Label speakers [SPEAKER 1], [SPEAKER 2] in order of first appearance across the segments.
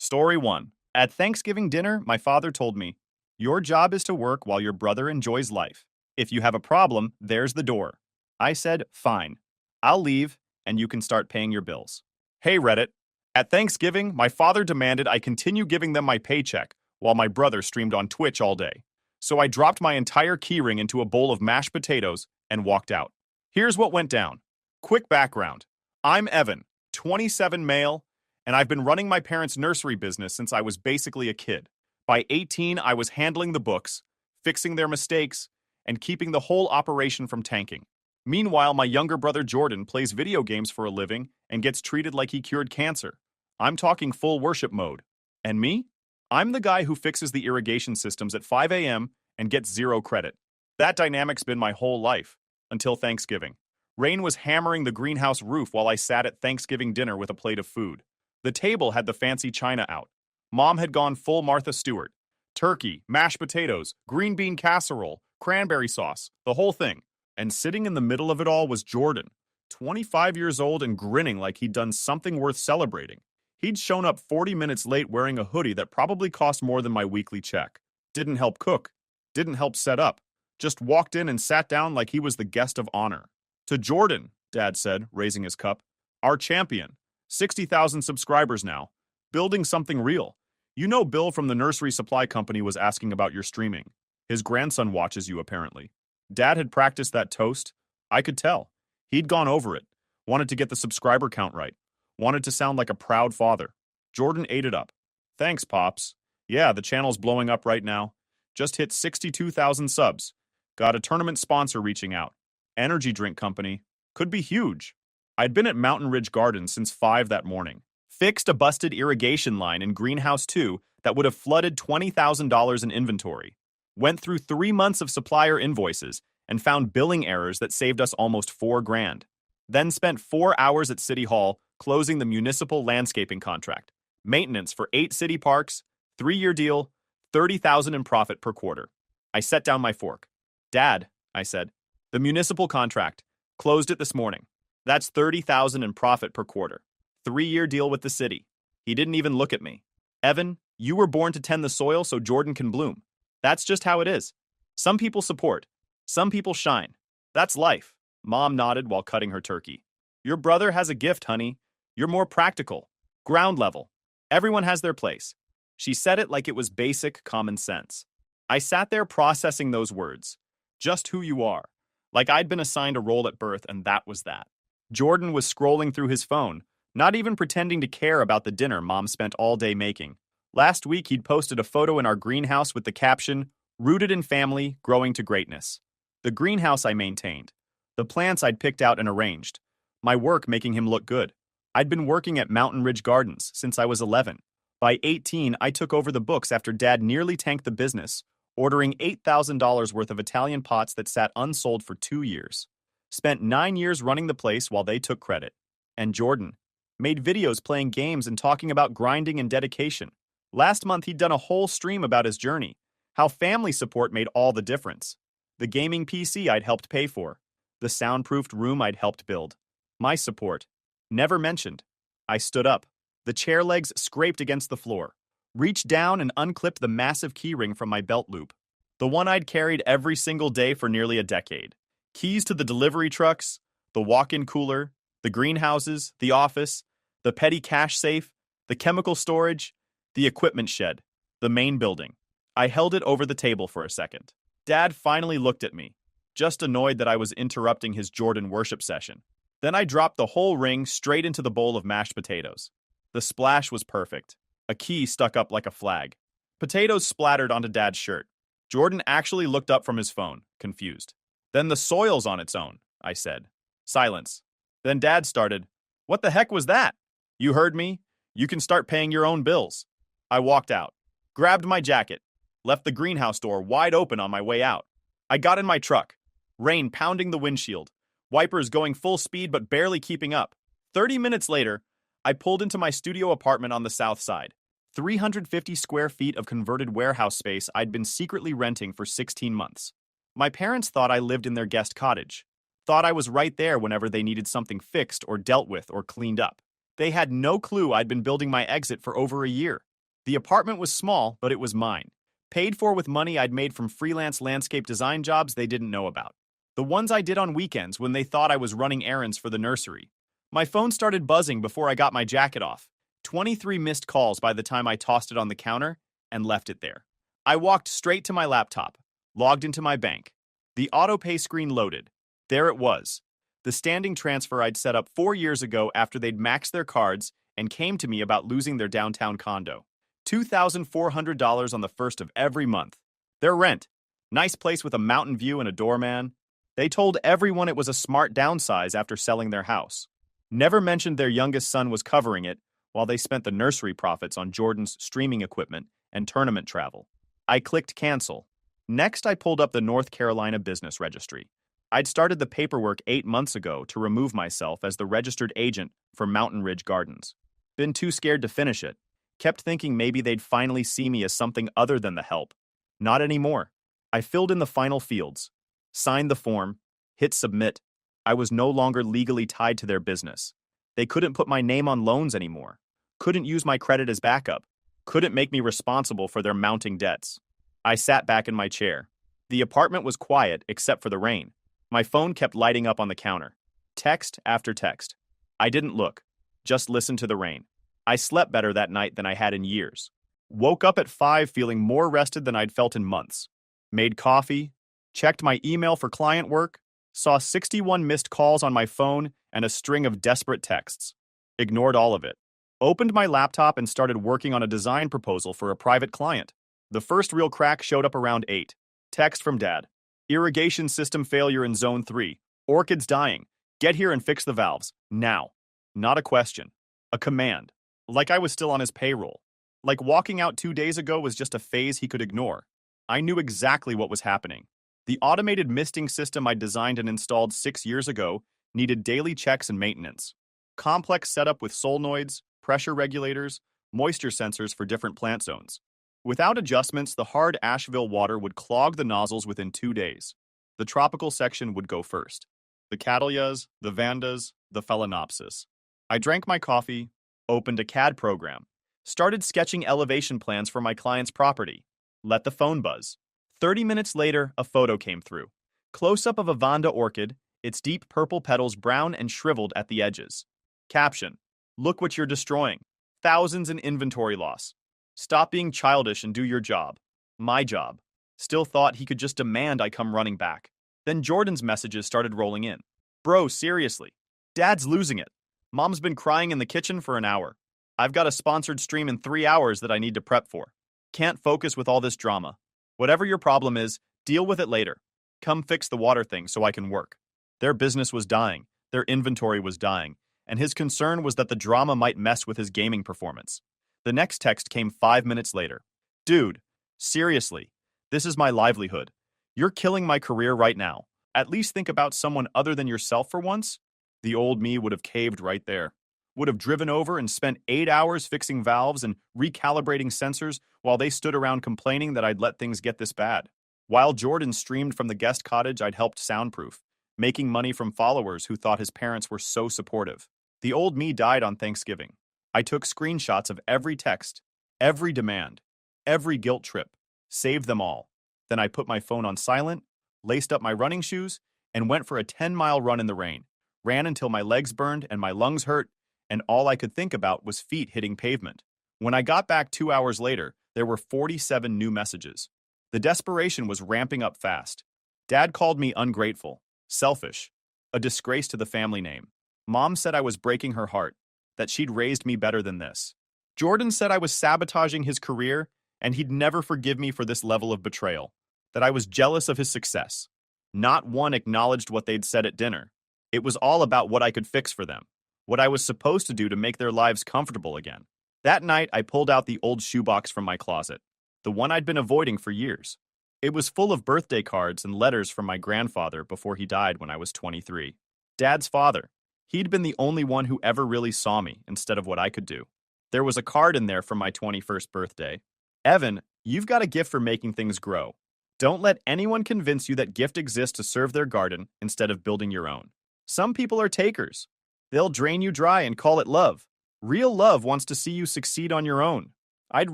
[SPEAKER 1] Story 1. At Thanksgiving dinner, my father told me, "Your job is to work while your brother enjoys life. If you have a problem, there's the door." I said, "Fine. I'll leave, and you can start paying your bills." Hey, Reddit. At Thanksgiving, my father demanded I continue giving them my paycheck while my brother streamed on Twitch all day. So I dropped my entire keyring into a bowl of mashed potatoes and walked out. Here's what went down. Quick background. I'm Evan, 27 male, and I've been running my parents' nursery business since I was basically a kid. By 18, I was handling the books, fixing their mistakes, and keeping the whole operation from tanking. Meanwhile, my younger brother Jordan plays video games for a living and gets treated like he cured cancer. I'm talking full worship mode. And me? I'm the guy who fixes the irrigation systems at 5 a.m. and gets zero credit. That dynamic's been my whole life, until Thanksgiving. Rain was hammering the greenhouse roof while I sat at Thanksgiving dinner with a plate of food. The table had the fancy china out. Mom had gone full Martha Stewart. Turkey, mashed potatoes, green bean casserole, cranberry sauce, the whole thing. And sitting in the middle of it all was Jordan, 25 years old and grinning like he'd done something worth celebrating. He'd shown up 40 minutes late wearing a hoodie that probably cost more than my weekly check. Didn't help cook. Didn't help set up. Just walked in and sat down like he was the guest of honor. "To Jordan," Dad said, raising his cup. "Our champion. 60,000 subscribers now. Building something real. You know Bill from the nursery supply company was asking about your streaming. His grandson watches you, apparently." Dad had practiced that toast. I could tell. He'd gone over it. Wanted to get the subscriber count right. Wanted to sound like a proud father. Jordan ate it up. "Thanks, Pops. Yeah, the channel's blowing up right now. Just hit 62,000 subs. Got a tournament sponsor reaching out. Energy drink company. Could be huge." I'd been at Mountain Ridge Gardens since 5 that morning. Fixed a busted irrigation line in Greenhouse 2 that would have flooded $20,000 in inventory. Went through 3 months of supplier invoices and found billing errors that saved us almost $4,000. Then spent 4 hours at City Hall closing the municipal landscaping contract. Maintenance for 8 city parks, 3-year deal, $30,000 in profit per quarter. I set down my fork. "Dad," I said, "the municipal contract. Closed it this morning. That's $30,000 in profit per quarter. 3-year deal with the city." He didn't even look at me. "Evan, you were born to tend the soil so Jordan can bloom. That's just how it is. Some people support. Some people shine. That's life." Mom nodded while cutting her turkey. "Your brother has a gift, honey. You're more practical. Ground level. Everyone has their place." She said it like it was basic common sense. I sat there processing those words. Just who you are. Like I'd been assigned a role at birth and that was that. Jordan was scrolling through his phone, not even pretending to care about the dinner Mom spent all day making. Last week he'd posted a photo in our greenhouse with the caption, "Rooted in family, growing to greatness." The greenhouse I maintained. The plants I'd picked out and arranged. My work making him look good. I'd been working at Mountain Ridge Gardens since I was 11. By 18, I took over the books after Dad nearly tanked the business, ordering $8,000 worth of Italian pots that sat unsold for 2 years. Spent 9 years running the place while they took credit. And Jordan made videos playing games and talking about grinding and dedication. Last month, he'd done a whole stream about his journey, how family support made all the difference. The gaming PC I'd helped pay for. The soundproofed room I'd helped build. My support. Never mentioned. I stood up. The chair legs scraped against the floor. Reached down and unclipped the massive keyring from my belt loop. The one I'd carried every single day for nearly a decade. Keys to the delivery trucks, the walk-in cooler, the greenhouses, the office, the petty cash safe, the chemical storage, the equipment shed, the main building. I held it over the table for a second. Dad finally looked at me, just annoyed that I was interrupting his Jordan worship session. Then I dropped the whole ring straight into the bowl of mashed potatoes. The splash was perfect. A key stuck up like a flag. Potatoes splattered onto Dad's shirt. Jordan actually looked up from his phone, confused. "Then the soil's on its own," I said. Silence. Then Dad started, "What the heck was that?" "You heard me. You can start paying your own bills." I walked out, grabbed my jacket, left the greenhouse door wide open on my way out. I got in my truck. Rain pounding the windshield. Wipers going full speed but barely keeping up. 30 minutes later, I pulled into my studio apartment on the south side. 350 square feet of converted warehouse space I'd been secretly renting for 16 months. My parents thought I lived in their guest cottage. Thought I was right there whenever they needed something fixed or dealt with or cleaned up. They had no clue I'd been building my exit for over a year. The apartment was small, but it was mine. Paid for with money I'd made from freelance landscape design jobs they didn't know about. The ones I did on weekends when they thought I was running errands for the nursery. My phone started buzzing before I got my jacket off. 23 missed calls by the time I tossed it on the counter and left it there. I walked straight to my laptop, logged into my bank. The autopay screen loaded. There it was. The standing transfer I'd set up 4 years ago after they'd maxed their cards and came to me about losing their downtown condo. $2,400 on the first of every month. Their rent. Nice place with a mountain view and a doorman. They told everyone it was a smart downsize after selling their house. Never mentioned their youngest son was covering it while they spent the nursery profits on Jordan's streaming equipment and tournament travel. I clicked cancel. Next, I pulled up the North Carolina Business Registry. I'd started the paperwork 8 months ago to remove myself as the registered agent for Mountain Ridge Gardens. Been too scared to finish it. Kept thinking maybe they'd finally see me as something other than the help. Not anymore. I filled in the final fields, signed the form, hit submit. I was no longer legally tied to their business. They couldn't put my name on loans anymore. Couldn't use my credit as backup. Couldn't make me responsible for their mounting debts. I sat back in my chair. The apartment was quiet except for the rain. My phone kept lighting up on the counter. Text after text. I didn't look, just listened to the rain. I slept better that night than I had in years. Woke up at 5 feeling more rested than I'd felt in months. Made coffee, checked my email for client work, saw 61 missed calls on my phone and a string of desperate texts. Ignored all of it. Opened my laptop and started working on a design proposal for a private client. The first real crack showed up around 8. Text from Dad. Irrigation system failure in Zone 3. Orchids dying. Get here and fix the valves. Now. Not a question. A command. Like I was still on his payroll. Like walking out 2 days ago was just a phase he could ignore. I knew exactly what was happening. The automated misting system I designed and installed 6 years ago needed daily checks and maintenance. Complex setup with solenoids, pressure regulators, moisture sensors for different plant zones. Without adjustments, the hard Asheville water would clog the nozzles within 2 days. The tropical section would go first. The Cattleyas, the Vandas, the Phalaenopsis. I drank my coffee, opened a CAD program, started sketching elevation plans for my client's property. Let the phone buzz. 30 minutes later, a photo came through. Close-up of a Vanda orchid, its deep purple petals brown and shriveled at the edges. Caption: Look what you're destroying. Thousands in inventory loss. Stop being childish and do your job. My job. Still thought he could just demand I come running back. Then Jordan's messages started rolling in. Bro, seriously. Dad's losing it. Mom's been crying in the kitchen for an hour. I've got a sponsored stream in 3 hours that I need to prep for. Can't focus with all this drama. Whatever your problem is, deal with it later. Come fix the water thing so I can work. Their business was dying. Their inventory was dying. And his concern was that the drama might mess with his gaming performance. The next text came 5 minutes later. Dude, seriously, this is my livelihood. You're killing my career right now. At least think about someone other than yourself for once. The old me would have caved right there. Would have driven over and spent 8 hours fixing valves and recalibrating sensors while they stood around complaining that I'd let things get this bad. While Jordan streamed from the guest cottage I'd helped soundproof, making money from followers who thought his parents were so supportive. The old me died on Thanksgiving. I took screenshots of every text, every demand, every guilt trip, saved them all. Then I put my phone on silent, laced up my running shoes, and went for a 10-mile run in the rain. Ran until my legs burned and my lungs hurt, and all I could think about was feet hitting pavement. When I got back 2 hours later, there were 47 new messages. The desperation was ramping up fast. Dad called me ungrateful, selfish, a disgrace to the family name. Mom said I was breaking her heart, that she'd raised me better than this. Jordan said I was sabotaging his career, and he'd never forgive me for this level of betrayal, that I was jealous of his success. Not one acknowledged what they'd said at dinner. It was all about what I could fix for them, what I was supposed to do to make their lives comfortable again. That night, I pulled out the old shoebox from my closet, the one I'd been avoiding for years. It was full of birthday cards and letters from my grandfather before he died when I was 23. Dad's father. He'd been the only one who ever really saw me instead of what I could do. There was a card in there from my 21st birthday. Evan, you've got a gift for making things grow. Don't let anyone convince you that gift exists to serve their garden instead of building your own. Some people are takers. They'll drain you dry and call it love. Real love wants to see you succeed on your own. I'd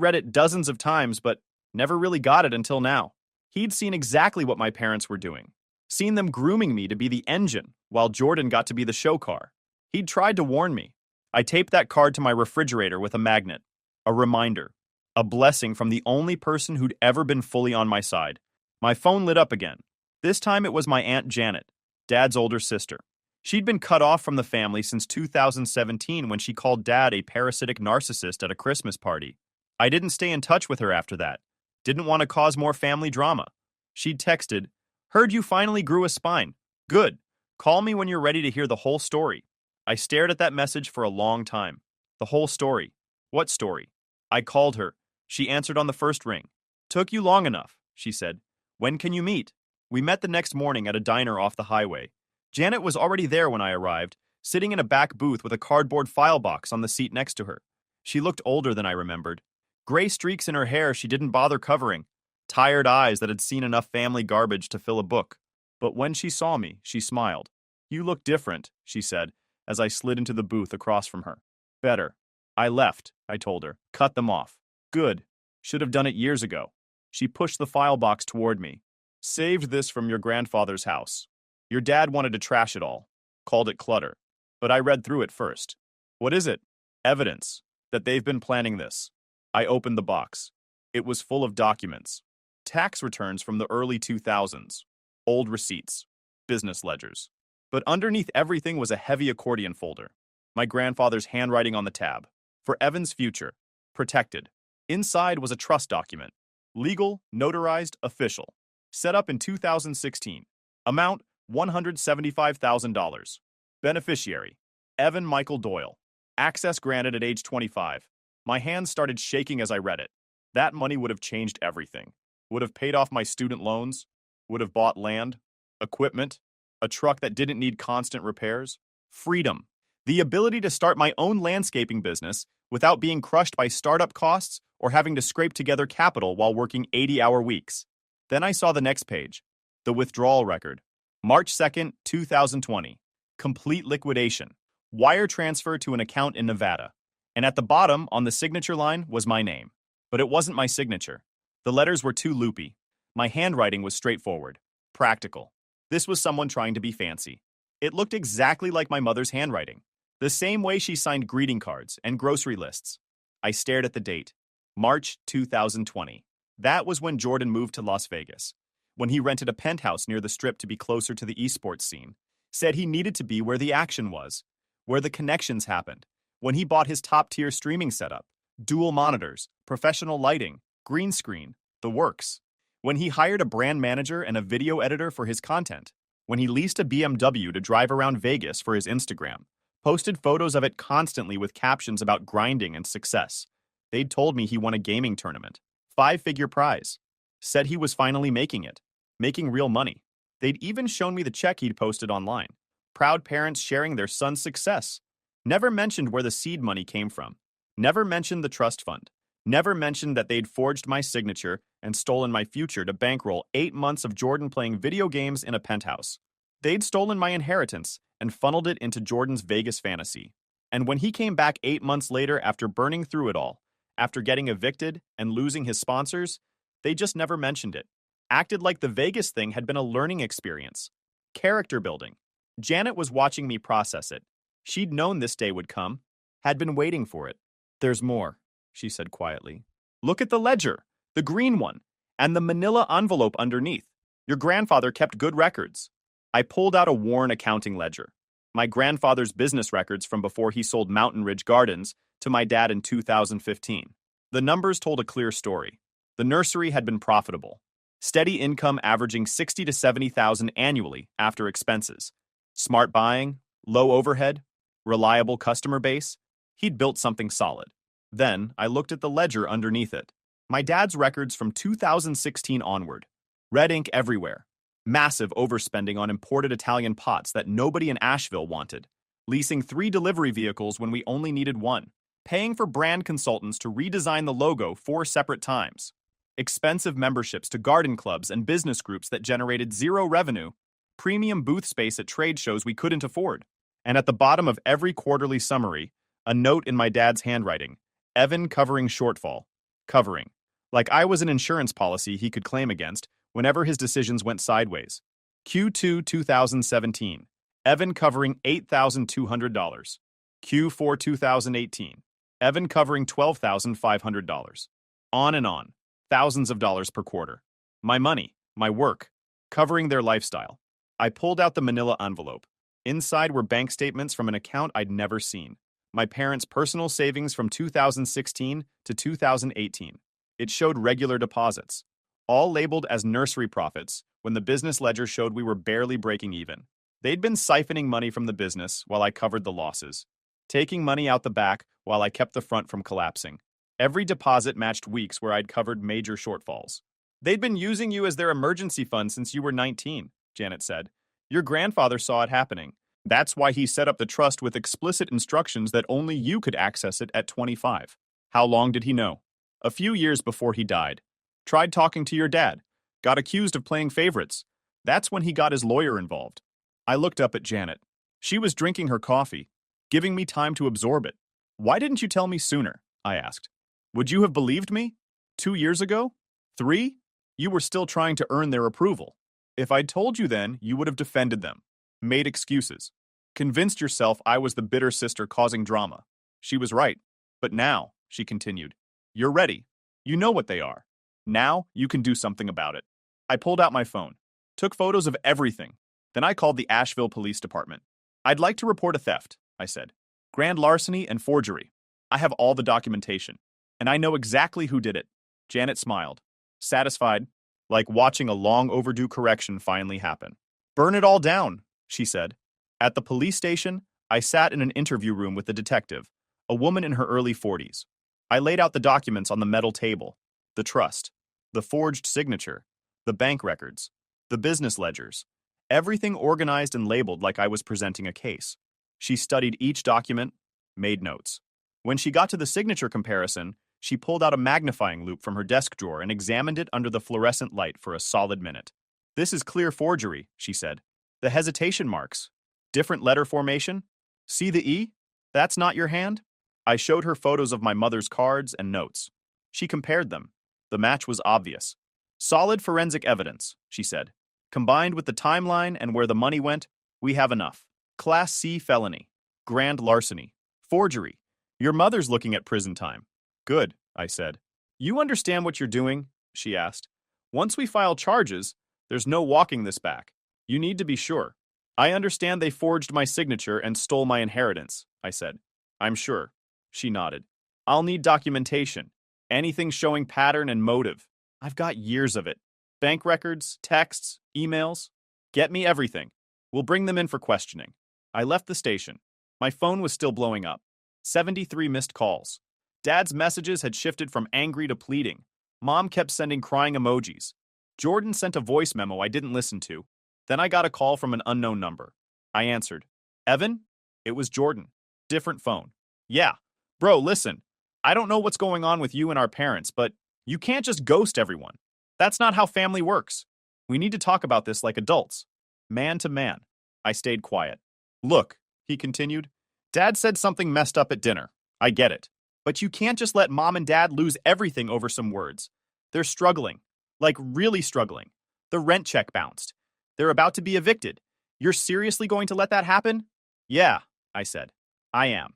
[SPEAKER 1] read it dozens of times, but never really got it until now. He'd seen exactly what my parents were doing, seen them grooming me to be the engine while Jordan got to be the show car. He'd tried to warn me. I taped that card to my refrigerator with a magnet, a reminder, a blessing from the only person who'd ever been fully on my side. My phone lit up again. This time it was my Aunt Janet, Dad's older sister. She'd been cut off from the family since 2017 when she called Dad a parasitic narcissist at a Christmas party. I didn't stay in touch with her after that. Didn't want to cause more family drama. She'd texted, "Heard you finally grew a spine. Good. Call me when you're ready to hear the whole story." I stared at that message for a long time. The whole story. What story? I called her. She answered on the first ring. "Took you long enough," she said. "When can you meet?" We met the next morning at a diner off the highway. Janet was already there when I arrived, sitting in a back booth with a cardboard file box on the seat next to her. She looked older than I remembered. Gray streaks in her hair she didn't bother covering, tired eyes that had seen enough family garbage to fill a book. But when she saw me, she smiled. "You look different," she said, as I slid into the booth across from her. "Better." I left, I told her. "Cut them off." "Good. Should have done it years ago." She pushed the file box toward me. "Saved this from your grandfather's house. Your dad wanted to trash it all. Called it clutter. But I read through it first." "What is it?" "Evidence that they've been planning this." I opened the box. It was full of documents. Tax returns from the early 2000s. Old receipts. Business ledgers. But underneath everything was a heavy accordion folder. My grandfather's handwriting on the tab. "For Evan's future. Protected." Inside was a trust document. Legal, notarized, official. Set up in 2016. Amount $175,000. Beneficiary Evan Michael Doyle. Access granted at age 25. My hands started shaking as I read it. That money would have changed everything. Would have paid off my student loans. Would have bought land, equipment, a truck that didn't need constant repairs. Freedom. The ability to start my own landscaping business without being crushed by startup costs or having to scrape together capital while working 80-hour weeks. Then I saw the next page. The withdrawal record. March 2nd, 2020. Complete liquidation. Wire transfer to an account in Nevada. And at the bottom, on the signature line, was my name. But it wasn't my signature. The letters were too loopy. My handwriting was straightforward. Practical. This was someone trying to be fancy. It looked exactly like my mother's handwriting. The same way she signed greeting cards and grocery lists. I stared at the date. March 2020. That was when Jordan moved to Las Vegas. When he rented a penthouse near the Strip to be closer to the esports scene. Said he needed to be where the action was. Where the connections happened. When he bought his top-tier streaming setup, dual monitors, professional lighting, green screen, the works. When he hired a brand manager and a video editor for his content. When he leased a BMW to drive around Vegas for his Instagram. Posted photos of it constantly with captions about grinding and success. They'd told me he won a gaming tournament. 5-figure prize. Said he was finally making it. Making real money. They'd even shown me the check he'd posted online. Proud parents sharing their son's success. Never mentioned where the seed money came from. Never mentioned the trust fund. Never mentioned that they'd forged my signature and stolen my future to bankroll 8 months of Jordan playing video games in a penthouse. They'd stolen my inheritance and funneled it into Jordan's Vegas fantasy. And when he came back 8 months later after burning through it all, after getting evicted and losing his sponsors, they just never mentioned it. Acted like the Vegas thing had been a learning experience. Character building. Janet was watching me process it. She'd known this day would come, had been waiting for it. "There's more," she said quietly. "Look at the ledger, the green one, and the manila envelope underneath. Your grandfather kept good records." I pulled out a worn accounting ledger. My grandfather's business records from before he sold Mountain Ridge Gardens to my dad in 2015. The numbers told a clear story. The nursery had been profitable. Steady income averaging $60,000 to $70,000 annually after expenses. Smart buying, low overhead, reliable customer base. He'd built something solid. Then I looked at the ledger underneath it. My dad's records from 2016 onward. Red ink everywhere. Massive overspending on imported Italian pots that nobody in Asheville wanted. Leasing 3 delivery vehicles when we only needed 1. Paying for brand consultants to redesign the logo 4 separate times. Expensive memberships to garden clubs and business groups that generated 0 revenue. Premium booth space at trade shows we couldn't afford. And at the bottom of every quarterly summary, a note in my dad's handwriting, "Evan covering shortfall." Covering. Like I was an insurance policy he could claim against whenever his decisions went sideways. Q2 2017. Evan covering $8,200. Q4 2018. Evan covering $12,500. On and on. Thousands of dollars per quarter. My money, my work, covering their lifestyle. I pulled out the manila envelope. Inside were bank statements from an account I'd never seen. My parents' personal savings from 2016 to 2018. It showed regular deposits, all labeled as nursery profits when the business ledger showed we were barely breaking even. They'd been siphoning money from the business while I covered the losses, taking money out the back while I kept the front from collapsing. Every deposit matched weeks where I'd covered major shortfalls. They'd been using you as their emergency fund since you were 19, Janet said. Your grandfather saw it happening. That's why he set up the trust with explicit instructions that only you could access it at 25. How long did he know? A few years before he died. Tried talking to your dad. Got accused of playing favorites. That's when he got his lawyer involved. I looked up at Janet. She was drinking her coffee, giving me time to absorb it. Why didn't you tell me sooner? I asked. Would you have believed me? 2 years ago? 3? You were still trying to earn their approval. If I'd told you then, you would have defended them, made excuses, convinced yourself I was the bitter sister causing drama. She was right. But now, she continued, you're ready. You know what they are. Now, you can do something about it. I pulled out my phone, took photos of everything. Then I called the Asheville Police Department. I'd like to report a theft, I said. Grand larceny and forgery. I have all the documentation, and I know exactly who did it. Janet smiled, satisfied, like watching a long overdue correction finally happen. Burn it all down, she said. At the police station, I sat in an interview room with the detective, a woman in her early 40s. I laid out the documents on the metal table, the trust, the forged signature, the bank records, the business ledgers, everything organized and labeled like I was presenting a case. She studied each document, made notes. When she got to the signature comparison, she pulled out a magnifying loupe from her desk drawer and examined it under the fluorescent light for a solid minute. This is clear forgery, she said. The hesitation marks. Different letter formation. See the E? That's not your hand? I showed her photos of my mother's cards and notes. She compared them. The match was obvious. Solid forensic evidence, she said. Combined with the timeline and where the money went, we have enough. Class C felony. Grand larceny. Forgery. Your mother's looking at prison time. Good, I said. You understand what you're doing? She asked. Once we file charges, there's no walking this back. You need to be sure. I understand they forged my signature and stole my inheritance, I said. I'm sure. She nodded. I'll need documentation. Anything showing pattern and motive. I've got years of it. Bank records, texts, emails. Get me everything. We'll bring them in for questioning. I left the station. My phone was still blowing up. 73 missed calls. Dad's messages had shifted from angry to pleading. Mom kept sending crying emojis. Jordan sent a voice memo I didn't listen to. Then I got a call from an unknown number. I answered. Evan? It was Jordan. Different phone. Yeah. Bro, listen. I don't know what's going on with you and our parents, but you can't just ghost everyone. That's not how family works. We need to talk about this like adults. Man to man. I stayed quiet. Look, he continued. Dad said something messed up at dinner. I get it. But you can't just let mom and dad lose everything over some words. They're struggling. Like really struggling. The rent check bounced. They're about to be evicted. You're seriously going to let that happen? Yeah, I said. I am.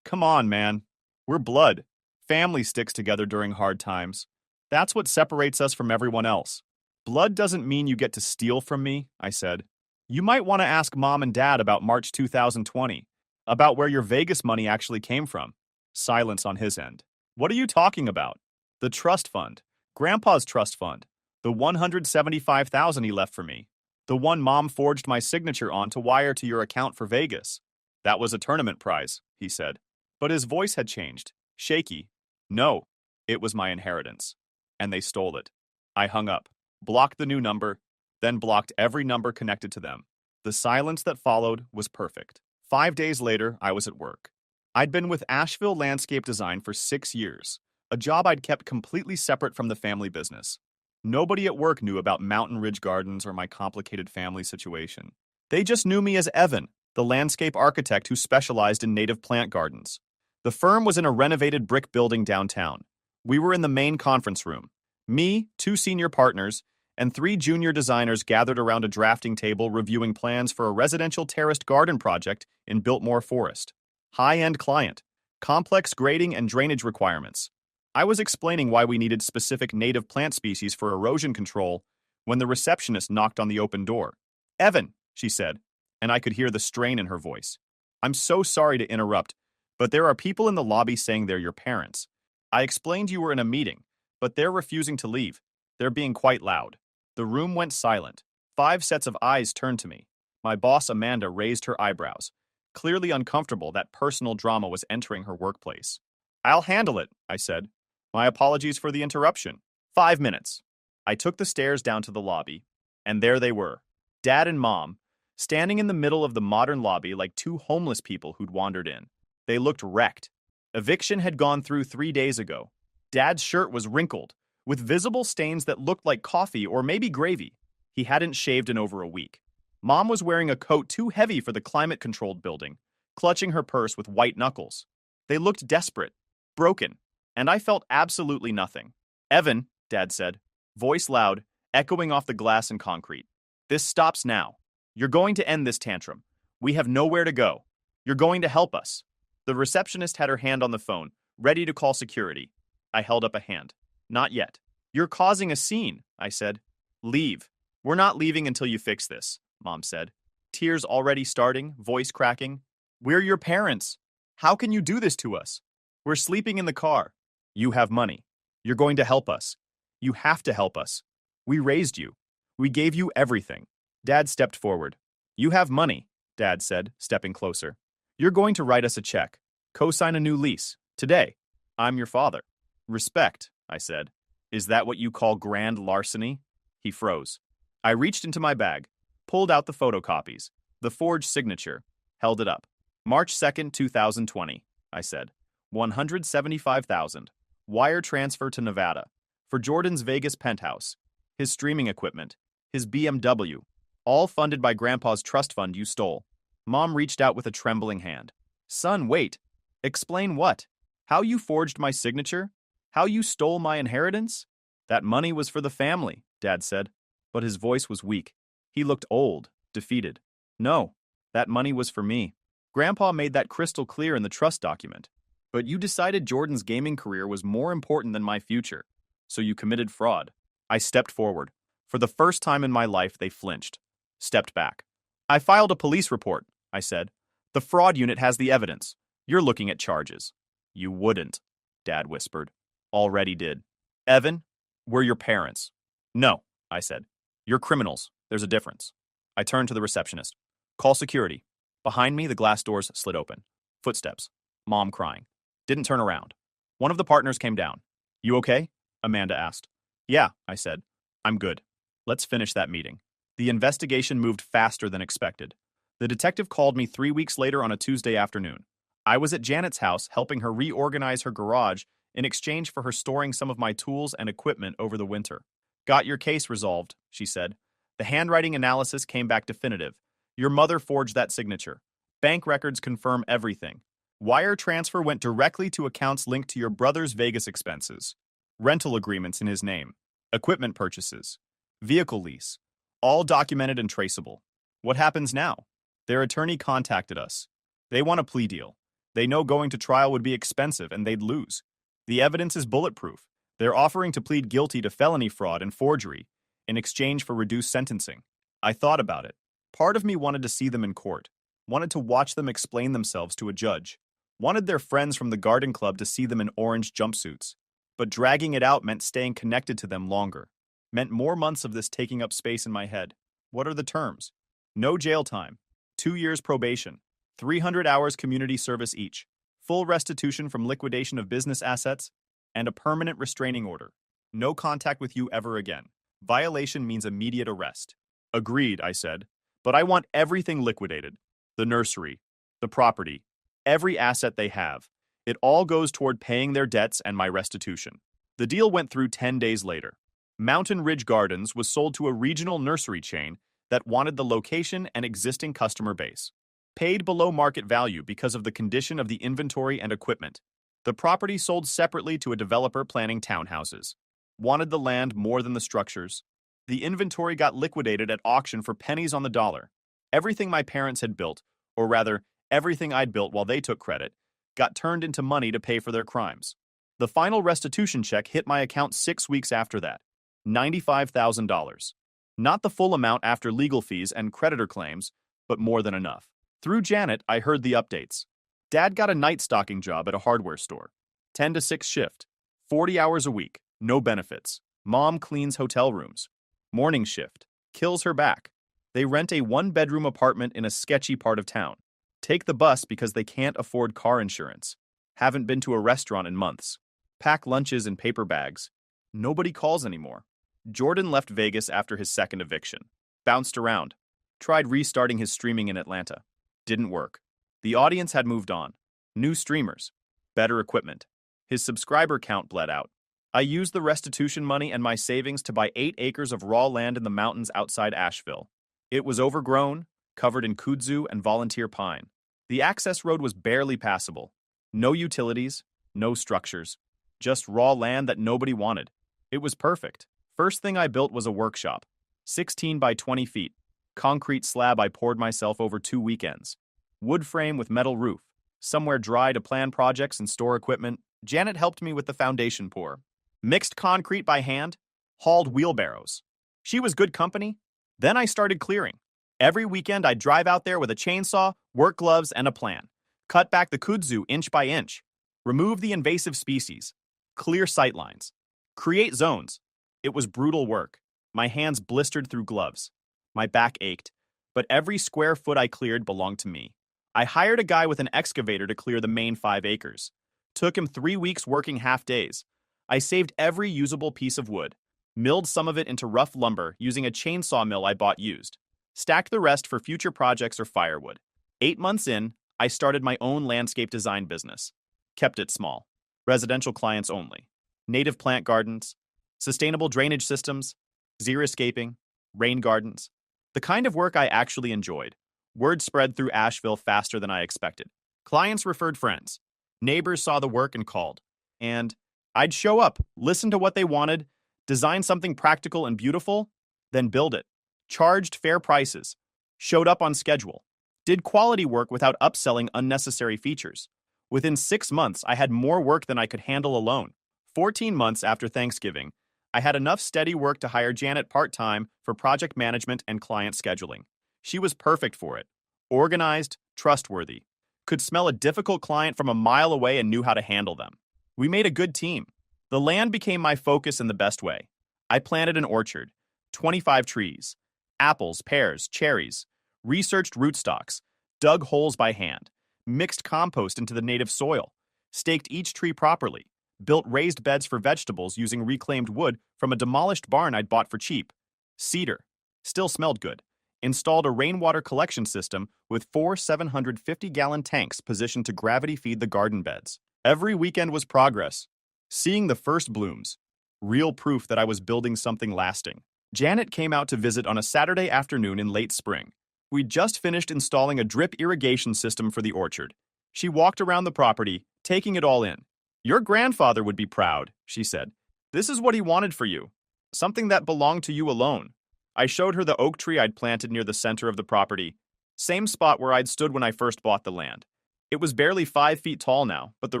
[SPEAKER 1] Come on, man. We're blood. Family sticks together during hard times. That's what separates us from everyone else. Blood doesn't mean you get to steal from me, I said. You might want to ask mom and dad about March 2020, about where your Vegas money actually came from. Silence on his end. What are you talking about? The trust fund. Grandpa's trust fund. The $175,000 he left for me. The one mom forged my signature on to wire to your account for Vegas. That was a tournament prize, he said. But his voice had changed. Shaky. No, it was my inheritance. And they stole it. I hung up, blocked the new number, then blocked every number connected to them. The silence that followed was perfect. 5 days later, I was at work. I'd been with Asheville Landscape Design for 6 years, a job I'd kept completely separate from the family business. Nobody at work knew about Mountain Ridge Gardens or my complicated family situation. They just knew me as Evan, the landscape architect who specialized in native plant gardens. The firm was in a renovated brick building downtown, We were in the main conference room. Me, two senior partners, and three junior designers gathered around a drafting table reviewing plans for a residential terraced garden project in Biltmore Forest. High-end client, complex grading and drainage requirements. I was explaining why we needed specific native plant species for erosion control when the receptionist knocked on the open door. "Evan," she said, and I could hear the strain in her voice. "I'm so sorry to interrupt, but there are people in the lobby saying they're your parents. I explained you were in a meeting, but they're refusing to leave. They're being quite loud." The room went silent. 5 sets of eyes turned to me. My boss, Amanda, raised her eyebrows, clearly uncomfortable that personal drama was entering her workplace. "I'll handle it," I said. "My apologies for the interruption. 5 minutes." I took the stairs down to the lobby, and there they were, Dad and Mom, standing in the middle of the modern lobby like two homeless people who'd wandered in. They looked wrecked. Eviction had gone through 3 days ago. Dad's shirt was wrinkled, with visible stains that looked like coffee or maybe gravy. He hadn't shaved in over a week. Mom was wearing a coat too heavy for the climate-controlled building, clutching her purse with white knuckles. They looked desperate, broken, and I felt absolutely nothing. "Evan," Dad said, voice loud, echoing off the glass and concrete. "This stops now. You're going to end this tantrum. We have nowhere to go. You're going to help us." The receptionist had her hand on the phone, ready to call security. I held up a hand. "Not yet." "You're causing a scene," I said. "Leave." "We're not leaving until you fix this," Mom said. Tears already starting, voice cracking. "We're your parents. How can you do this to us? We're sleeping in the car. You have money. You're going to help us. You have to help us. We raised you. We gave you everything." Dad stepped forward. "You have money," Dad said, stepping closer. "You're going to write us a check. Co-sign a new lease. Today. I'm your father." "Respect," I said. "Is that what you call grand larceny?" He froze. I reached into my bag, pulled out the photocopies, the forged signature, held it up. "March 2nd, 2020, I said. 175,000. Wire transfer to Nevada. For Jordan's Vegas penthouse. His streaming equipment. His BMW. All funded by Grandpa's trust fund you stole." Mom reached out with a trembling hand. "Son, wait. Explain what? How you forged my signature? How you stole my inheritance?" "That money was for the family," Dad said, but his voice was weak. He looked old, defeated. "No, that money was for me. Grandpa made that crystal clear in the trust document. But you decided Jordan's gaming career was more important than my future, so you committed fraud." I stepped forward. For the first time in my life, they flinched, stepped back. "I filed a police report," I said. "The fraud unit has the evidence. You're looking at charges." "You wouldn't," Dad whispered. "Already did." "Evan, we're your parents." "No," I said. "You're criminals. There's a difference." I turned to the receptionist. "Call security." Behind me, the glass doors slid open. Footsteps. Mom crying. Didn't turn around. One of the partners came down. "You okay?" Amanda asked. "Yeah," I said. "I'm good. Let's finish that meeting." The investigation moved faster than expected. The detective called me 3 weeks later on a Tuesday afternoon. I was at Janet's house helping her reorganize her garage in exchange for her storing some of my tools and equipment over the winter. "Got your case resolved," she said. "The handwriting analysis came back definitive. Your mother forged that signature. Bank records confirm everything. Wire transfer went directly to accounts linked to your brother's Vegas expenses. Rental agreements in his name. Equipment purchases. Vehicle lease. All documented and traceable. What happens now?" Their attorney contacted us. They want a plea deal. They know going to trial would be expensive and they'd lose. The evidence is bulletproof. They're offering to plead guilty to felony fraud and forgery in exchange for reduced sentencing. I thought about it. Part of me wanted to see them in court, wanted to watch them explain themselves to a judge, wanted their friends from the garden club to see them in orange jumpsuits. But dragging it out meant staying connected to them longer, meant more months of this taking up space in my head. What are the terms? No jail time, 2 years probation, 300 hours community service each, full restitution from liquidation of business assets, and a permanent restraining order. No contact with you ever again. Violation means immediate arrest. Agreed, I said, but I want everything liquidated. The nursery, the property, every asset they have. It all goes toward paying their debts and my restitution. The deal went through 10 days later. Mountain Ridge Gardens was sold to a regional nursery chain that wanted the location and existing customer base. Paid below market value because of the condition of the inventory and equipment. The property sold separately to a developer planning townhouses. Wanted the land more than the structures. The inventory got liquidated at auction for pennies on the dollar. Everything my parents had built, or rather, everything I'd built while they took credit, got turned into money to pay for their crimes. The final restitution check hit my account 6 weeks after that. $95,000. Not the full amount after legal fees and creditor claims, but more than enough. Through Janet, I heard the updates. Dad got a night stocking job at a hardware store. 10 to 6 shift. 40 hours a week. No benefits. Mom cleans hotel rooms. Morning shift. Kills her back. They rent a one-bedroom apartment in a sketchy part of town. Take the bus because they can't afford car insurance. Haven't been to a restaurant in months. Pack lunches in paper bags. Nobody calls anymore. Jordan left Vegas after his second eviction. Bounced around. Tried restarting his streaming in Atlanta. Didn't work. The audience had moved on. New streamers. Better equipment. His subscriber count bled out. I used the restitution money and my savings to buy 8 acres of raw land in the mountains outside Asheville. It was overgrown, covered in kudzu and volunteer pine. The access road was barely passable. No utilities, no structures. Just raw land that nobody wanted. It was perfect. First thing I built was a workshop. 16 by 20 feet. Concrete slab I poured myself over 2 weekends. Wood frame with metal roof. Somewhere dry to plan projects and store equipment. Janet helped me with the foundation pour. Mixed concrete by hand. Hauled wheelbarrows. She was good company. Then I started clearing. Every weekend I'd drive out there with a chainsaw, work gloves, and a plan. Cut back the kudzu inch by inch. Remove the invasive species. Clear sightlines. Create zones. It was brutal work. My hands blistered through gloves. My back ached. But every square foot I cleared belonged to me. I hired a guy with an excavator to clear the main 5 acres. Took him 3 weeks working half days. I saved every usable piece of wood. Milled some of it into rough lumber using a chainsaw mill I bought used. Stacked the rest for future projects or firewood. 8 months in, I started my own landscape design business. Kept it small. Residential clients only. Native plant gardens. Sustainable drainage systems. Xeriscaping. Rain gardens. The kind of work I actually enjoyed. Word spread through Asheville faster than I expected. Clients referred friends. Neighbors saw the work and called. And I'd show up, listen to what they wanted, design something practical and beautiful, then build it. Charged fair prices. Showed up on schedule. Did quality work without upselling unnecessary features. Within 6 months, I had more work than I could handle alone. 14 months after Thanksgiving, I had enough steady work to hire Janet part-time for project management and client scheduling. She was perfect for it. Organized, trustworthy. Could smell a difficult client from a mile away and knew how to handle them. We made a good team. The land became my focus in the best way. I planted an orchard. 25 trees. Apples, pears, cherries. Researched rootstocks. Dug holes by hand. Mixed compost into the native soil. Staked each tree properly. Built raised beds for vegetables using reclaimed wood from a demolished barn I'd bought for cheap. Cedar. Still smelled good. Installed a rainwater collection system with 4 750-gallon tanks positioned to gravity feed the garden beds. Every weekend was progress. Seeing the first blooms. Real proof that I was building something lasting. Janet came out to visit on a Saturday afternoon in late spring. We'd just finished installing a drip irrigation system for the orchard. She walked around the property, taking it all in. "Your grandfather would be proud," she said. "This is what he wanted for you. Something that belonged to you alone." I showed her the oak tree I'd planted near the center of the property. Same spot where I'd stood when I first bought the land. It was barely 5 feet tall now, but the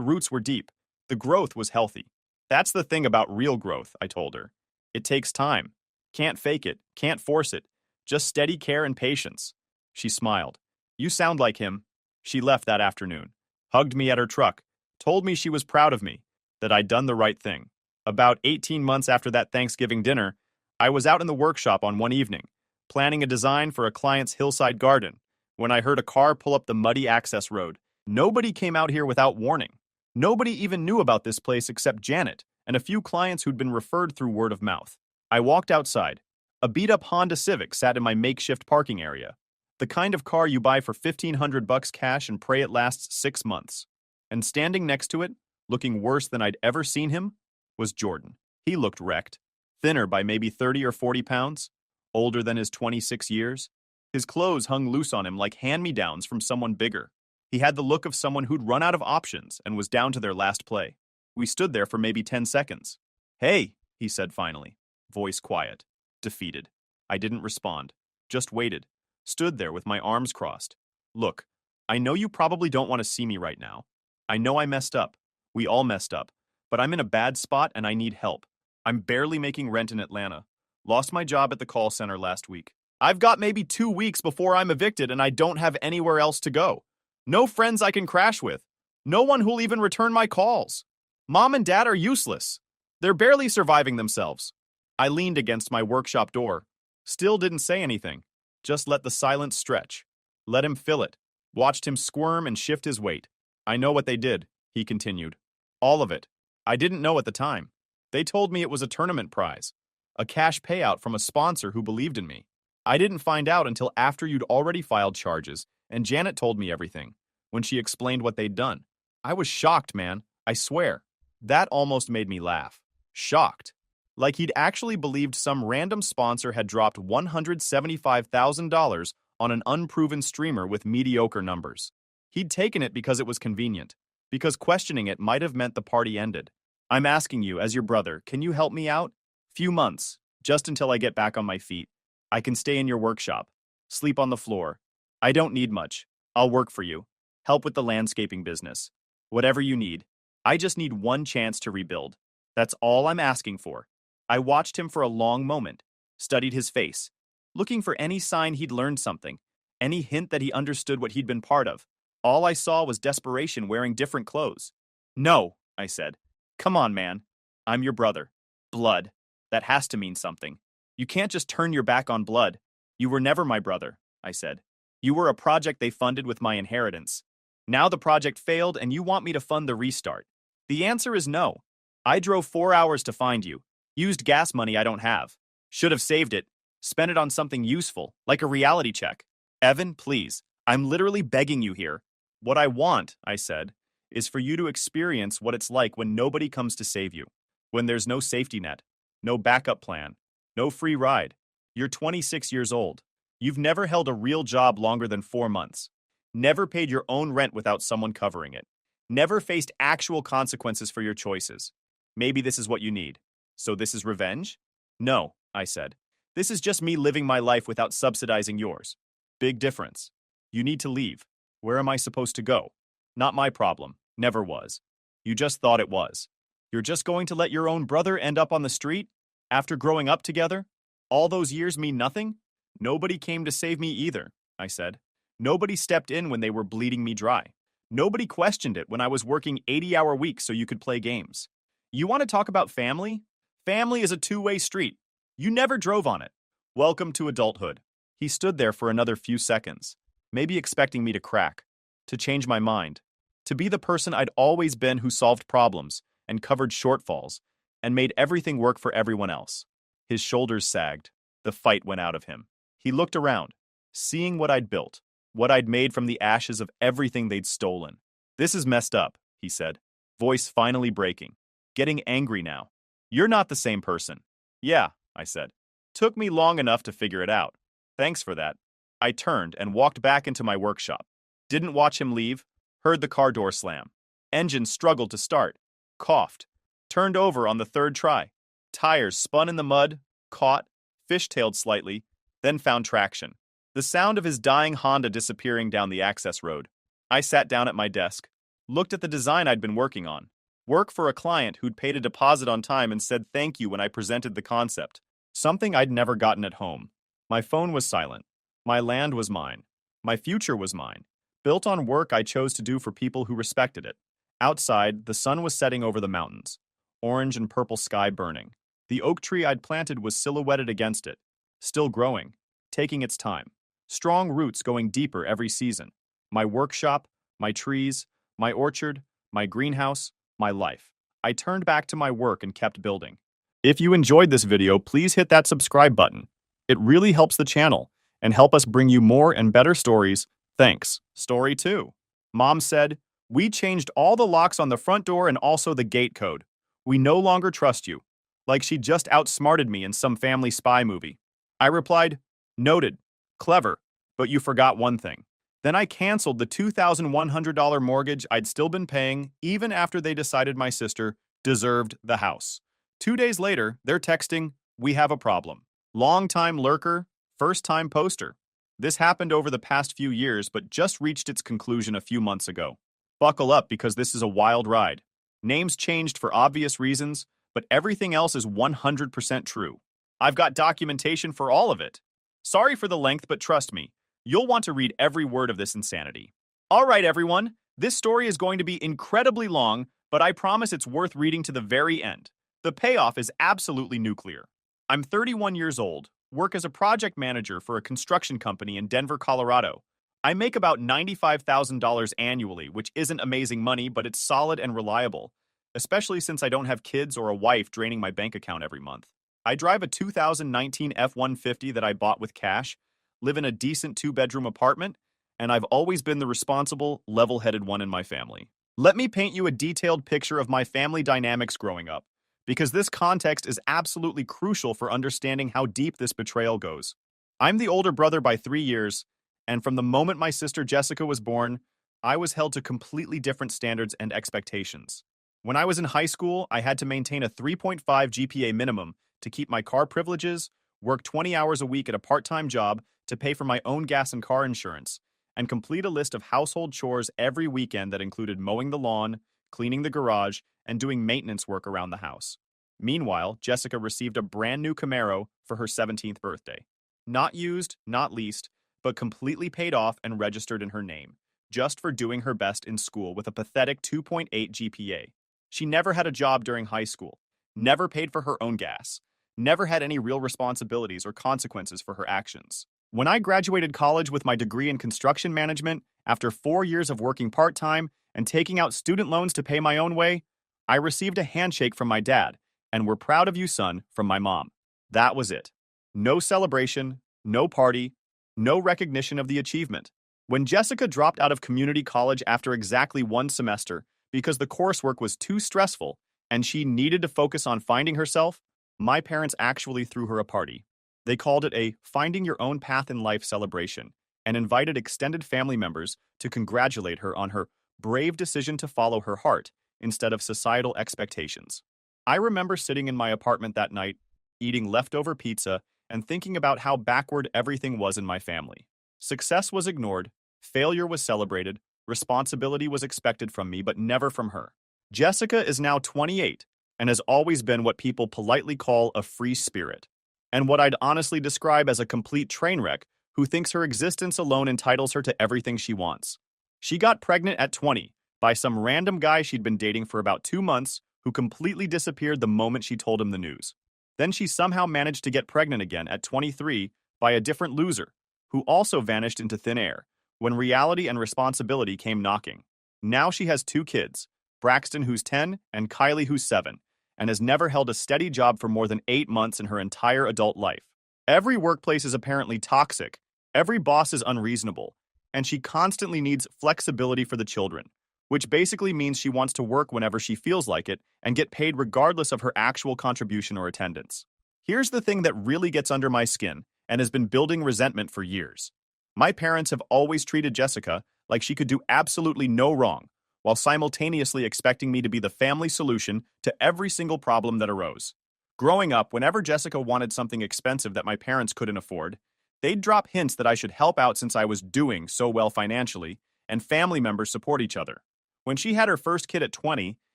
[SPEAKER 1] roots were deep. The growth was healthy. "That's the thing about real growth," I told her. "It takes time. Can't fake it, can't force it. Just steady care and patience." She smiled. "You sound like him." She left that afternoon. Hugged me at her truck. Told me she was proud of me. That I'd done the right thing. About 18 months after that Thanksgiving dinner, I was out in the workshop on one evening, planning a design for a client's hillside garden, when I heard a car pull up the muddy access road. Nobody came out here without warning. Nobody even knew about this place except Janet and a few clients who'd been referred through word of mouth. I walked outside. A beat-up Honda Civic sat in my makeshift parking area. The kind of car you buy for $1,500 cash and pray it lasts 6 months. And standing next to it, looking worse than I'd ever seen him, was Jordan. He looked wrecked. Thinner by maybe 30 or 40 pounds. Older than his 26 years. His clothes hung loose on him like hand-me-downs from someone bigger. He had the look of someone who'd run out of options and was down to their last play. We stood there for maybe 10 seconds. "Hey," he said finally, voice quiet, defeated. I didn't respond, just waited, stood there with my arms crossed. "Look, I know you probably don't want to see me right now. I know I messed up. We all messed up. But I'm in a bad spot and I need help. I'm barely making rent in Atlanta. Lost my job at the call center last week. I've got maybe 2 weeks before I'm evicted and I don't have anywhere else to go. No friends I can crash with. No one who'll even return my calls. Mom and Dad are useless. They're barely surviving themselves." I leaned against my workshop door. Still didn't say anything. Just let the silence stretch. Let him fill it. Watched him squirm and shift his weight. "I know what they did," he continued. "All of it. I didn't know at the time. They told me it was a tournament prize. A cash payout from a sponsor who believed in me. I didn't find out until after you'd already filed charges, and Janet told me everything, when she explained what they'd done. I was shocked, man. I swear. That almost made me laugh. Shocked. Like he'd actually believed some random sponsor had dropped $175,000 on an unproven streamer with mediocre numbers. He'd taken it because it was convenient, because questioning it might have meant the party ended. "I'm asking you, as your brother, can you help me out? Few months, just until I get back on my feet. I can stay in your workshop, sleep on the floor. I don't need much. I'll work for you. Help with the landscaping business. Whatever you need. I just need one chance to rebuild. That's all I'm asking for." I watched him for a long moment, studied his face, looking for any sign he'd learned something, any hint that he understood what he'd been part of. All I saw was desperation wearing different clothes. "No," I said. "Come on, man. I'm your brother. Blood. That has to mean something. You can't just turn your back on blood. You were never my brother," I said. "You were a project they funded with my inheritance. Now the project failed and you want me to fund the restart. The answer is no. I drove 4 hours to find you. Used gas money I don't have. Should have saved it. Spent it on something useful, like a reality check. Evan, please. I'm literally begging you here. What I want," I said, "is for you to experience what it's like when nobody comes to save you. When there's no safety net, no backup plan, no free ride. You're 26 years old. You've never held a real job longer than 4 months. Never paid your own rent without someone covering it. Never faced actual consequences for your choices. Maybe this is what you need. So this is revenge?" "No," I said. "This is just me living my life without subsidizing yours. Big difference. You need to leave. Where am I supposed to go? Not my problem. Never was. You just thought it was. You're just going to let your own brother end up on the street? After growing up together? All those years mean nothing? Nobody came to save me either," I said. "Nobody stepped in when they were bleeding me dry. Nobody questioned it when I was working 80-hour weeks so you could play games. You want to talk about family? Family is a two-way street. You never drove on it. Welcome to adulthood." He stood there for another few seconds, maybe expecting me to crack, to change my mind, to be the person I'd always been who solved problems and covered shortfalls and made everything work for everyone else. His shoulders sagged. The fight went out of him. He looked around, seeing what I'd built, what I'd made from the ashes of everything they'd stolen. "This is messed up," he said, voice finally breaking, getting angry now. "You're not the same person." "Yeah," I said. "Took me long enough to figure it out. Thanks for that." I turned and walked back into my workshop. Didn't watch him leave. Heard the car door slam. Engine struggled to start. Coughed. Turned over on the third try. Tires spun in the mud, caught, fishtailed slightly, then found traction. The sound of his dying Honda disappearing down the access road. I sat down at my desk, looked at the design I'd been working on. Work for a client who'd paid a deposit on time and said thank you when I presented the concept. Something I'd never gotten at home. My phone was silent. My land was mine. My future was mine. Built on work I chose to do for people who respected it. Outside, the sun was setting over the mountains. Orange and purple sky burning. The oak tree I'd planted was silhouetted against it. Still growing. Taking its time. Strong roots going deeper every season. My workshop, my trees, my orchard, my greenhouse, my life. I turned back to my work and kept building. If you enjoyed this video, please hit that subscribe button. It really helps the channel and help us bring you more and better stories. Thanks. Story 2. Mom said, "We changed all the locks on the front door and also the gate code. We no longer trust you." Like she just outsmarted me in some family spy movie. I replied, "Noted. Clever. But you forgot one thing. Then I canceled the $2,100 mortgage I'd still been paying, even after they decided my sister deserved the house. 2 days later, they're texting, "We have a problem." Long-time lurker, first-time poster. This happened over the past few years, but just reached its conclusion a few months ago. Buckle up because this is a wild ride. Names changed for obvious reasons, but everything else is 100% true. I've got documentation for all of it. Sorry for the length, but trust me, you'll want to read every word of this insanity. All right, everyone, this story is going to be incredibly long, but I promise it's worth reading to the very end. The payoff is absolutely nuclear. I'm 31 years old, work as a project manager for a construction company in Denver, Colorado. I make about $95,000 annually, which isn't amazing money, but it's solid and reliable, especially since I don't have kids or a wife draining my bank account every month. I drive a 2019 F-150 that I bought with cash, live in a decent two-bedroom apartment, and I've always been the responsible, level-headed one in my family. Let me paint you a detailed picture of my family dynamics growing up, because this context is absolutely crucial for understanding how deep this betrayal goes. I'm the older brother by 3 years, and from the moment my sister Jessica was born, I was held to completely different standards and expectations. When I was in high school, I had to maintain a 3.5 GPA minimum to keep my car privileges, work 20 hours a week at a part-time job to pay for my own gas and car insurance, and complete a list of household chores every weekend that included mowing the lawn, cleaning the garage, and doing maintenance work around the house. Meanwhile, Jessica received a brand new Camaro for her 17th birthday. Not used, not leased, but completely paid off and registered in her name, just for doing her best in school with a pathetic 2.8 GPA. She never had a job during high school, never paid for her own gas, never had any real responsibilities or consequences for her actions. When I graduated college with my degree in construction management, after 4 years of working part-time and taking out student loans to pay my own way, I received a handshake from my dad, and "We're proud of you, son," from my mom. That was it. No celebration, no party, no recognition of the achievement. When Jessica dropped out of community college after exactly 1 semester because the coursework was too stressful and she needed to focus on finding herself, my parents actually threw her a party. They called it a Finding Your Own Path in Life celebration and invited extended family members to congratulate her on her brave decision to follow her heart instead of societal expectations. I remember sitting in my apartment that night, eating leftover pizza, and thinking about how backward everything was in my family. Success was ignored, failure was celebrated, responsibility was expected from me, but never from her. Jessica is now 28 and has always been what people politely call a free spirit, and what I'd honestly describe as a complete train wreck who thinks her existence alone entitles her to everything she wants. She got pregnant at 20 by some random guy she'd been dating for about 2 months who completely disappeared the moment she told him the news. Then she somehow managed to get pregnant again at 23 by a different loser, who also vanished into thin air when reality and responsibility came knocking. Now she has 2 kids, Braxton, who's 10, and Kylie, who's 7, and has never held a steady job for more than 8 months in her entire adult life. Every workplace is apparently toxic, every boss is unreasonable, and she constantly needs flexibility for the children, which basically means she wants to work whenever she feels like it and get paid regardless of her actual contribution or attendance. Here's the thing that really gets under my skin and has been building resentment for years. My parents have always treated Jessica like she could do absolutely no wrong, while simultaneously expecting me to be the family solution to every single problem that arose. Growing up, whenever Jessica wanted something expensive that my parents couldn't afford, they'd drop hints that I should help out since I was doing so well financially, and family members support each other. When she had her first kid at 20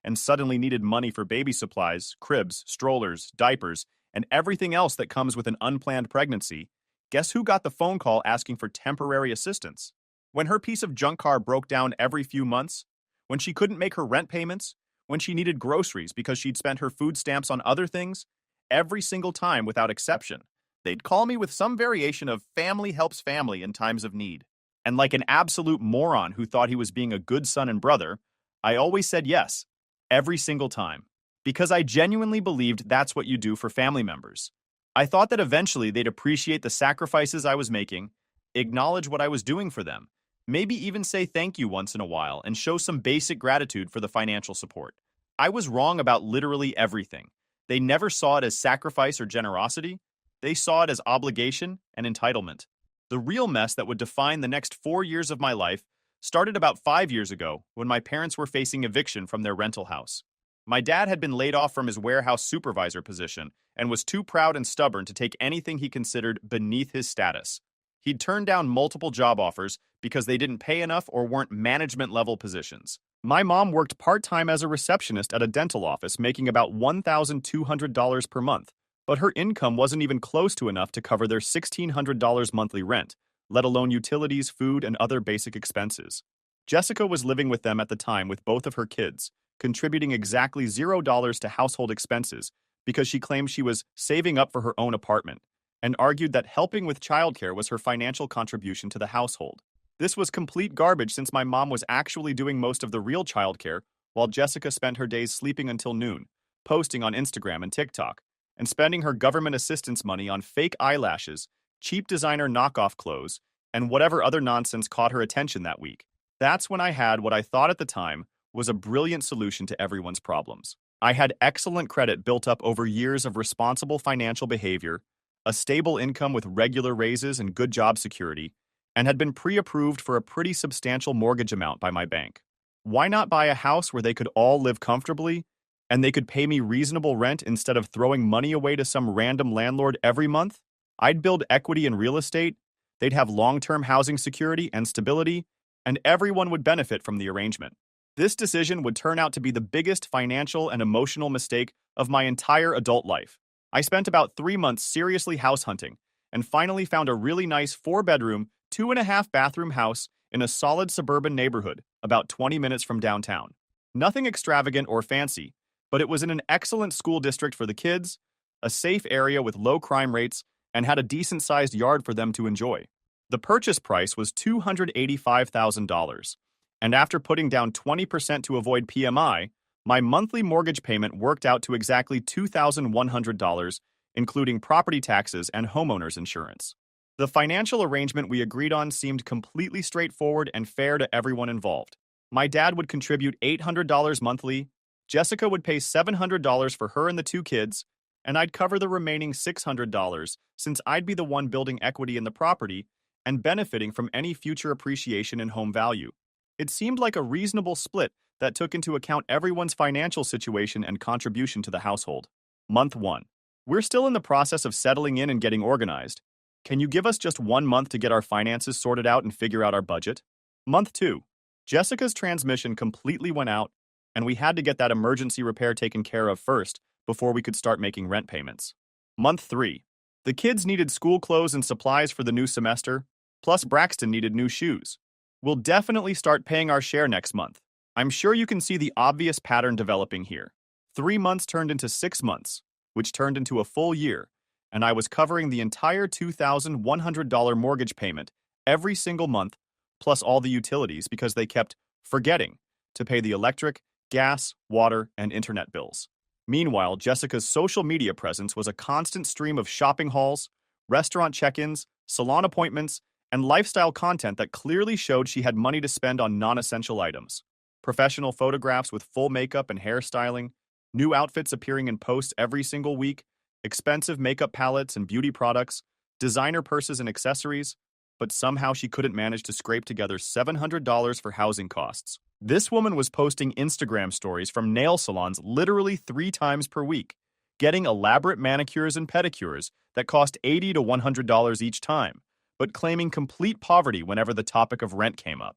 [SPEAKER 1] and suddenly needed money for baby supplies, cribs, strollers, diapers, and everything else that comes with an unplanned pregnancy, guess who got the phone call asking for temporary assistance? When her piece of junk car broke down every few months, when she couldn't make her rent payments, when she needed groceries because she'd spent her food stamps on other things, every single time without exception, they'd call me with some variation of family helps family in times of need. And like an absolute moron who thought he was being a good son and brother, I always said yes, every single time, because I genuinely believed that's what you do for family members. I thought that eventually they'd appreciate the sacrifices I was making, acknowledge what I was doing for them, maybe even say thank you once in a while and show some basic gratitude for the financial support. I was wrong about literally everything. They never saw it as sacrifice or generosity. They saw it as obligation and entitlement. The real mess that would define the next 4 years of my life started about 5 years ago when my parents were facing eviction from their rental house. My dad had been laid off from his warehouse supervisor position and was too proud and stubborn to take anything he considered beneath his status. He'd turned down multiple job offers because they didn't pay enough or weren't management level positions. My mom worked part-time as a receptionist at a dental office, making about $1,200 per month, but her income wasn't even close to enough to cover their $1,600 monthly rent, let alone utilities, food, and other basic expenses. Jessica was living with them at the time with both of her kids, contributing exactly $0 to household expenses because she claimed she was saving up for her own apartment, and argued that helping with childcare was her financial contribution to the household. This was complete garbage since my mom was actually doing most of the real childcare, while Jessica spent her days sleeping until noon, posting on Instagram and TikTok, and spending her government assistance money on fake eyelashes, cheap designer knockoff clothes, and whatever other nonsense caught her attention that week. That's when I had what I thought at the time was a brilliant solution to everyone's problems. I had excellent credit built up over years of responsible financial behavior, a stable income with regular raises and good job security, and had been pre-approved for a pretty substantial mortgage amount by my bank. Why not buy a house where they could all live comfortably, and they could pay me reasonable rent instead of throwing money away to some random landlord every month? I'd build equity in real estate, they'd have long-term housing security and stability, and everyone would benefit from the arrangement. This decision would turn out to be the biggest financial and emotional mistake of my entire adult life. I spent about 3 months seriously house hunting, and finally found a really nice 4-bedroom, 2.5-bathroom house in a solid suburban neighborhood, about 20 minutes from downtown. Nothing extravagant or fancy, but it was in an excellent school district for the kids, a safe area with low crime rates, and had a decent-sized yard for them to enjoy. The purchase price was $285,000, and after putting down 20% to avoid PMI, my monthly mortgage payment worked out to exactly $2,100, including property taxes and homeowners insurance. The financial arrangement we agreed on seemed completely straightforward and fair to everyone involved. My dad would contribute $800 monthly, Jessica would pay $700 for her and the 2 kids, and I'd cover the remaining $600 since I'd be the one building equity in the property and benefiting from any future appreciation in home value. It seemed like a reasonable split that took into account everyone's financial situation and contribution to the household. Month 1. We're still in the process of settling in and getting organized. Can you give us just 1 month to get our finances sorted out and figure out our budget? Month 2. Jessica's transmission completely went out, and we had to get that emergency repair taken care of first before we could start making rent payments. Month 3. The kids needed school clothes and supplies for the new semester, plus Braxton needed new shoes. We'll definitely start paying our share next month. I'm sure you can see the obvious pattern developing here. 3 months turned into 6 months, which turned into a full year, and I was covering the entire $2,100 mortgage payment every single month, plus all the utilities because they kept forgetting to pay the electric, gas, water, and internet bills. Meanwhile, Jessica's social media presence was a constant stream of shopping hauls, restaurant check-ins, salon appointments, and lifestyle content that clearly showed she had money to spend on non-essential items. Professional photographs with full makeup and hairstyling, new outfits appearing in posts every single week, expensive makeup palettes and beauty products, designer purses and accessories, but somehow she couldn't manage to scrape together $700 for housing costs. This woman was posting Instagram stories from nail salons literally 3 times per week, getting elaborate manicures and pedicures that cost $80 to $100 each time, but claiming complete poverty whenever the topic of rent came up.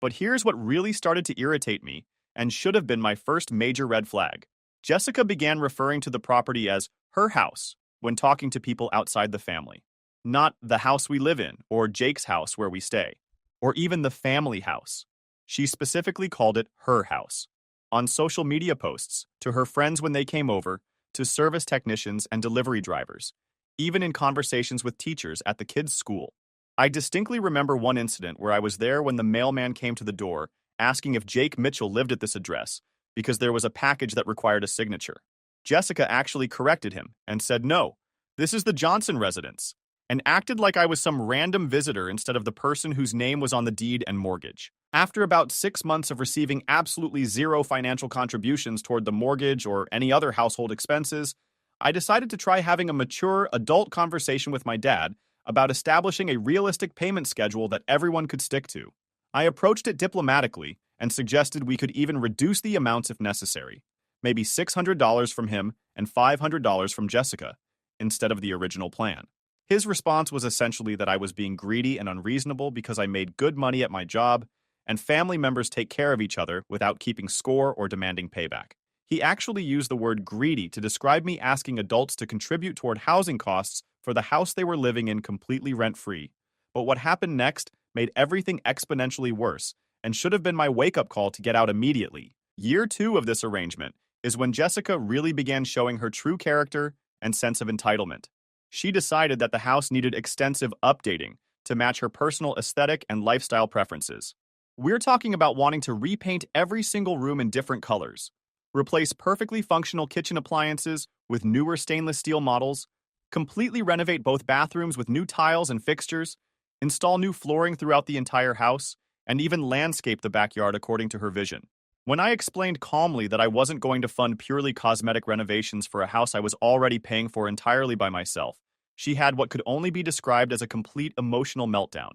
[SPEAKER 1] But here's what really started to irritate me, and should have been my first major red flag. Jessica began referring to the property as her house when talking to people outside the family. Not the house we live in, or Jake's house where we stay, or even the family house. She specifically called it her house. On social media posts, to her friends when they came over, to service technicians and delivery drivers, even in conversations with teachers at the kids' school. I distinctly remember one incident where I was there when the mailman came to the door asking if Jake Mitchell lived at this address because there was a package that required a signature. Jessica actually corrected him and said, "No, this is the Johnson residence," and acted like I was some random visitor instead of the person whose name was on the deed and mortgage. After about 6 months of receiving absolutely zero financial contributions toward the mortgage or any other household expenses, I decided to try having a mature adult conversation with my dad about establishing a realistic payment schedule that everyone could stick to. I approached it diplomatically and suggested we could even reduce the amounts if necessary, maybe $600 from him and $500 from Jessica, instead of the original plan. His response was essentially that I was being greedy and unreasonable because I made good money at my job, and family members take care of each other without keeping score or demanding payback. He actually used the word greedy to describe me asking adults to contribute toward housing costs for the house they were living in completely rent-free. But what happened next made everything exponentially worse and should have been my wake-up call to get out immediately. Year 2 of this arrangement is when Jessica really began showing her true character and sense of entitlement. She decided that the house needed extensive updating to match her personal aesthetic and lifestyle preferences. We're talking about wanting to repaint every single room in different colors, replace perfectly functional kitchen appliances with newer stainless steel models, completely renovate both bathrooms with new tiles and fixtures, install new flooring throughout the entire house, and even landscape the backyard according to her vision. When I explained calmly that I wasn't going to fund purely cosmetic renovations for a house I was already paying for entirely by myself, she had what could only be described as a complete emotional meltdown,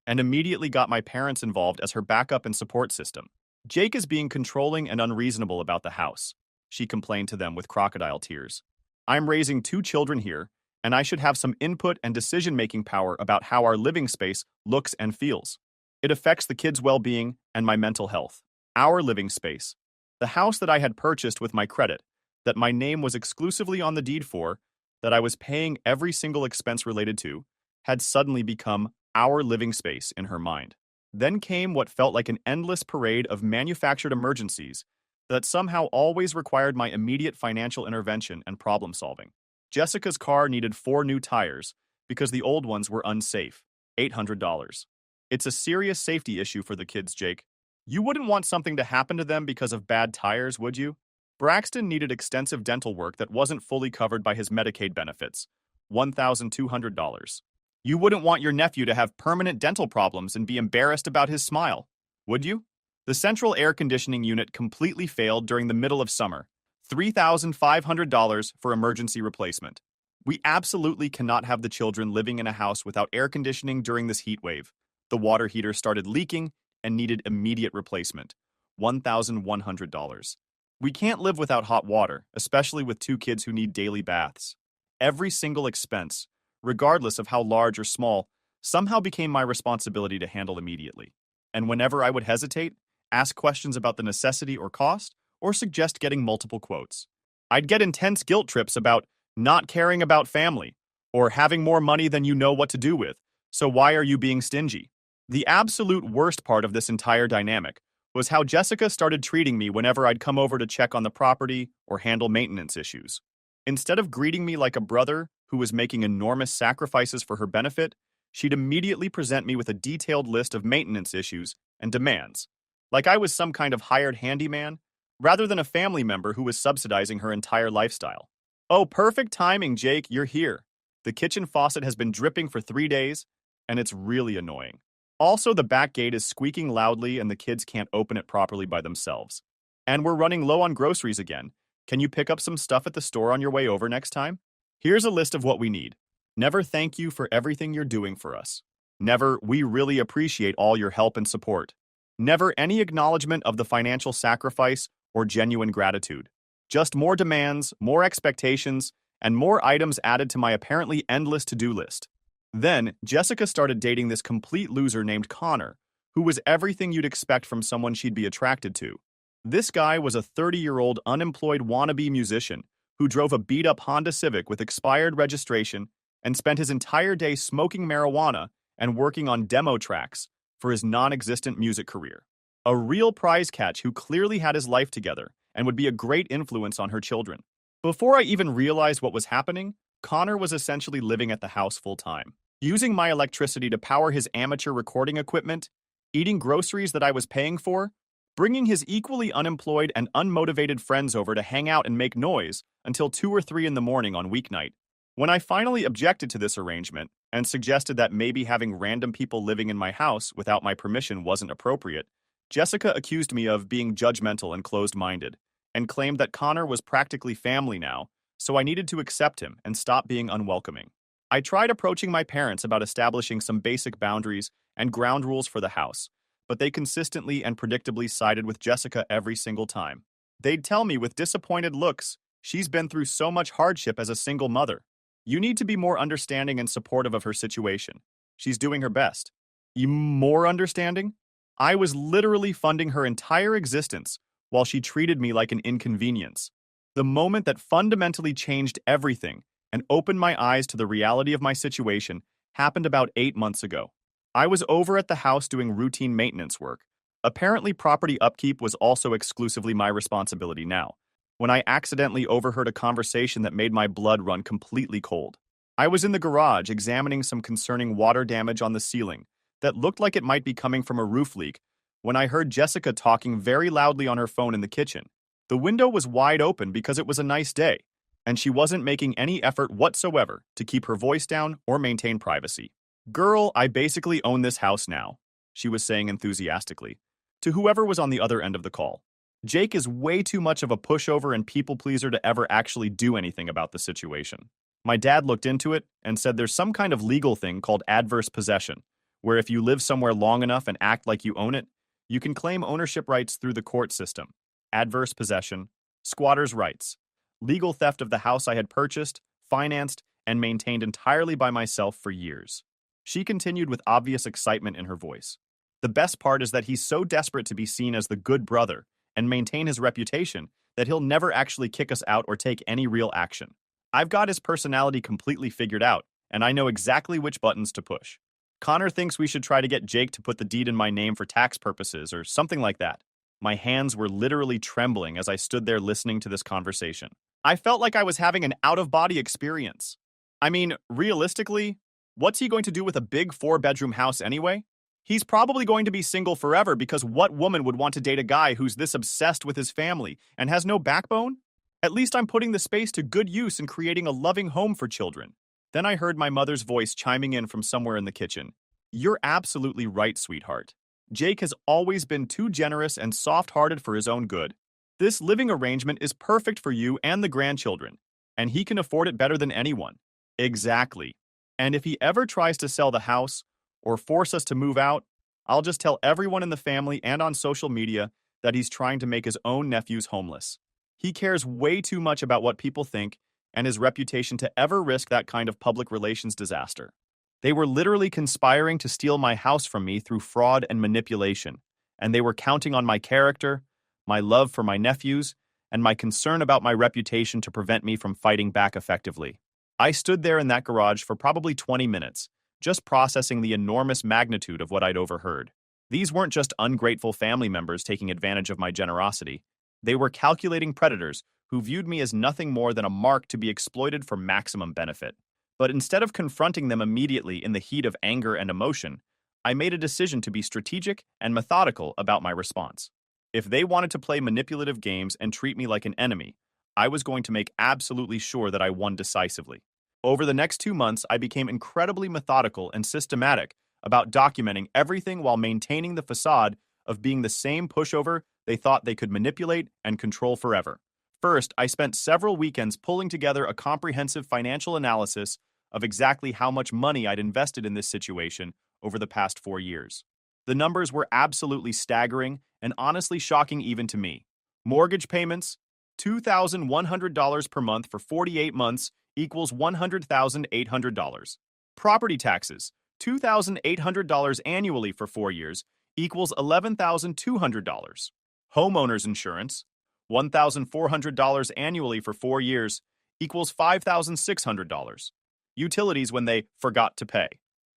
[SPEAKER 1] and immediately got my parents involved as her backup and support system. Jake is being controlling and unreasonable about the house, she complained to them with crocodile tears. I'm raising 2 children here, and I should have some input and decision-making power about how our living space looks and feels. It affects the kids' well-being and my mental health. Our living space, the house that I had purchased with my credit, that my name was exclusively on the deed for, that I was paying every single expense related to, had suddenly become our living space in her mind. Then came what felt like an endless parade of manufactured emergencies that somehow always required my immediate financial intervention and problem solving. Jessica's car needed 4 new tires because the old ones were unsafe, $800. It's a serious safety issue for the kids, Jake. You wouldn't want something to happen to them because of bad tires, would you? Braxton needed extensive dental work that wasn't fully covered by his Medicaid benefits, $1,200. You wouldn't want your nephew to have permanent dental problems and be embarrassed about his smile, would you? The central air conditioning unit completely failed during the middle of summer, $3,500 for emergency replacement. We absolutely cannot have the children living in a house without air conditioning during this heat wave. The water heater started leaking and needed immediate replacement, $1,100. We can't live without hot water, especially with 2 kids who need daily baths. Every single expense, regardless of how large or small, somehow became my responsibility to handle immediately. And whenever I would hesitate, ask questions about the necessity or cost, or suggest getting multiple quotes, I'd get intense guilt trips about not caring about family, or having more money than you know what to do with, so why are you being stingy? The absolute worst part of this entire dynamic was how Jessica started treating me whenever I'd come over to check on the property or handle maintenance issues. Instead of greeting me like a brother who was making enormous sacrifices for her benefit, she'd immediately present me with a detailed list of maintenance issues and demands, like I was some kind of hired handyman, rather than a family member who was subsidizing her entire lifestyle. Oh, perfect timing, Jake, you're here. The kitchen faucet has been dripping for 3 days, and it's really annoying. Also, the back gate is squeaking loudly and the kids can't open it properly by themselves. And we're running low on groceries again. Can you pick up some stuff at the store on your way over next time? Here's a list of what we need. Never thank you for everything you're doing for us. Never, we really appreciate all your help and support. Never any acknowledgement of the financial sacrifice or genuine gratitude. Just more demands, more expectations, and more items added to my apparently endless to-do list. Then, Jessica started dating this complete loser named Connor, who was everything you'd expect from someone she'd be attracted to. This guy was a 30-year-old unemployed wannabe musician who drove a beat-up Honda Civic with expired registration and spent his entire day smoking marijuana and working on demo tracks for his non-existent music career. A real prize catch who clearly had his life together and would be a great influence on her children. Before I even realized what was happening, Connor was essentially living at the house full-time, using my electricity to power his amateur recording equipment, eating groceries that I was paying for, bringing his equally unemployed and unmotivated friends over to hang out and make noise until 2 or 3 in the morning on weeknight. When I finally objected to this arrangement and suggested that maybe having random people living in my house without my permission wasn't appropriate, Jessica accused me of being judgmental and closed-minded, and claimed that Connor was practically family now, so I needed to accept him and stop being unwelcoming. I tried approaching my parents about establishing some basic boundaries and ground rules for the house, but they consistently and predictably sided with Jessica every single time. They'd tell me with disappointed looks, she's been through so much hardship as a single mother. You need to be more understanding and supportive of her situation. She's doing her best. You more understanding? I was literally funding her entire existence while she treated me like an inconvenience. The moment that fundamentally changed everything and opened my eyes to the reality of my situation happened about 8 months ago. I was over at the house doing routine maintenance work. Apparently, property upkeep was also exclusively my responsibility now, when I accidentally overheard a conversation that made my blood run completely cold. I was in the garage examining some concerning water damage on the ceiling that looked like it might be coming from a roof leak when I heard Jessica talking very loudly on her phone in the kitchen. The window was wide open because it was a nice day, and she wasn't making any effort whatsoever to keep her voice down or maintain privacy. "Girl, I basically own this house now," she was saying enthusiastically, to whoever was on the other end of the call. Jake is way too much of a pushover and people pleaser to ever actually do anything about the situation. My dad looked into it and said there's some kind of legal thing called adverse possession, where if you live somewhere long enough and act like you own it, you can claim ownership rights through the court system. Adverse possession, squatter's rights, legal theft of the house I had purchased, financed, and maintained entirely by myself for years. She continued with obvious excitement in her voice. The best part is that he's so desperate to be seen as the good brother and maintain his reputation that he'll never actually kick us out or take any real action. I've got his personality completely figured out, and I know exactly which buttons to push. Connor thinks we should try to get Jake to put the deed in my name for tax purposes or something like that. My hands were literally trembling as I stood there listening to this conversation. I felt like I was having an out-of-body experience. I mean, realistically, what's he going to do with a big 4-bedroom house anyway? He's probably going to be single forever because what woman would want to date a guy who's this obsessed with his family and has no backbone? At least I'm putting the space to good use in creating a loving home for children. Then I heard my mother's voice chiming in from somewhere in the kitchen. "You're absolutely right, sweetheart. Jake has always been too generous and soft-hearted for his own good. This living arrangement is perfect for you and the grandchildren, and he can afford it better than anyone." Exactly. And if he ever tries to sell the house or force us to move out, I'll just tell everyone in the family and on social media that he's trying to make his own nephews homeless. He cares way too much about what people think and his reputation to ever risk that kind of public relations disaster. They were literally conspiring to steal my house from me through fraud and manipulation, and they were counting on my character, my love for my nephews, and my concern about my reputation to prevent me from fighting back effectively. I stood there in that garage for probably 20 minutes, just processing the enormous magnitude of what I'd overheard. These weren't just ungrateful family members taking advantage of my generosity. They were calculating predators who viewed me as nothing more than a mark to be exploited for maximum benefit. But instead of confronting them immediately in the heat of anger and emotion, I made a decision to be strategic and methodical about my response. If they wanted to play manipulative games and treat me like an enemy, I was going to make absolutely sure that I won decisively. Over the next 2 months, I became incredibly methodical and systematic about documenting everything while maintaining the facade of being the same pushover they thought they could manipulate and control forever. First, I spent several weekends pulling together a comprehensive financial analysis of exactly how much money I'd invested in this situation over the past 4 years. The numbers were absolutely staggering and honestly shocking even to me. Mortgage payments, $2,100 per month for 48 months equals $100,800. Property taxes, $2,800 annually for 4 years equals $11,200. Homeowners insurance, $1,400 annually for 4 years equals $5,600. Utilities when they forgot to pay,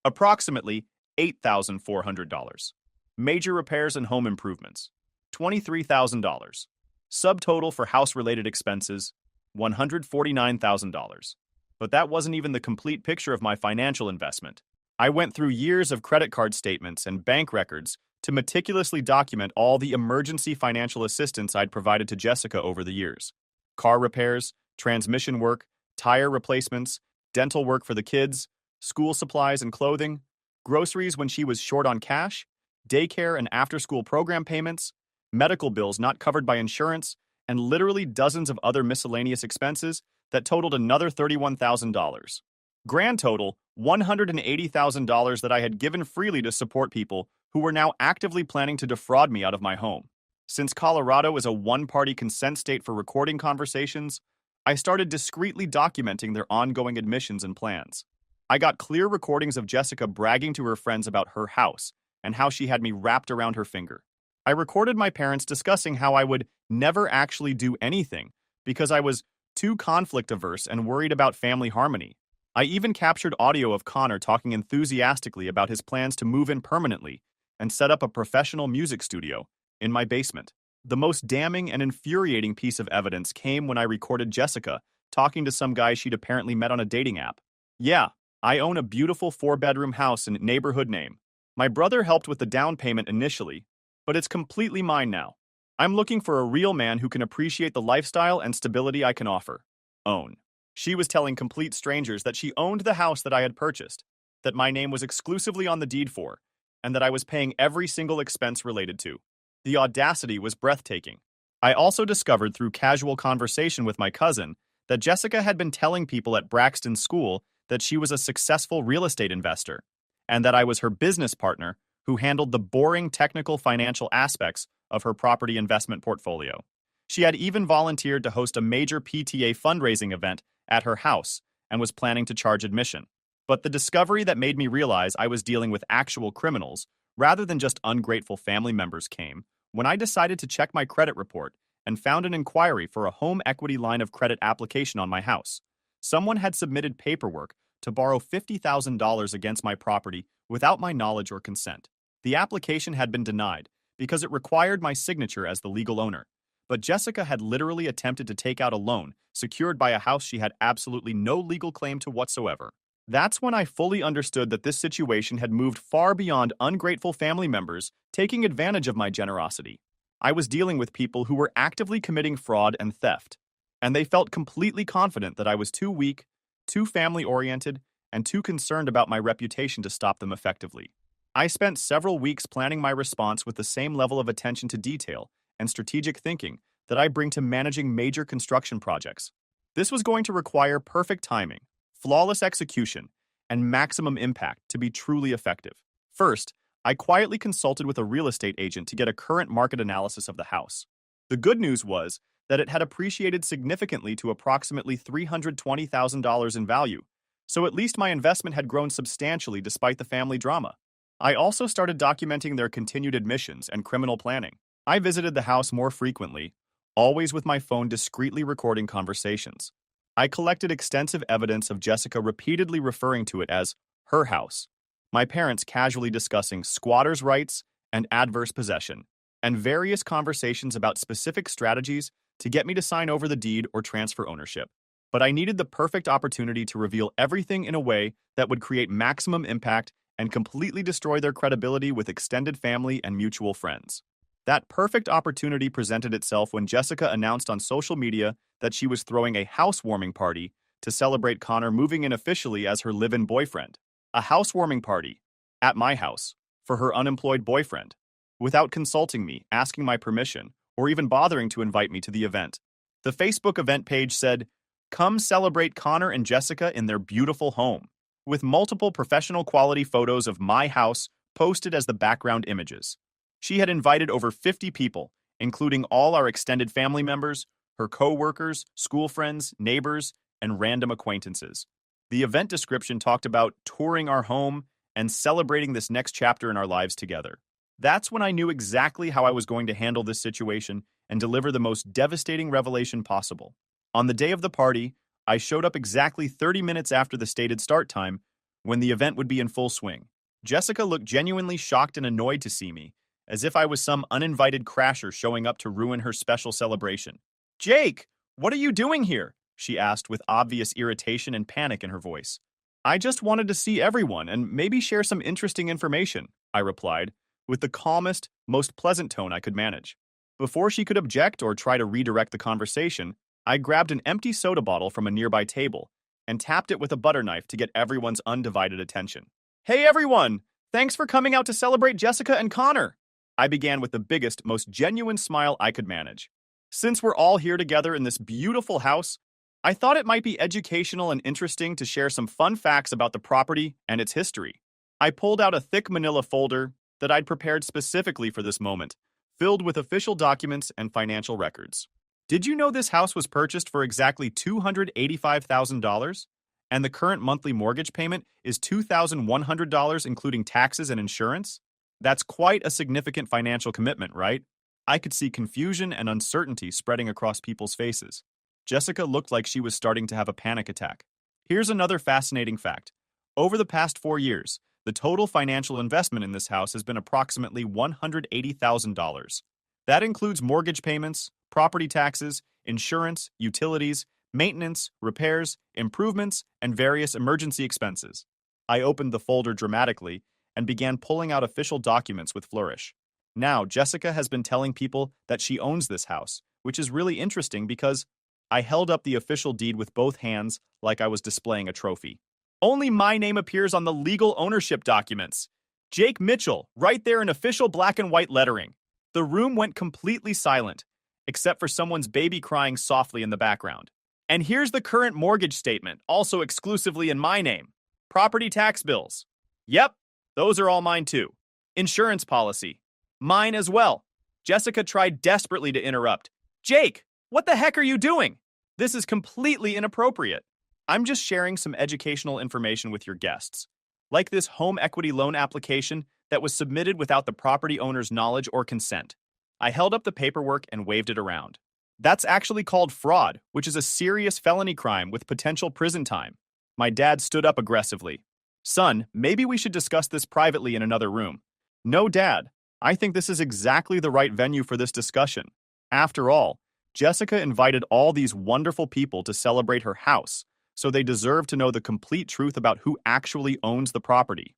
[SPEAKER 1] approximately $8,400. Major repairs and home improvements, $23,000. Subtotal for house-related expenses, $149,000. But that wasn't even the complete picture of my financial investment. I went through years of credit card statements and bank records to meticulously document all the emergency financial assistance I'd provided to Jessica over the years. Car repairs, transmission work, tire replacements, dental work for the kids, school supplies and clothing, groceries when she was short on cash, daycare and after-school program payments, medical bills not covered by insurance, and literally dozens of other miscellaneous expenses that totaled another $31,000. Grand total, $180,000 that I had given freely to support people who were now actively planning to defraud me out of my home. Since Colorado is a one-party consent state for recording conversations, I started discreetly documenting their ongoing admissions and plans. I got clear recordings of Jessica bragging to her friends about her house and how she had me wrapped around her finger. I recorded my parents discussing how I would never actually do anything because I was too conflict averse and worried about family harmony. I even captured audio of Connor talking enthusiastically about his plans to move in permanently and set up a professional music studio in my basement. The most damning and infuriating piece of evidence came when I recorded Jessica talking to some guy she'd apparently met on a dating app. Yeah, I own a beautiful 4-bedroom house in neighborhood name. My brother helped with the down payment initially, but it's completely mine now. I'm looking for a real man who can appreciate the lifestyle and stability I can offer. Own. She was telling complete strangers that she owned the house that I had purchased, that my name was exclusively on the deed for, and that I was paying every single expense related to. The audacity was breathtaking. I also discovered through casual conversation with my cousin that Jessica had been telling people at Braxton School that she was a successful real estate investor, and that I was her business partner who handled the boring technical financial aspects of her property investment portfolio. She had even volunteered to host a major PTA fundraising event at her house and was planning to charge admission. But the discovery that made me realize I was dealing with actual criminals rather than just ungrateful family members came when I decided to check my credit report and found an inquiry for a home equity line of credit application on my house. Someone had submitted paperwork to borrow $50,000 against my property without my knowledge or consent. The application had been denied because it required my signature as the legal owner. But Jessica had literally attempted to take out a loan secured by a house she had absolutely no legal claim to whatsoever. That's when I fully understood that this situation had moved far beyond ungrateful family members taking advantage of my generosity. I was dealing with people who were actively committing fraud and theft, and they felt completely confident that I was too weak, too family-oriented, and too concerned about my reputation to stop them effectively. I spent several weeks planning my response with the same level of attention to detail and strategic thinking that I bring to managing major construction projects. This was going to require perfect timing, flawless execution, and maximum impact to be truly effective. First, I quietly consulted with a real estate agent to get a current market analysis of the house. The good news was that it had appreciated significantly to approximately $320,000 in value, so at least my investment had grown substantially despite the family drama. I also started documenting their continued admissions and criminal planning. I visited the house more frequently, always with my phone discreetly recording conversations. I collected extensive evidence of Jessica repeatedly referring to it as her house, my parents casually discussing squatters' rights and adverse possession, and various conversations about specific strategies to get me to sign over the deed or transfer ownership. But I needed the perfect opportunity to reveal everything in a way that would create maximum impact and completely destroy their credibility with extended family and mutual friends. That perfect opportunity presented itself when Jessica announced on social media that she was throwing a housewarming party to celebrate Connor moving in officially as her live-in boyfriend. A housewarming party, at my house, for her unemployed boyfriend, without consulting me, asking my permission, or even bothering to invite me to the event. The Facebook event page said, "Come celebrate Connor and Jessica in their beautiful home," with multiple professional quality photos of my house posted as the background images. She had invited over 50 people, including all our extended family members, her co-workers, school friends, neighbors, and random acquaintances. The event description talked about touring our home and celebrating this next chapter in our lives together. That's when I knew exactly how I was going to handle this situation and deliver the most devastating revelation possible. On the day of the party, I showed up exactly 30 minutes after the stated start time, when the event would be in full swing. Jessica looked genuinely shocked and annoyed to see me, as if I was some uninvited crasher showing up to ruin her special celebration. "Jake, what are you doing here?" she asked with obvious irritation and panic in her voice. "I just wanted to see everyone and maybe share some interesting information," I replied, with the calmest, most pleasant tone I could manage. Before she could object or try to redirect the conversation, I grabbed an empty soda bottle from a nearby table and tapped it with a butter knife to get everyone's undivided attention. "Hey everyone! Thanks for coming out to celebrate Jessica and Connor!" I began with the biggest, most genuine smile I could manage. "Since we're all here together in this beautiful house, I thought it might be educational and interesting to share some fun facts about the property and its history. I pulled out a thick manila folder that I'd prepared specifically for this moment, filled with official documents and financial records. Did you know this house was purchased for exactly $285,000? And the current monthly mortgage payment is $2,100, including taxes and insurance? That's quite a significant financial commitment, right? I could see confusion and uncertainty spreading across people's faces. Jessica looked like she was starting to have a panic attack. Here's another fascinating fact. Over the past 4 years, the total financial investment in this house has been approximately $180,000. That includes mortgage payments, property taxes, insurance, utilities, maintenance, repairs, improvements, and various emergency expenses. I opened the folder dramatically and began pulling out official documents with flourish. Now, Jessica has been telling people that she owns this house, which is really interesting because I held up the official deed with both hands like I was displaying a trophy. Only my name appears on the legal ownership documents. Jake Mitchell, right there in official black and white lettering. The room went completely silent, except for someone's baby crying softly in the background. And here's the current mortgage statement, also exclusively in my name. Property tax bills. Yep, those are all mine too. Insurance policy. Mine as well. Jessica tried desperately to interrupt. Jake, what the heck are you doing? This is completely inappropriate. I'm just sharing some educational information with your guests, like this home equity loan application that was submitted without the property owner's knowledge or consent. I held up the paperwork and waved it around. That's actually called fraud, which is a serious felony crime with potential prison time. My dad stood up aggressively. Son, maybe we should discuss this privately in another room. No, Dad. I think this is exactly the right venue for this discussion. After all, Jessica invited all these wonderful people to celebrate her house, so they deserve to know the complete truth about who actually owns the property.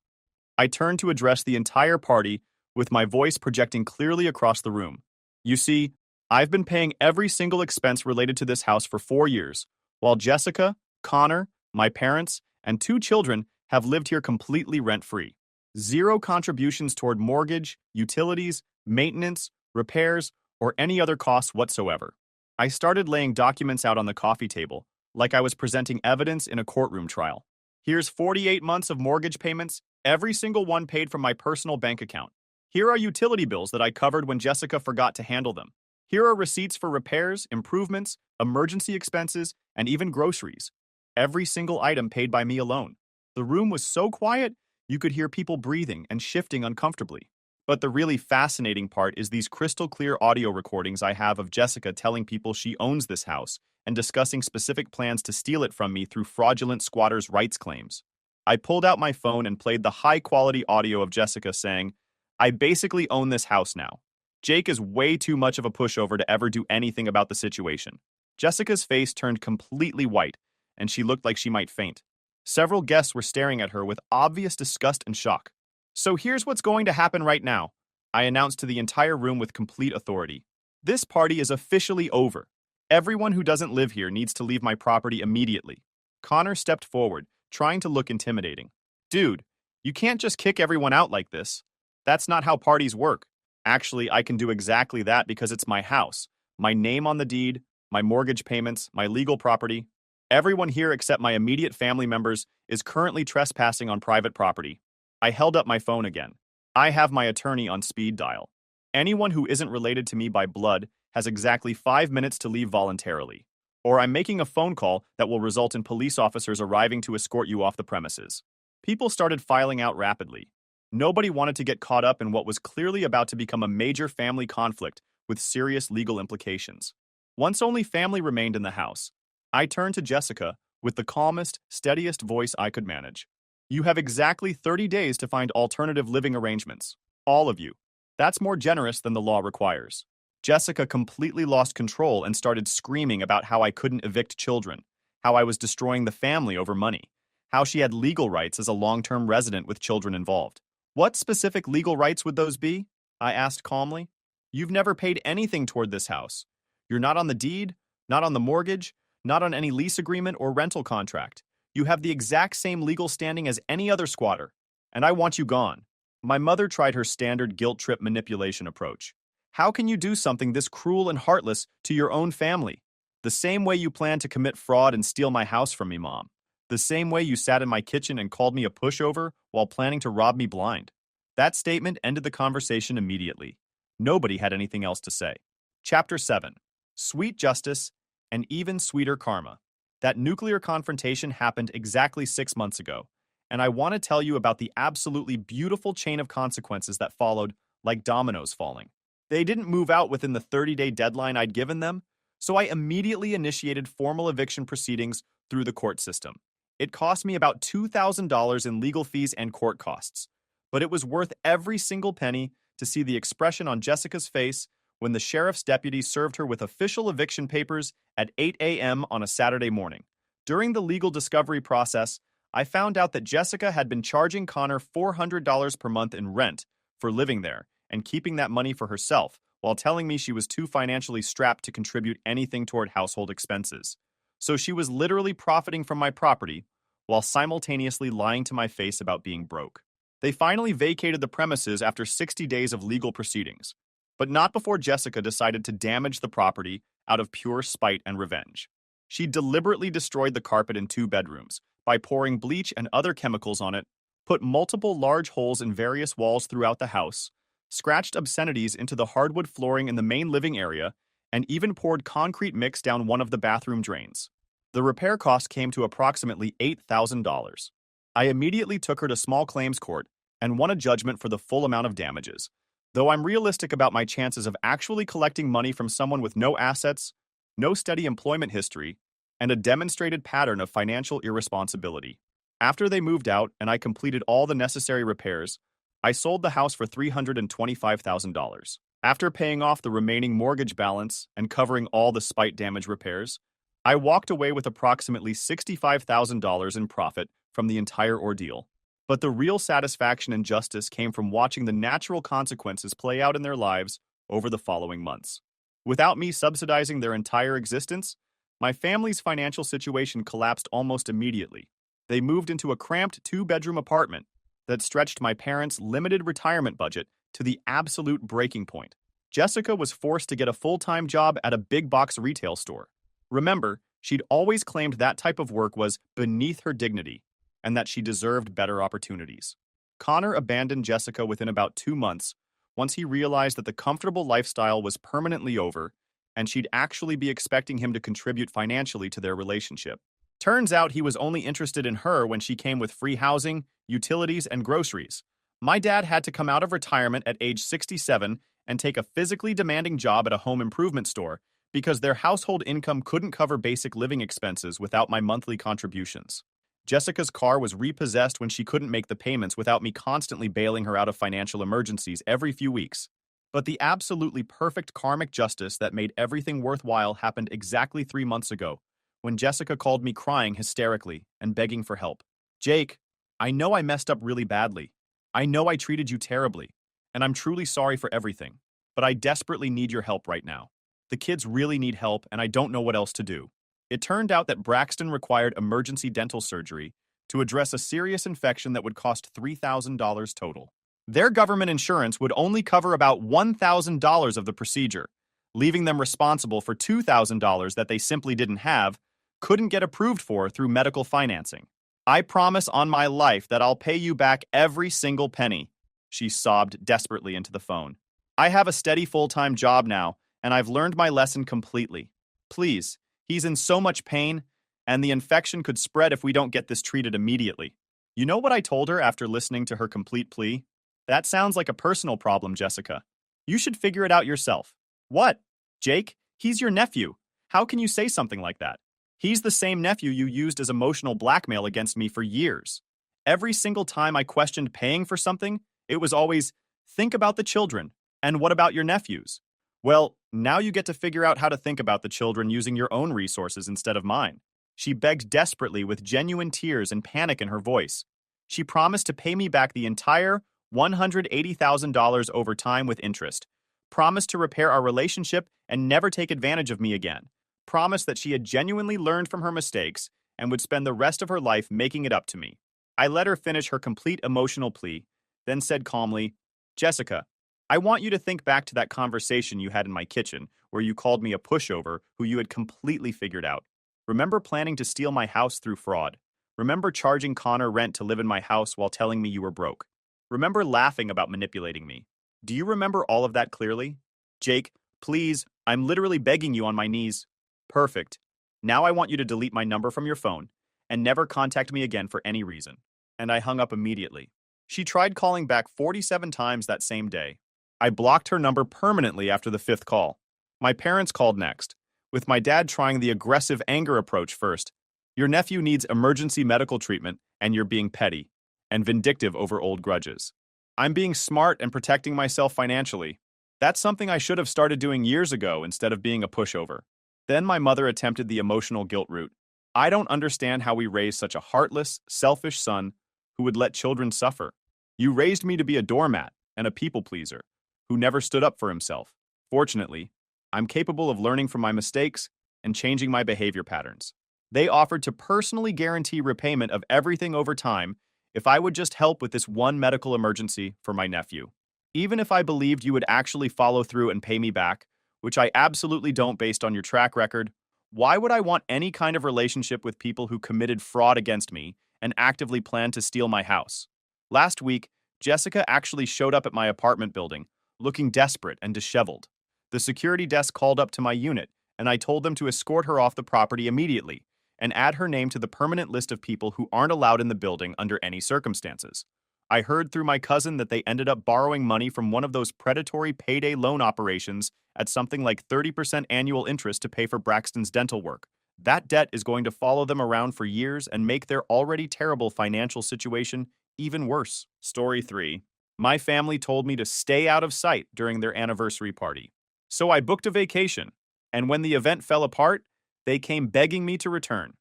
[SPEAKER 1] I turned to address the entire party with my voice projecting clearly across the room. You see, I've been paying every single expense related to this house for 4 years, while Jessica, Connor, my parents, and 2 children have lived here completely rent-free. Zero contributions toward mortgage, utilities, maintenance, repairs, or any other costs whatsoever. I started laying documents out on the coffee table, like I was presenting evidence in a courtroom trial. Here's 48 months of mortgage payments, every single one paid from my personal bank account. Here are utility bills that I covered when Jessica forgot to handle them. Here are receipts for repairs, improvements, emergency expenses, and even groceries. Every single item paid by me alone. The room was so quiet, you could hear people breathing and shifting uncomfortably. But the really fascinating part is these crystal clear audio recordings I have of Jessica telling people she owns this house and discussing specific plans to steal it from me through fraudulent squatters' rights claims. I pulled out my phone and played the high-quality audio of Jessica saying, I basically own this house now. Jake is way too much of a pushover to ever do anything about the situation. Jessica's face turned completely white, and she looked like she might faint. Several guests were staring at her with obvious disgust and shock. So here's what's going to happen right now, I announced to the entire room with complete authority. This party is officially over. Everyone who doesn't live here needs to leave my property immediately. Connor stepped forward, trying to look intimidating. Dude, you can't just kick everyone out like this. That's not how parties work. Actually, I can do exactly that because it's my house, my name on the deed, my mortgage payments, my legal property. Everyone here except my immediate family members is currently trespassing on private property. I held up my phone again. I have my attorney on speed dial. Anyone who isn't related to me by blood has exactly 5 minutes to leave voluntarily, or I'm making a phone call that will result in police officers arriving to escort you off the premises. People started filing out rapidly. Nobody wanted to get caught up in what was clearly about to become a major family conflict with serious legal implications. Once only family remained in the house, I turned to Jessica with the calmest, steadiest voice I could manage. You have exactly 30 days to find alternative living arrangements. All of you. That's more generous than the law requires. Jessica completely lost control and started screaming about how I couldn't evict children, how I was destroying the family over money, how she had legal rights as a long-term resident with children involved. What specific legal rights would those be? I asked calmly. You've never paid anything toward this house. You're not on the deed, not on the mortgage, not on any lease agreement or rental contract. You have the exact same legal standing as any other squatter, and I want you gone. My mother tried her standard guilt trip manipulation approach. How can you do something this cruel and heartless to your own family? The same way you plan to commit fraud and steal my house from me, Mom. The same way you sat in my kitchen and called me a pushover while planning to rob me blind. That statement ended the conversation immediately. Nobody had anything else to say. Chapter 7. Sweet Justice and Even Sweeter Karma. That nuclear confrontation happened exactly 6 months ago, and I want to tell you about the absolutely beautiful chain of consequences that followed, like dominoes falling. They didn't move out within the 30-day deadline I'd given them, so I immediately initiated formal eviction proceedings through the court system. It cost me about $2,000 in legal fees and court costs, but it was worth every single penny to see the expression on Jessica's face when the sheriff's deputy served her with official eviction papers at 8 a.m. on a Saturday morning. During the legal discovery process, I found out that Jessica had been charging Connor $400 per month in rent for living there and keeping that money for herself, while telling me she was too financially strapped to contribute anything toward household expenses. So she was literally profiting from my property while simultaneously lying to my face about being broke. They finally vacated the premises after 60 days of legal proceedings, but not before Jessica decided to damage the property out of pure spite and revenge. She deliberately destroyed the carpet in 2 bedrooms by pouring bleach and other chemicals on it, put multiple large holes in various walls throughout the house, scratched obscenities into the hardwood flooring in the main living area, and even poured concrete mix down one of the bathroom drains. The repair cost came to approximately $8,000. I immediately took her to small claims court and won a judgment for the full amount of damages, though I'm realistic about my chances of actually collecting money from someone with no assets, no steady employment history, and a demonstrated pattern of financial irresponsibility. After they moved out and I completed all the necessary repairs, I sold the house for $325,000. After paying off the remaining mortgage balance and covering all the spite damage repairs, I walked away with approximately $65,000 in profit from the entire ordeal. But the real satisfaction and justice came from watching the natural consequences play out in their lives over the following months. Without me subsidizing their entire existence, my family's financial situation collapsed almost immediately. They moved into a cramped 2-bedroom apartment that stretched my parents' limited retirement budget to the absolute breaking point. Jessica was forced to get a full-time job at a big-box retail store. Remember, she'd always claimed that type of work was beneath her dignity and that she deserved better opportunities. Connor abandoned Jessica within about 2 months once he realized that the comfortable lifestyle was permanently over and she'd actually be expecting him to contribute financially to their relationship. Turns out he was only interested in her when she came with free housing, utilities, and groceries. My dad had to come out of retirement at age 67 and take a physically demanding job at a home improvement store because their household income couldn't cover basic living expenses without my monthly contributions. Jessica's car was repossessed when she couldn't make the payments without me constantly bailing her out of financial emergencies every few weeks. But the absolutely perfect karmic justice that made everything worthwhile happened exactly 3 months ago, when Jessica called me crying hysterically and begging for help. "Jake, I know I messed up really badly. I know I treated you terribly, and I'm truly sorry for everything, but I desperately need your help right now. The kids really need help, and I don't know what else to do." It turned out that Braxton required emergency dental surgery to address a serious infection that would cost $3,000 total. Their government insurance would only cover about $1,000 of the procedure, leaving them responsible for $2,000 that they simply didn't have, couldn't get approved for through medical financing. "I promise on my life that I'll pay you back every single penny," she sobbed desperately into the phone. "I have a steady full-time job now, and I've learned my lesson completely. Please, he's in so much pain, and the infection could spread if we don't get this treated immediately." You know what I told her after listening to her complete plea? "That sounds like a personal problem, Jessica. You should figure it out yourself." "What? Jake, he's your nephew. How can you say something like that? He's the same nephew you used as emotional blackmail against me for years. Every single time I questioned paying for something, it was always, 'Think about the children. And what about your nephews?' Well, now you get to figure out how to think about the children using your own resources instead of mine." She begged desperately with genuine tears and panic in her voice. She promised to pay me back the entire $180,000 over time with interest, promised to repair our relationship and never take advantage of me again, promised that she had genuinely learned from her mistakes and would spend the rest of her life making it up to me. I let her finish her complete emotional plea, then said calmly, "Jessica, I want you to think back to that conversation you had in my kitchen where you called me a pushover who you had completely figured out. Remember planning to steal my house through fraud? Remember charging Connor rent to live in my house while telling me you were broke? Remember laughing about manipulating me? Do you remember all of that clearly? Jake, please, I'm literally begging you on my knees. Perfect. Now I want you to delete my number from your phone and never contact me again for any reason. And I hung up immediately. She tried calling back 47 times that same day. I blocked her number permanently after the fifth call. My parents called next, with my dad trying the aggressive anger approach first. Your nephew needs emergency medical treatment, and you're being petty and vindictive over old grudges. I'm being smart and protecting myself financially. That's something I should have started doing years ago instead of being a pushover. Then my mother attempted the emotional guilt route. I don't understand how we raised such a heartless, selfish son who would let children suffer. You raised me to be a doormat and a people pleaser who never stood up for himself. Fortunately, I'm capable of learning from my mistakes and changing my behavior patterns. They offered to personally guarantee repayment of everything over time if I would just help with this one medical emergency for my nephew. Even if I believed you would actually follow through and pay me back, which I absolutely don't based on your track record, why would I want any kind of relationship with people who committed fraud against me and actively planned to steal my house? Last week, Jessica actually showed up at my apartment building, looking desperate and disheveled. The security desk called up to my unit, and I told them to escort her off the property immediately and add her name to the permanent list of people who aren't allowed in the building under any circumstances. I heard through my cousin that they ended up borrowing money from one of those predatory payday loan operations at something like 30% annual interest to pay for Braxton's dental work. That debt is going to follow them around for years and make their already terrible financial situation even worse. Story 3. My family told me to stay out of sight during their anniversary party. So I booked a vacation, and when the event fell apart, they came begging me to return.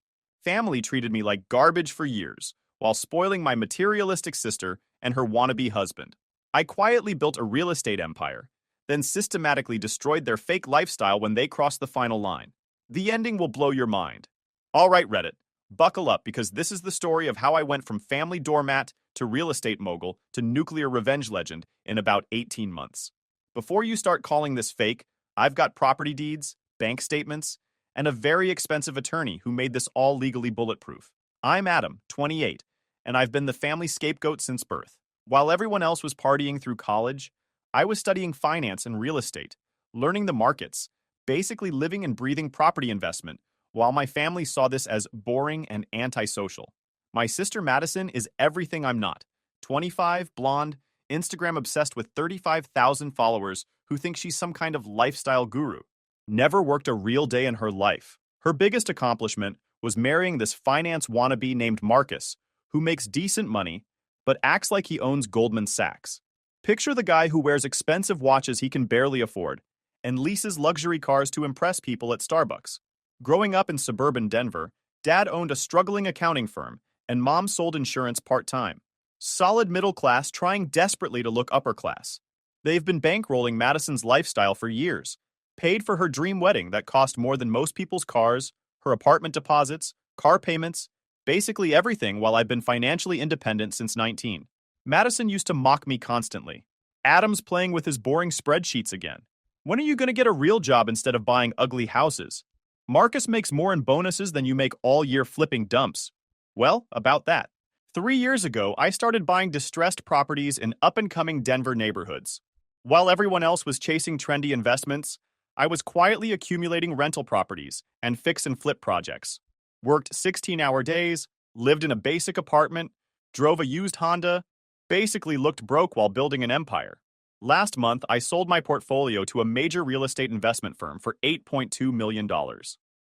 [SPEAKER 1] Family treated me like garbage for years, while spoiling my materialistic sister and her wannabe husband. I quietly built a real estate empire, then systematically destroyed their fake lifestyle when they crossed the final line. The ending will blow your mind. All right, Reddit, buckle up because this is the story of how I went from family doormat to real estate mogul to nuclear revenge legend in about 18 months. Before you start calling this fake, I've got property deeds, bank statements, and a very expensive attorney who made this all legally bulletproof. I'm Adam, 28, and I've been the family scapegoat since birth. While everyone else was partying through college, I was studying finance and real estate, learning the markets, basically living and breathing property investment, while my family saw this as boring and antisocial. My sister Madison is everything I'm not. 25, blonde, Instagram obsessed with 35,000 followers who think she's some kind of lifestyle guru. Never worked a real day in her life. Her biggest accomplishment was marrying this finance wannabe named Marcus, who makes decent money, but acts like he owns Goldman Sachs. Picture the guy who wears expensive watches he can barely afford and leases luxury cars to impress people at Starbucks. Growing up in suburban Denver, Dad owned a struggling accounting firm, and Mom sold insurance part-time. Solid middle class trying desperately to look upper class. They've been bankrolling Madison's lifestyle for years, paid for her dream wedding that cost more than most people's cars, her apartment deposits, car payments, basically everything while I've been financially independent since 19. Madison used to mock me constantly. Adam's playing with his boring spreadsheets again. When are you going to get a real job instead of buying ugly houses? Marcus makes more in bonuses than you make all year flipping dumps. Well, about that. 3 years ago, I started buying distressed properties in up-and-coming Denver neighborhoods. While everyone else was chasing trendy investments, I was quietly accumulating rental properties and fix and flip projects. Worked 16-hour days, lived in a basic apartment, drove a used Honda, basically looked broke while building an empire. Last month, I sold my portfolio to a major real estate investment firm for $8.2 million.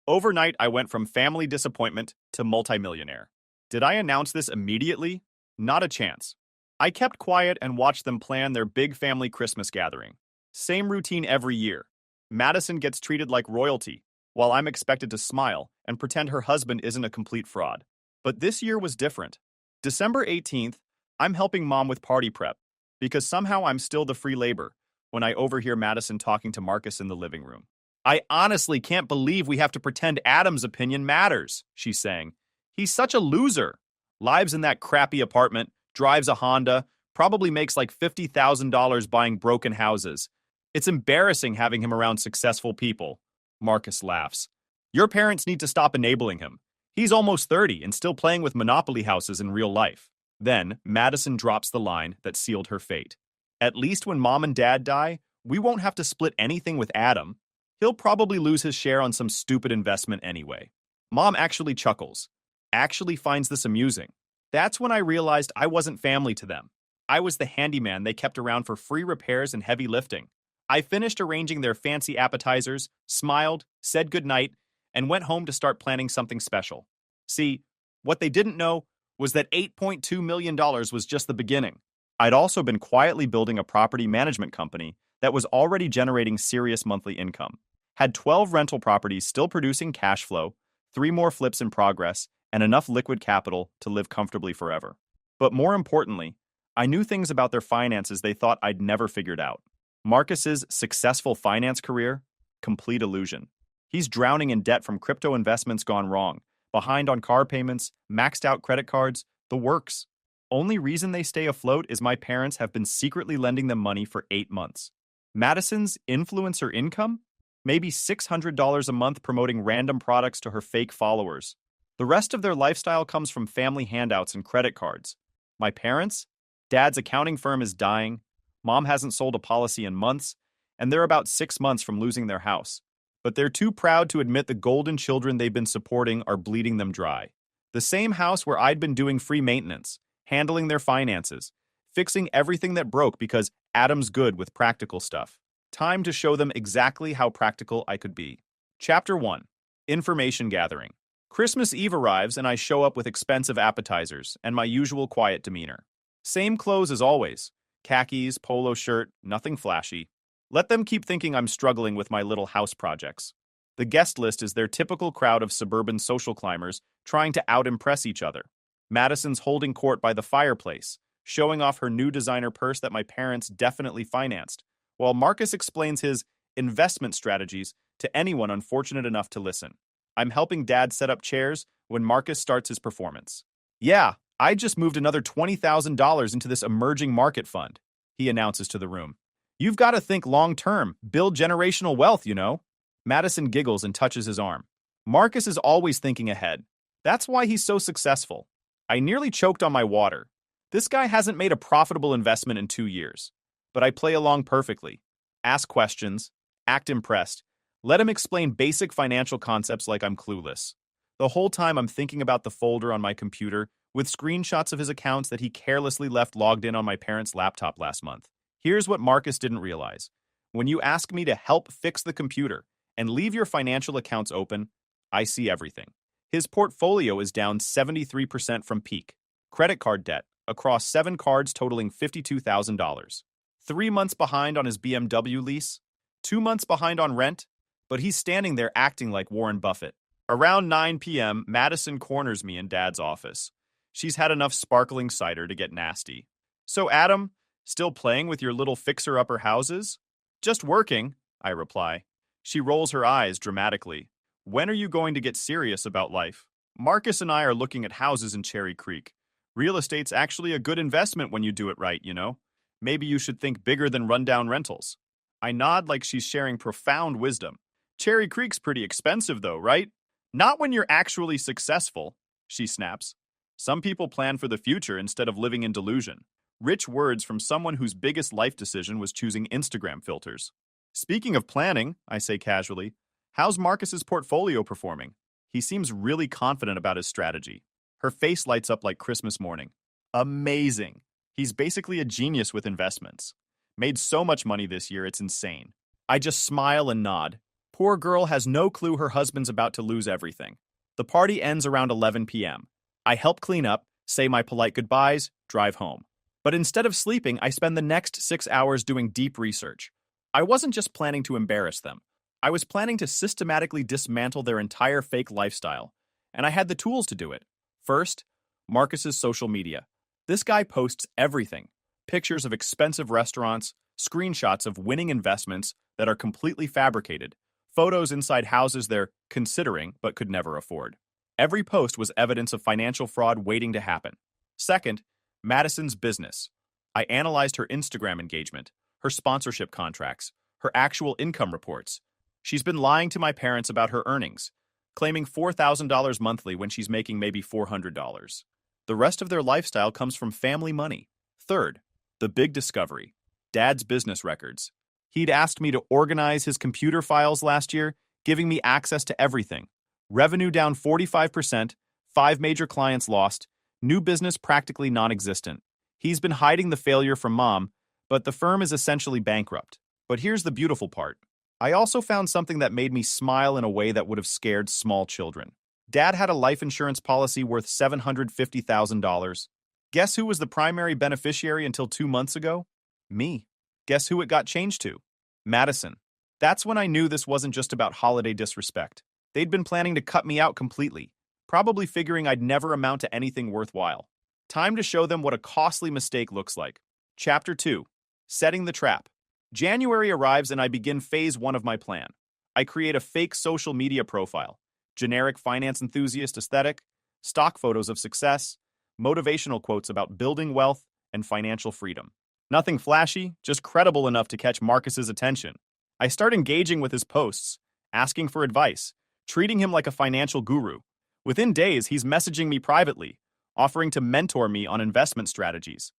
[SPEAKER 1] Overnight, I went from family disappointment to multimillionaire. Did I announce this immediately? Not a chance. I kept quiet and watched them plan their big family Christmas gathering. Same routine every year. Madison gets treated like royalty, while I'm expected to smile and pretend her husband isn't a complete fraud. But this year was different. December 18th, I'm helping Mom with party prep, because somehow I'm still the free labor when I overhear Madison talking to Marcus in the living room. I honestly can't believe we have to pretend Adam's opinion matters, she's saying. He's such a loser. Lives in that crappy apartment, drives a Honda, Probably makes like $50,000 buying broken houses. It's embarrassing having him around successful people. Marcus laughs. Your parents need to stop enabling him. He's almost 30 and still playing with Monopoly houses in real life. Then, Madison drops the line that sealed her fate. At least when mom and dad die, we won't have to split anything with Adam. He'll probably lose his share on some stupid investment anyway. Mom actually chuckles. Actually finds this amusing. That's when I realized I wasn't family to them. I was the handyman they kept around for free repairs and heavy lifting. I finished arranging their fancy appetizers, smiled, said goodnight, and went home to start planning something special. See, what they didn't know was that $8.2 million was just the beginning. I'd also been quietly building a property management company that was already generating serious monthly income. Had 12 rental properties still producing cash flow, 3 more flips in progress, and enough liquid capital to live comfortably forever. But more importantly, I knew things about their finances they thought I'd never figured out. Marcus's successful finance career? Complete illusion. He's drowning in debt from crypto investments gone wrong, behind on car payments, maxed out credit cards, the works. Only reason they stay afloat is my parents have been secretly lending them money for 8 months. Madison's influencer income? Maybe $600 a month promoting random products to her fake followers. The rest of their lifestyle comes from family handouts and credit cards. My parents? Dad's accounting firm is dying, mom hasn't sold a policy in months, and they're about 6 months from losing their house. But they're too proud to admit the golden children they've been supporting are bleeding them dry. The same house where I'd been doing free maintenance, handling their finances, fixing everything that broke because Adam's good with practical stuff. Time to show them exactly how practical I could be. Chapter 1. Information Gathering. Christmas Eve arrives and I show up with expensive appetizers and my usual quiet demeanor. Same clothes as always. Khakis, polo shirt, nothing flashy. Let them keep thinking I'm struggling with my little house projects. The guest list is their typical crowd of suburban social climbers trying to out-impress each other. Madison's holding court by the fireplace, showing off her new designer purse that my parents definitely financed, while Marcus explains his investment strategies to anyone unfortunate enough to listen. I'm helping Dad set up chairs when Marcus starts his performance. Yeah, I just moved another $20,000 into this emerging market fund, he announces to the room. You've got to think long-term, build generational wealth, you know. Madison giggles and touches his arm. Marcus is always thinking ahead. That's why he's so successful. I nearly choked on my water. This guy hasn't made a profitable investment in 2 years. But I play along perfectly. Ask questions, act impressed, let him explain basic financial concepts like I'm clueless. The whole time I'm thinking about the folder on my computer with screenshots of his accounts that he carelessly left logged in on my parents' laptop last month. Here's what Marcus didn't realize. When you ask me to help fix the computer and leave your financial accounts open, I see everything. His portfolio is down 73% from peak. Credit card debt across 7 cards totaling $52,000. 3 months behind on his BMW lease. 2 months behind on rent. But he's standing there acting like Warren Buffett. Around 9 p.m., Madison corners me in Dad's office. She's had enough sparkling cider to get nasty. So, Adam, still playing with your little fixer-upper houses? Just working, I reply. She rolls her eyes dramatically. When are you going to get serious about life? Marcus and I are looking at houses in Cherry Creek. Real estate's actually a good investment when you do it right, you know? Maybe you should think bigger than rundown rentals. I nod like she's sharing profound wisdom. Cherry Creek's pretty expensive though, right? Not when you're actually successful, she snaps. Some people plan for the future instead of living in delusion. Rich words from someone whose biggest life decision was choosing Instagram filters. Speaking of planning, I say casually, how's Marcus's portfolio performing? He seems really confident about his strategy. Her face lights up like Christmas morning. Amazing. He's basically a genius with investments. Made so much money this year, it's insane. I just smile and nod. Poor girl has no clue her husband's about to lose everything. The party ends around 11 p.m. I help clean up, say my polite goodbyes, drive home. But instead of sleeping, I spend the next 6 hours doing deep research. I wasn't just planning to embarrass them. I was planning to systematically dismantle their entire fake lifestyle. And I had the tools to do it. First, Marcus's social media. This guy posts everything. Pictures of expensive restaurants, screenshots of winning investments that are completely fabricated, photos inside houses they're considering but could never afford. Every post was evidence of financial fraud waiting to happen. Second, Madison's business. I analyzed her Instagram engagement, her sponsorship contracts, her actual income reports. She's been lying to my parents about her earnings, claiming $4,000 monthly when she's making maybe $400. The rest of their lifestyle comes from family money. Third, the big discovery: Dad's business records. He'd asked me to organize his computer files last year, giving me access to everything. Revenue down 45%, 5 major clients lost, new business practically non-existent. He's been hiding the failure from Mom, but the firm is essentially bankrupt. But here's the beautiful part. I also found something that made me smile in a way that would have scared small children. Dad had a life insurance policy worth $750,000. Guess who was the primary beneficiary until 2 months ago? Me. Guess who it got changed to? Madison. That's when I knew this wasn't just about holiday disrespect. They'd been planning to cut me out completely, probably figuring I'd never amount to anything worthwhile. Time to show them what a costly mistake looks like. Chapter 2. Setting the Trap. January arrives and I begin phase 1 of my plan. I create a fake social media profile, generic finance enthusiast aesthetic, stock photos of success, motivational quotes about building wealth and financial freedom. Nothing flashy, just credible enough to catch Marcus's attention. I start engaging with his posts, asking for advice, treating him like a financial guru. Within days, he's messaging me privately, offering to mentor me on investment strategies.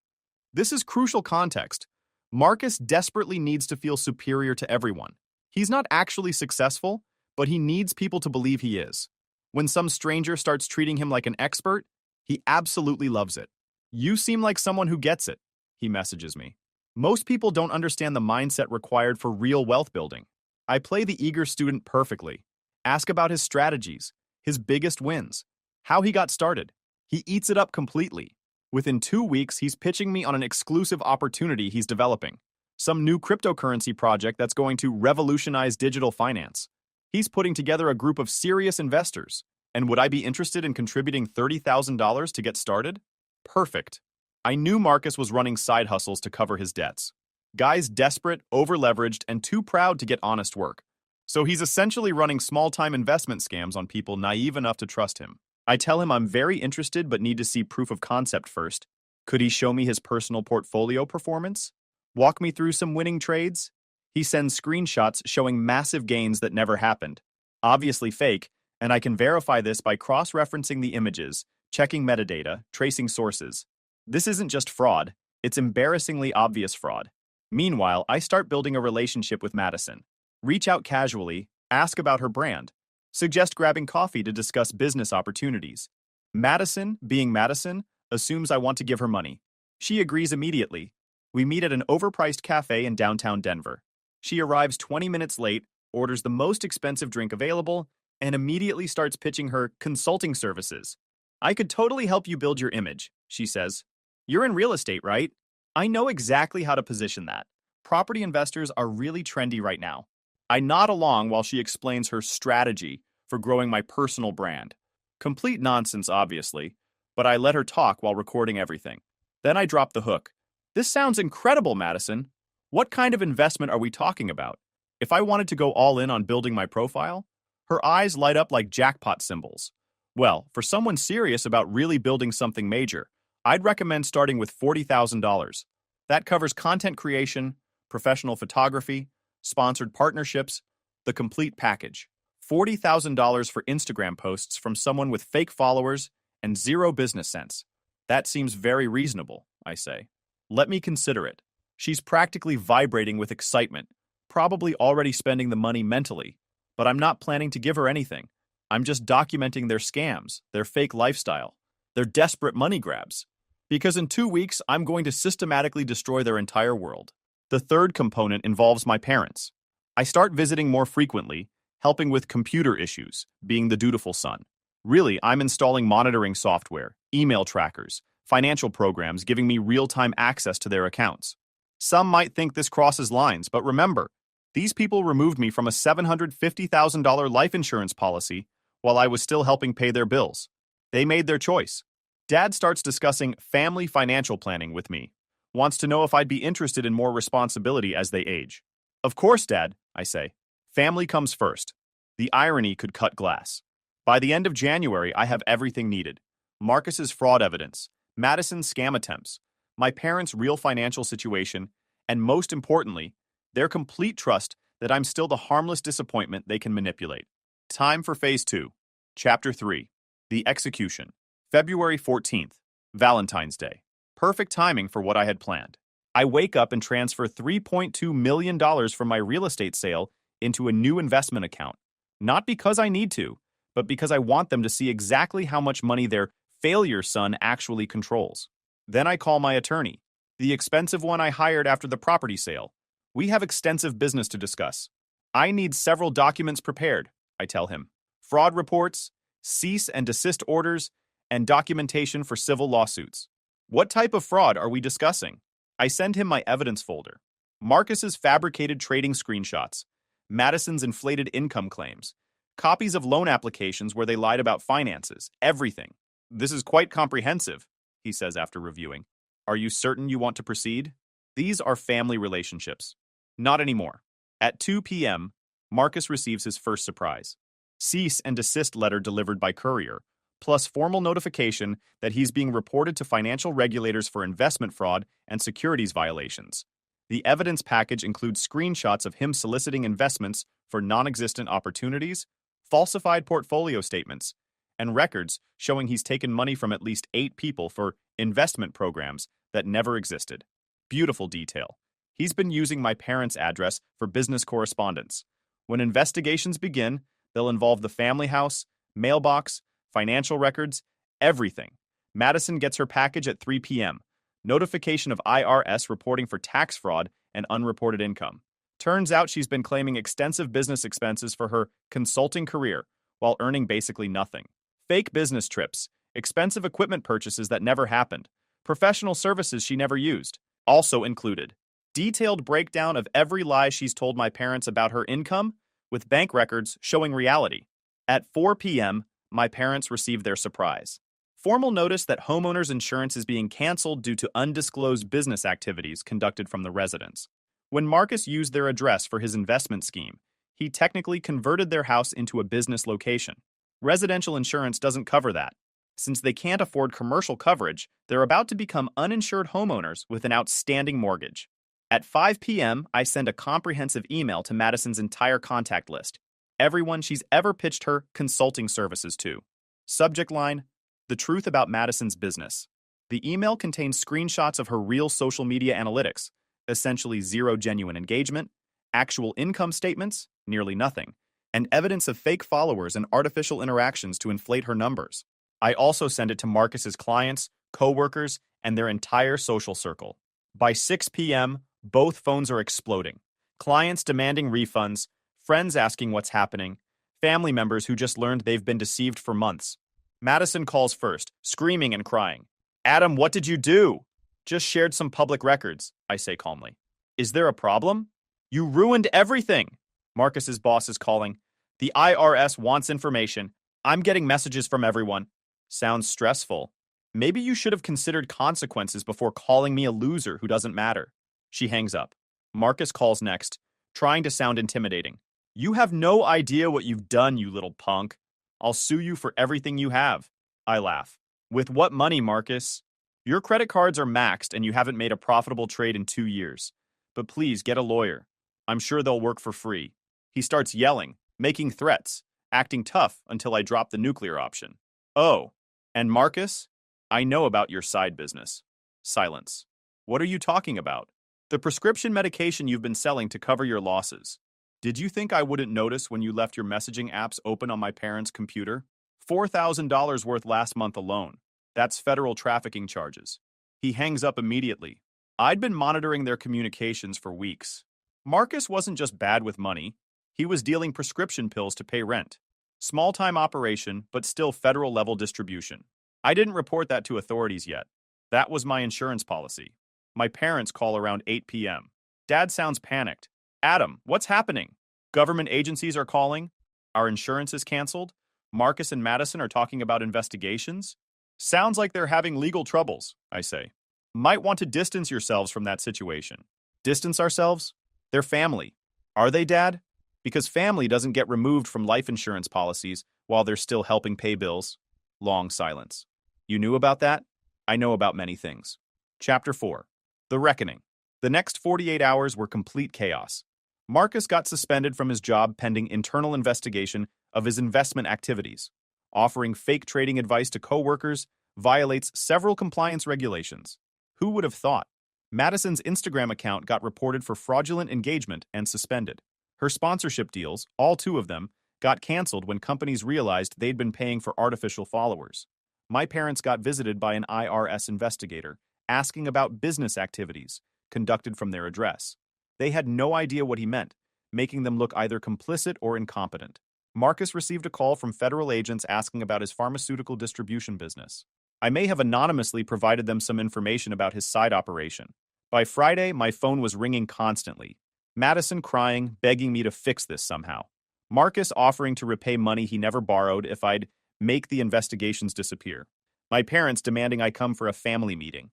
[SPEAKER 1] This is crucial context. Marcus desperately needs to feel superior to everyone. He's not actually successful, but he needs people to believe he is. When some stranger starts treating him like an expert, he absolutely loves it. "You seem like someone who gets it," he messages me. Most people don't understand the mindset required for real wealth building. I play the eager student perfectly. Ask about his strategies, his biggest wins, how he got started. He eats it up completely. Within 2 weeks, he's pitching me on an exclusive opportunity he's developing. Some new cryptocurrency project that's going to revolutionize digital finance. He's putting together a group of serious investors. And would I be interested in contributing $30,000 to get started? Perfect. I knew Marcus was running side hustles to cover his debts. Guy's desperate, over-leveraged, and too proud to get honest work. So he's essentially running small-time investment scams on people naive enough to trust him. I tell him I'm very interested but need to see proof of concept first. Could he show me his personal portfolio performance? Walk me through some winning trades? He sends screenshots showing massive gains that never happened. Obviously fake, and I can verify this by cross-referencing the images, checking metadata, tracing sources. This isn't just fraud, it's embarrassingly obvious fraud. Meanwhile, I start building a relationship with Madison. Reach out casually, ask about her brand, suggest grabbing coffee to discuss business opportunities. Madison, being Madison, assumes I want to give her money. She agrees immediately. We meet at an overpriced cafe in downtown Denver. She arrives 20 minutes late, orders the most expensive drink available, and immediately starts pitching her consulting services. "I could totally help you build your image," she says. "You're in real estate, right?" I know exactly how to position that. Property investors are really trendy right now. I nod along while she explains her strategy for growing my personal brand. Complete nonsense, obviously, but I let her talk while recording everything. Then I drop the hook. "This sounds incredible, Madison. What kind of investment are we talking about?" If I wanted to go all in on building my profile, her eyes light up like jackpot symbols. Well, for someone serious about really building something major, I'd recommend starting with $40,000. That covers content creation, professional photography, sponsored partnerships, the complete package. $40,000 for Instagram posts from someone with fake followers and zero business sense. That seems very reasonable, I say. Let me consider it. She's practically vibrating with excitement, probably already spending the money mentally, but I'm not planning to give her anything. I'm just documenting their scams, their fake lifestyle, their desperate money grabs. Because in 2 weeks, I'm going to systematically destroy their entire world. The third component involves my parents. I start visiting more frequently, helping with computer issues, being the dutiful son. Really, I'm installing monitoring software, email trackers, financial programs giving me real-time access to their accounts. Some might think this crosses lines, but remember, these people removed me from a $750,000 life insurance policy while I was still helping pay their bills. They made their choice. Dad starts discussing family financial planning with me. Wants to know if I'd be interested in more responsibility as they age. Of course, Dad, I say. Family comes first. The irony could cut glass. By the end of January, I have everything needed. Marcus's fraud evidence, Madison's scam attempts, my parents' real financial situation, and most importantly, their complete trust that I'm still the harmless disappointment they can manipulate. Time for Phase 2. Chapter 3. The Execution. February 14th, Valentine's Day. Perfect timing for what I had planned. I wake up and transfer $3.2 million from my real estate sale into a new investment account. Not because I need to, but because I want them to see exactly how much money their failure son actually controls. Then I call my attorney, the expensive one I hired after the property sale. We have extensive business to discuss. I need several documents prepared, I tell him. Fraud reports, cease and desist orders, and documentation for civil lawsuits. What type of fraud are we discussing? I send him my evidence folder. Marcus's fabricated trading screenshots, Madison's inflated income claims, copies of loan applications where they lied about finances, everything. This is quite comprehensive, he says after reviewing. Are you certain you want to proceed? These are family relationships. Not anymore. At 2 p.m., Marcus receives his first surprise. Cease and desist letter delivered by courier, plus formal notification that he's being reported to financial regulators for investment fraud and securities violations. The evidence package includes screenshots of him soliciting investments for non-existent opportunities, falsified portfolio statements, and records showing he's taken money from at least 8 people for investment programs that never existed. Beautiful detail. He's been using my parents' address for business correspondence. When investigations begin, they'll involve the family house, mailbox, financial records, everything. Madison gets her package at 3 p.m. Notification of IRS reporting for tax fraud and unreported income. Turns out she's been claiming extensive business expenses for her consulting career while earning basically nothing. Fake business trips, expensive equipment purchases that never happened, professional services she never used, also included. Detailed breakdown of every lie she's told my parents about her income, with bank records showing reality. At 4 p.m., my parents received their surprise. Formal notice that homeowners insurance is being canceled due to undisclosed business activities conducted from the residence. When Marcus used their address for his investment scheme, he technically converted their house into a business location. Residential insurance doesn't cover that. Since they can't afford commercial coverage, they're about to become uninsured homeowners with an outstanding mortgage. At 5 p.m., I send a comprehensive email to Madison's entire contact list, everyone she's ever pitched her consulting services to. Subject line, the truth about Madison's business. The email contains screenshots of her real social media analytics, essentially zero genuine engagement, actual income statements, nearly nothing, and evidence of fake followers and artificial interactions to inflate her numbers. I also send it to Marcus's clients, co-workers, and their entire social circle. By 6 p.m., both phones are exploding. Clients demanding refunds, friends asking what's happening, family members who just learned they've been deceived for months. Madison calls first, screaming and crying. Adam, what did you do? Just shared some public records, I say calmly. Is there a problem? You ruined everything. Marcus's boss is calling. The IRS wants information. I'm getting messages from everyone. Sounds stressful. Maybe you should have considered consequences before calling me a loser who doesn't matter. She hangs up. Marcus calls next, trying to sound intimidating. You have no idea what you've done, you little punk. I'll sue you for everything you have. I laugh. With what money, Marcus? Your credit cards are maxed and you haven't made a profitable trade in 2 years. But please get a lawyer. I'm sure they'll work for free. He starts yelling, making threats, acting tough until I drop the nuclear option. Oh, and Marcus? I know about your side business. Silence. What are you talking about? The prescription medication you've been selling to cover your losses. Did you think I wouldn't notice when you left your messaging apps open on my parents' computer? $4,000 worth last month alone. That's federal trafficking charges. He hangs up immediately. I'd been monitoring their communications for weeks. Marcus wasn't just bad with money. He was dealing prescription pills to pay rent. Small-time operation, but still federal-level distribution. I didn't report that to authorities yet. That was my insurance policy. My parents call around 8 p.m. Dad sounds panicked. Adam, what's happening? Government agencies are calling. Our insurance is canceled. Marcus and Madison are talking about investigations. Sounds like they're having legal troubles, I say. Might want to distance yourselves from that situation. Distance ourselves? They're family. Are they, Dad? Because family doesn't get removed from life insurance policies while they're still helping pay bills. Long silence. You knew about that? I know about many things. Chapter 4. The Reckoning. The next 48 hours were complete chaos. Marcus got suspended from his job pending internal investigation of his investment activities. Offering fake trading advice to coworkers violates several compliance regulations. Who would have thought? Madison's Instagram account got reported for fraudulent engagement and suspended. Her sponsorship deals, all two of them, got canceled when companies realized they'd been paying for artificial followers. My parents got visited by an IRS investigator, asking about business activities conducted from their address. They had no idea what he meant, making them look either complicit or incompetent. Marcus received a call from federal agents asking about his pharmaceutical distribution business. I may have anonymously provided them some information about his side operation. By Friday, my phone was ringing constantly. Madison crying, begging me to fix this somehow. Marcus offering to repay money he never borrowed if I'd make the investigations disappear. My parents demanding I come for a family meeting.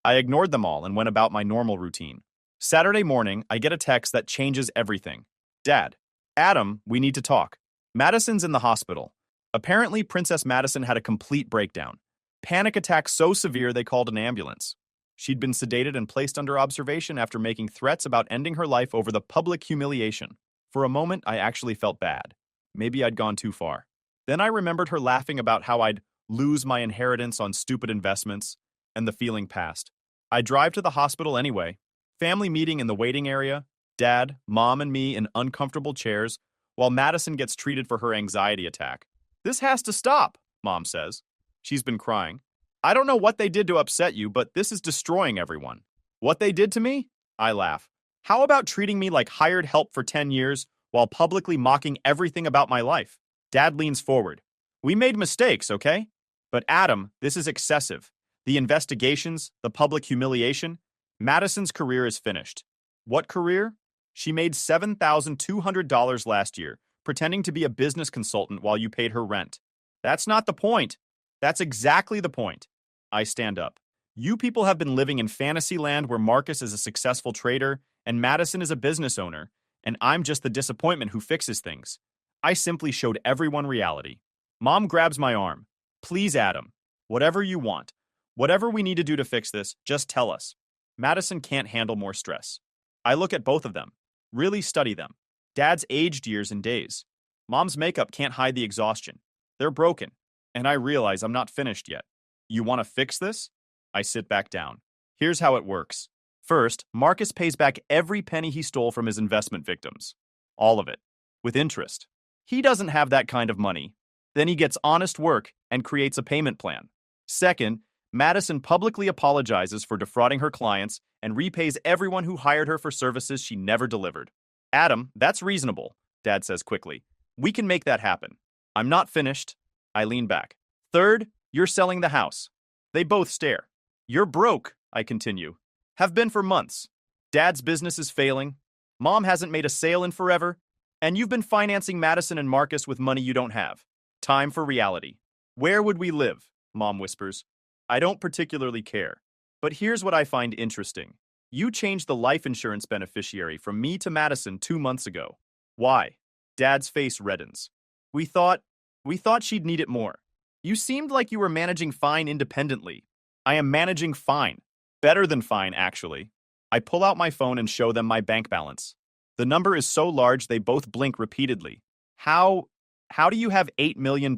[SPEAKER 1] I ignored them all and went about my normal routine. Saturday morning, I get a text that changes everything. Dad, Adam, we need to talk. Madison's in the hospital. Apparently, Princess Madison had a complete breakdown. Panic attack so severe they called an ambulance. She'd been sedated and placed under observation after making threats about ending her life over the public humiliation. For a moment, I actually felt bad. Maybe I'd gone too far. Then I remembered her laughing about how I'd lose my inheritance on stupid investments, and the feeling passed. I drive to the hospital anyway. Family meeting in the waiting area. Dad, Mom, and me in uncomfortable chairs, while Madison gets treated for her anxiety attack. This has to stop, Mom says. She's been crying. I don't know what they did to upset you, but this is destroying everyone. What they did to me? I laugh. How about treating me like hired help for 10 years while publicly mocking everything about my life? Dad leans forward. We made mistakes, okay? But Adam, this is excessive. The investigations, the public humiliation. Madison's career is finished. What career? She made $7,200 last year, pretending to be a business consultant while you paid her rent. That's not the point. That's exactly the point. I stand up. You people have been living in fantasy land where Marcus is a successful trader and Madison is a business owner, and I'm just the disappointment who fixes things. I simply showed everyone reality. Mom grabs my arm. Please, Adam. Whatever you want. Whatever we need to do to fix this, just tell us. Madison can't handle more stress. I look at both of them. Really study them. Dad's aged years and days. Mom's makeup can't hide the exhaustion. They're broken. And I realize I'm not finished yet. You want to fix this? I sit back down. Here's how it works. First, Marcus pays back every penny he stole from his investment victims. All of it. With interest. He doesn't have that kind of money. Then he gets honest work and creates a payment plan. Second, Madison publicly apologizes for defrauding her clients and repays everyone who hired her for services she never delivered. Adam, that's reasonable, Dad says quickly. We can make that happen. I'm not finished. I lean back. Third, you're selling the house. They both stare. You're broke, I continue. Have been for months. Dad's business is failing. Mom hasn't made a sale in forever. And you've been financing Madison and Marcus with money you don't have. Time for reality. Where would we live? Mom whispers. I don't particularly care. But here's what I find interesting. You changed the life insurance beneficiary from me to Madison 2 months ago. Why? Dad's face reddens. We thought she'd need it more. You seemed like you were managing fine independently. I am managing fine. Better than fine, actually. I pull out my phone and show them my bank balance. The number is so large they both blink repeatedly. How do you have $8 million?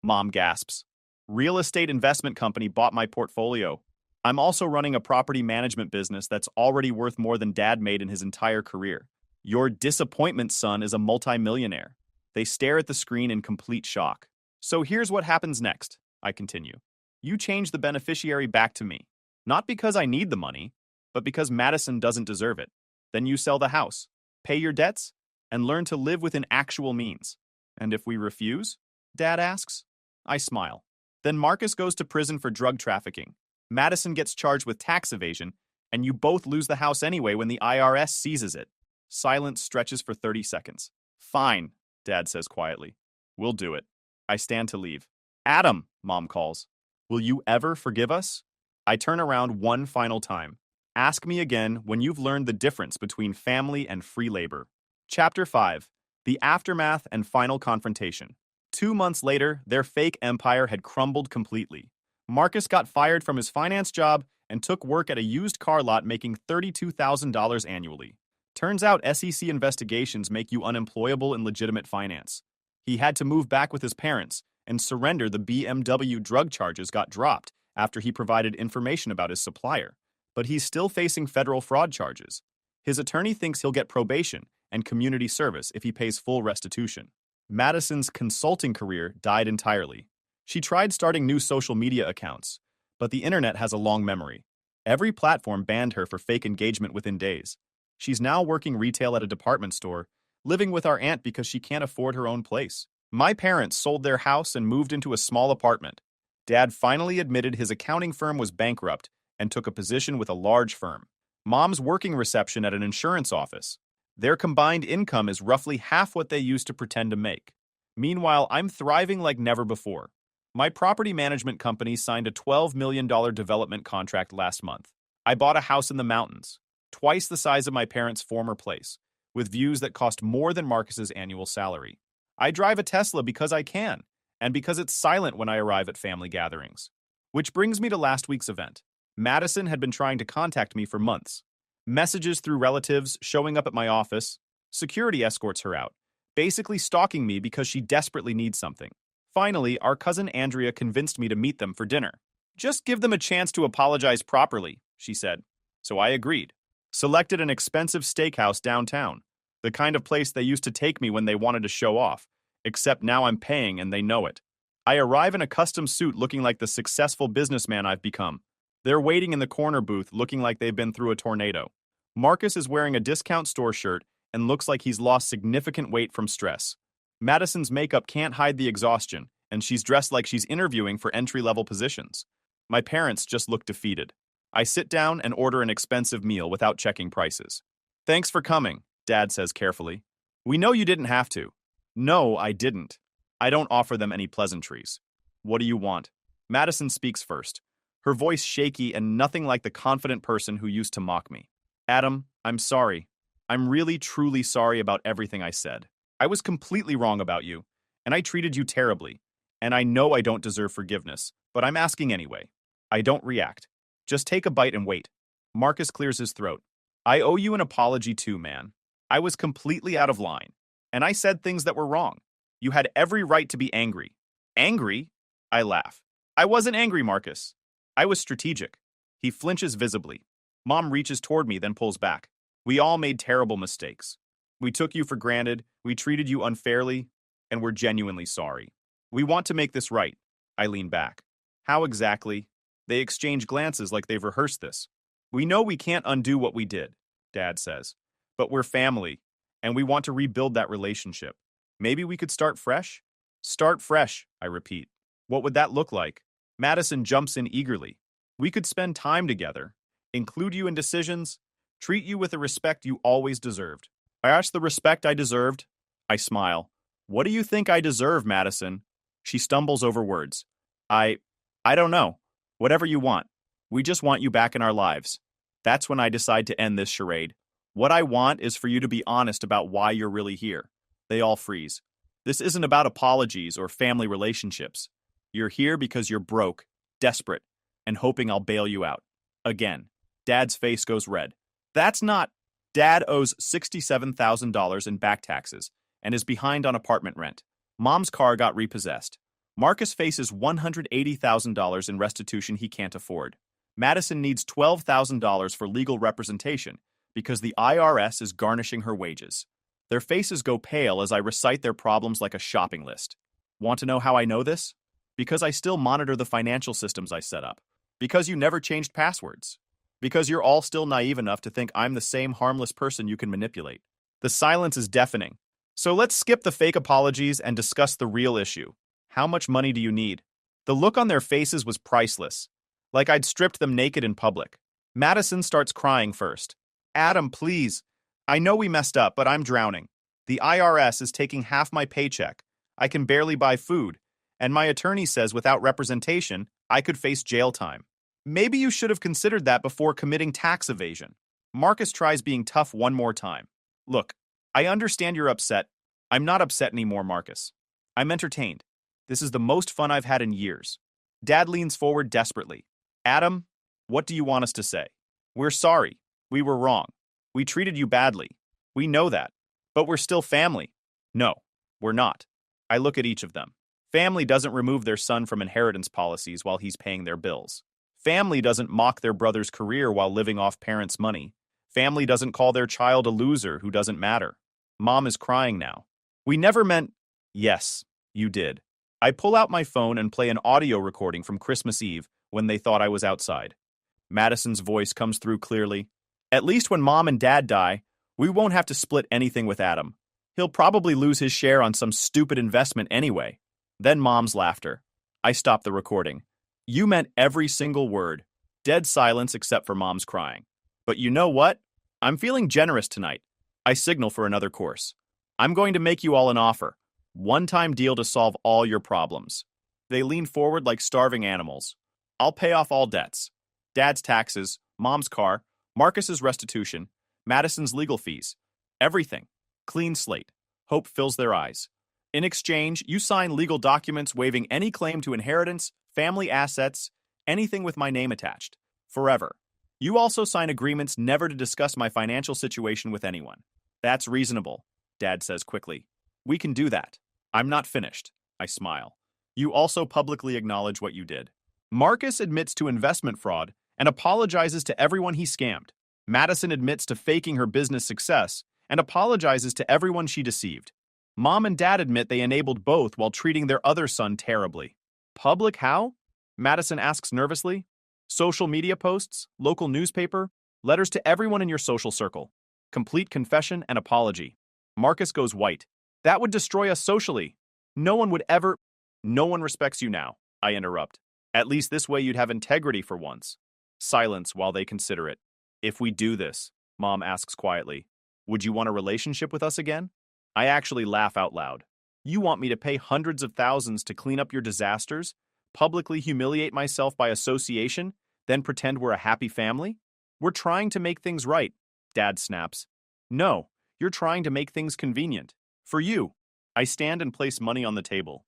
[SPEAKER 1] Mom gasps. Real estate investment company bought my portfolio. I'm also running a property management business that's already worth more than Dad made in his entire career. Your disappointment son is a multimillionaire. They stare at the screen in complete shock. So here's what happens next, I continue. You change the beneficiary back to me. Not because I need the money, but because Madison doesn't deserve it. Then you sell the house, pay your debts, and learn to live within actual means. And if we refuse? Dad asks. I smile. Then Marcus goes to prison for drug trafficking. Madison gets charged with tax evasion, and you both lose the house anyway when the IRS seizes it. Silence stretches for 30 seconds. Fine, Dad says quietly. We'll do it. I stand to leave. Adam, Mom calls. Will you ever forgive us? I turn around one final time. Ask me again when you've learned the difference between family and free labor. Chapter 5. The Aftermath and Final Confrontation. 2 months later, their fake empire had crumbled completely. Marcus got fired from his finance job and took work at a used car lot making $32,000 annually. Turns out SEC investigations make you unemployable in legitimate finance. He had to move back with his parents and surrender the BMW drug charges got dropped after he provided information about his supplier. But he's still facing federal fraud charges. His attorney thinks he'll get probation and community service if he pays full restitution. Madison's consulting career died entirely. She tried starting new social media accounts, but the internet has a long memory. Every platform banned her for fake engagement within days. She's now working retail at a department store, living with our aunt because she can't afford her own place. My parents sold their house and moved into a small apartment. Dad finally admitted his accounting firm was bankrupt and took a position with a large firm. Mom's working reception at an insurance office. Their combined income is roughly half what they used to pretend to make. Meanwhile, I'm thriving like never before. My property management company signed a $12 million development contract last month. I bought a house in the mountains, twice the size of my parents' former place, with views that cost more than Marcus's annual salary. I drive a Tesla because I can, and because it's silent when I arrive at family gatherings. Which brings me to last week's event. Madison had been trying to contact me for months. Messages through relatives, showing up at my office. Security escorts her out, basically stalking me because she desperately needs something. Finally, our cousin Andrea convinced me to meet them for dinner. Just give them a chance to apologize properly, she said. So I agreed. Selected an expensive steakhouse downtown, the kind of place they used to take me when they wanted to show off, except now I'm paying and they know it. I arrive in a custom suit looking like the successful businessman I've become. They're waiting in the corner booth looking like they've been through a tornado. Marcus is wearing a discount store shirt and looks like he's lost significant weight from stress. Madison's makeup can't hide the exhaustion, and she's dressed like she's interviewing for entry-level positions. My parents just look defeated. I sit down and order an expensive meal without checking prices. Thanks for coming, Dad says carefully. We know you didn't have to. No, I didn't. I don't offer them any pleasantries. What do you want? Madison speaks first, her voice shaky and nothing like the confident person who used to mock me. Adam, I'm sorry. I'm really, truly sorry about everything I said. I was completely wrong about you, and I treated you terribly. And I know I don't deserve forgiveness, but I'm asking anyway. I don't react. Just take a bite and wait. Marcus clears his throat. I owe you an apology too, man. I was completely out of line, and I said things that were wrong. You had every right to be angry. Angry? I laugh. I wasn't angry, Marcus. I was strategic. He flinches visibly. Mom reaches toward me, then pulls back. We all made terrible mistakes. We took you for granted, we treated you unfairly, and we're genuinely sorry. We want to make this right. I lean back. How exactly? They exchange glances like they've rehearsed this. We know we can't undo what we did, Dad says. But we're family, and we want to rebuild that relationship. Maybe we could start fresh? Start fresh, I repeat. What would that look like? Madison jumps in eagerly. We could spend time together, include you in decisions, treat you with the respect you always deserved. I asked the respect I deserved. I smile. What do you think I deserve, Madison? She stumbles over words. I don't know. Whatever you want. We just want you back in our lives. That's when I decide to end this charade. What I want is for you to be honest about why you're really here. They all freeze. This isn't about apologies or family relationships. You're here because you're broke, desperate, and hoping I'll bail you out. Again, Dad's face goes red. That's not. Dad owes $67,000 in back taxes and is behind on apartment rent. Mom's car got repossessed. Marcus faces $180,000 in restitution he can't afford. Madison needs $12,000 for legal representation because the IRS is garnishing her wages. Their faces go pale as I recite their problems like a shopping list. Want to know how I know this? Because I still monitor the financial systems I set up. Because you never changed passwords. Because you're all still naive enough to think I'm the same harmless person you can manipulate. The silence is deafening. So let's skip the fake apologies and discuss the real issue. How much money do you need? The look on their faces was priceless, like I'd stripped them naked in public. Madison starts crying first. Adam, please. I know we messed up, but I'm drowning. The IRS is taking half my paycheck. I can barely buy food. And my attorney says without representation, I could face jail time. Maybe you should have considered that before committing tax evasion. Marcus tries being tough one more time. Look, I understand you're upset. I'm not upset anymore, Marcus. I'm entertained. This is the most fun I've had in years. Dad leans forward desperately. Adam, what do you want us to say? We're sorry. We were wrong. We treated you badly. We know that. But we're still family. No, we're not. I look at each of them. Family doesn't remove their son from inheritance policies while he's paying their bills. Family doesn't mock their brother's career while living off parents' money. Family doesn't call their child a loser who doesn't matter. Mom is crying now. We never meant... Yes, you did. I pull out my phone and play an audio recording from Christmas Eve when they thought I was outside. Madison's voice comes through clearly. At least when Mom and Dad die, we won't have to split anything with Adam. He'll probably lose his share on some stupid investment anyway. Then Mom's laughter. I stop the recording. You meant every single word. Dead silence except for Mom's crying. But you know what? I'm feeling generous tonight. I signal for another course. I'm going to make you all an offer. One-time deal to solve all your problems. They lean forward like starving animals. I'll pay off all debts. Dad's taxes, Mom's car, Marcus's restitution, Madison's legal fees. Everything. Clean slate. Hope fills their eyes. In exchange, you sign legal documents waiving any claim to inheritance, family assets, anything with my name attached. Forever. You also sign agreements never to discuss my financial situation with anyone. That's reasonable, Dad says quickly. We can do that. I'm not finished. I smile. You also publicly acknowledge what you did. Marcus admits to investment fraud and apologizes to everyone he scammed. Madison admits to faking her business success and apologizes to everyone she deceived. Mom and Dad admit they enabled both while treating their other son terribly. Public how? Madison asks nervously. Social media posts, local newspaper, letters to everyone in your social circle. Complete confession and apology. Marcus goes white. That would destroy us socially. No one would ever... No one respects you now, I interrupt. At least this way you'd have integrity for once. Silence while they consider it. If we do this, Mom asks quietly, would you want a relationship with us again? I actually laugh out loud. You want me to pay hundreds of thousands to clean up your disasters, publicly humiliate myself by association, then pretend we're a happy family? We're trying to make things right, Dad snaps. No, you're trying to make things convenient. For you. I stand and place money on the table.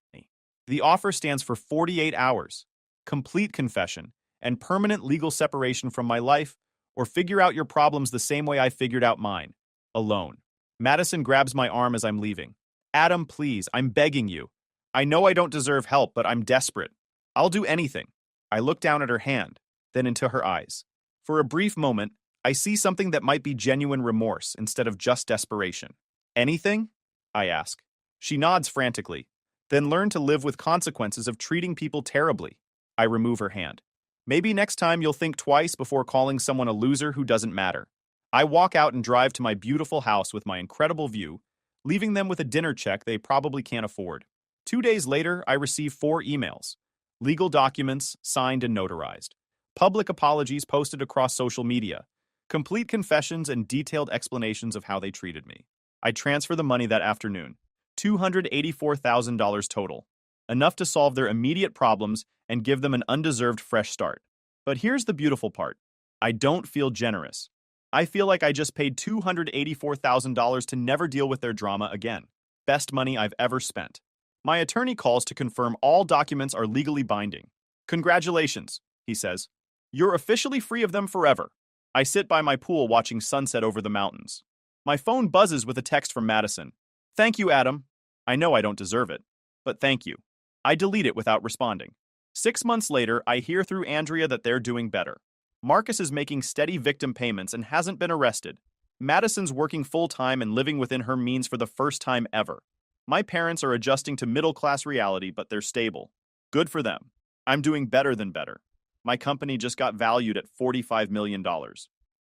[SPEAKER 1] The offer stands for 48 hours, complete confession, and permanent legal separation from my life, or figure out your problems the same way I figured out mine, alone. Madison grabs my arm as I'm leaving. Adam, please, I'm begging you. I know I don't deserve help, but I'm desperate. I'll do anything. I look down at her hand, then into her eyes. For a brief moment, I see something that might be genuine remorse instead of just desperation. Anything? I ask. She nods frantically. Then learn to live with consequences of treating people terribly. I remove her hand. Maybe next time you'll think twice before calling someone a loser who doesn't matter. I walk out and drive to my beautiful house with my incredible view, leaving them with a dinner check they probably can't afford. 2 days later, I receive 4 emails. Legal documents signed and notarized. Public apologies posted across social media. Complete confessions and detailed explanations of how they treated me. I transfer the money that afternoon. $284,000 total. Enough to solve their immediate problems and give them an undeserved fresh start. But here's the beautiful part. I don't feel generous. I feel like I just paid $284,000 to never deal with their drama again. Best money I've ever spent. My attorney calls to confirm all documents are legally binding. Congratulations, he says. You're officially free of them forever. I sit by my pool watching sunset over the mountains. My phone buzzes with a text from Madison. Thank you, Adam. I know I don't deserve it, but thank you. I delete it without responding. 6 months later, I hear through Andrea that they're doing better. Marcus is making steady victim payments and hasn't been arrested. Madison's working full-time and living within her means for the first time ever. My parents are adjusting to middle-class reality, but they're stable. Good for them. I'm doing better than better. My company just got valued at $45 million.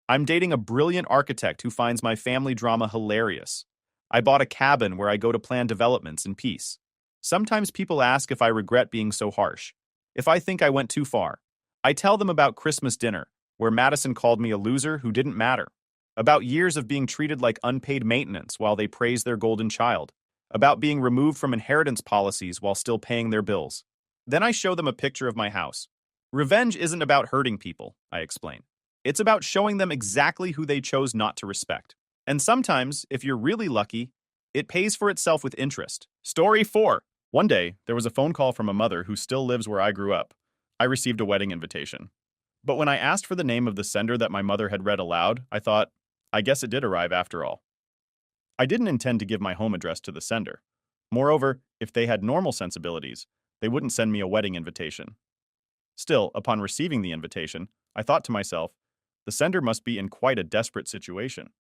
[SPEAKER 1] I'm dating a brilliant architect who finds my family drama hilarious. I bought a cabin where I go to plan developments in peace. Sometimes people ask if I regret being so harsh, if I think I went too far. I tell them about Christmas dinner, where Madison called me a loser who didn't matter, about years of being treated like unpaid maintenance while they praise their golden child, about being removed from inheritance policies while still paying their bills. Then I show them a picture of my house. Revenge isn't about hurting people, I explain. It's about showing them exactly who they chose not to respect. And sometimes, if you're really lucky, it pays for itself with interest. Story 4. One day, there was a phone call from a mother who still lives where I grew up. I received a wedding invitation. But when I asked for the name of the sender that my mother had read aloud, I thought, I guess it did arrive after all. I didn't intend to give my home address to the sender. Moreover, if they had normal sensibilities, they wouldn't send me a wedding invitation. Still, upon receiving the invitation, I thought to myself, the sender must be in quite a desperate situation.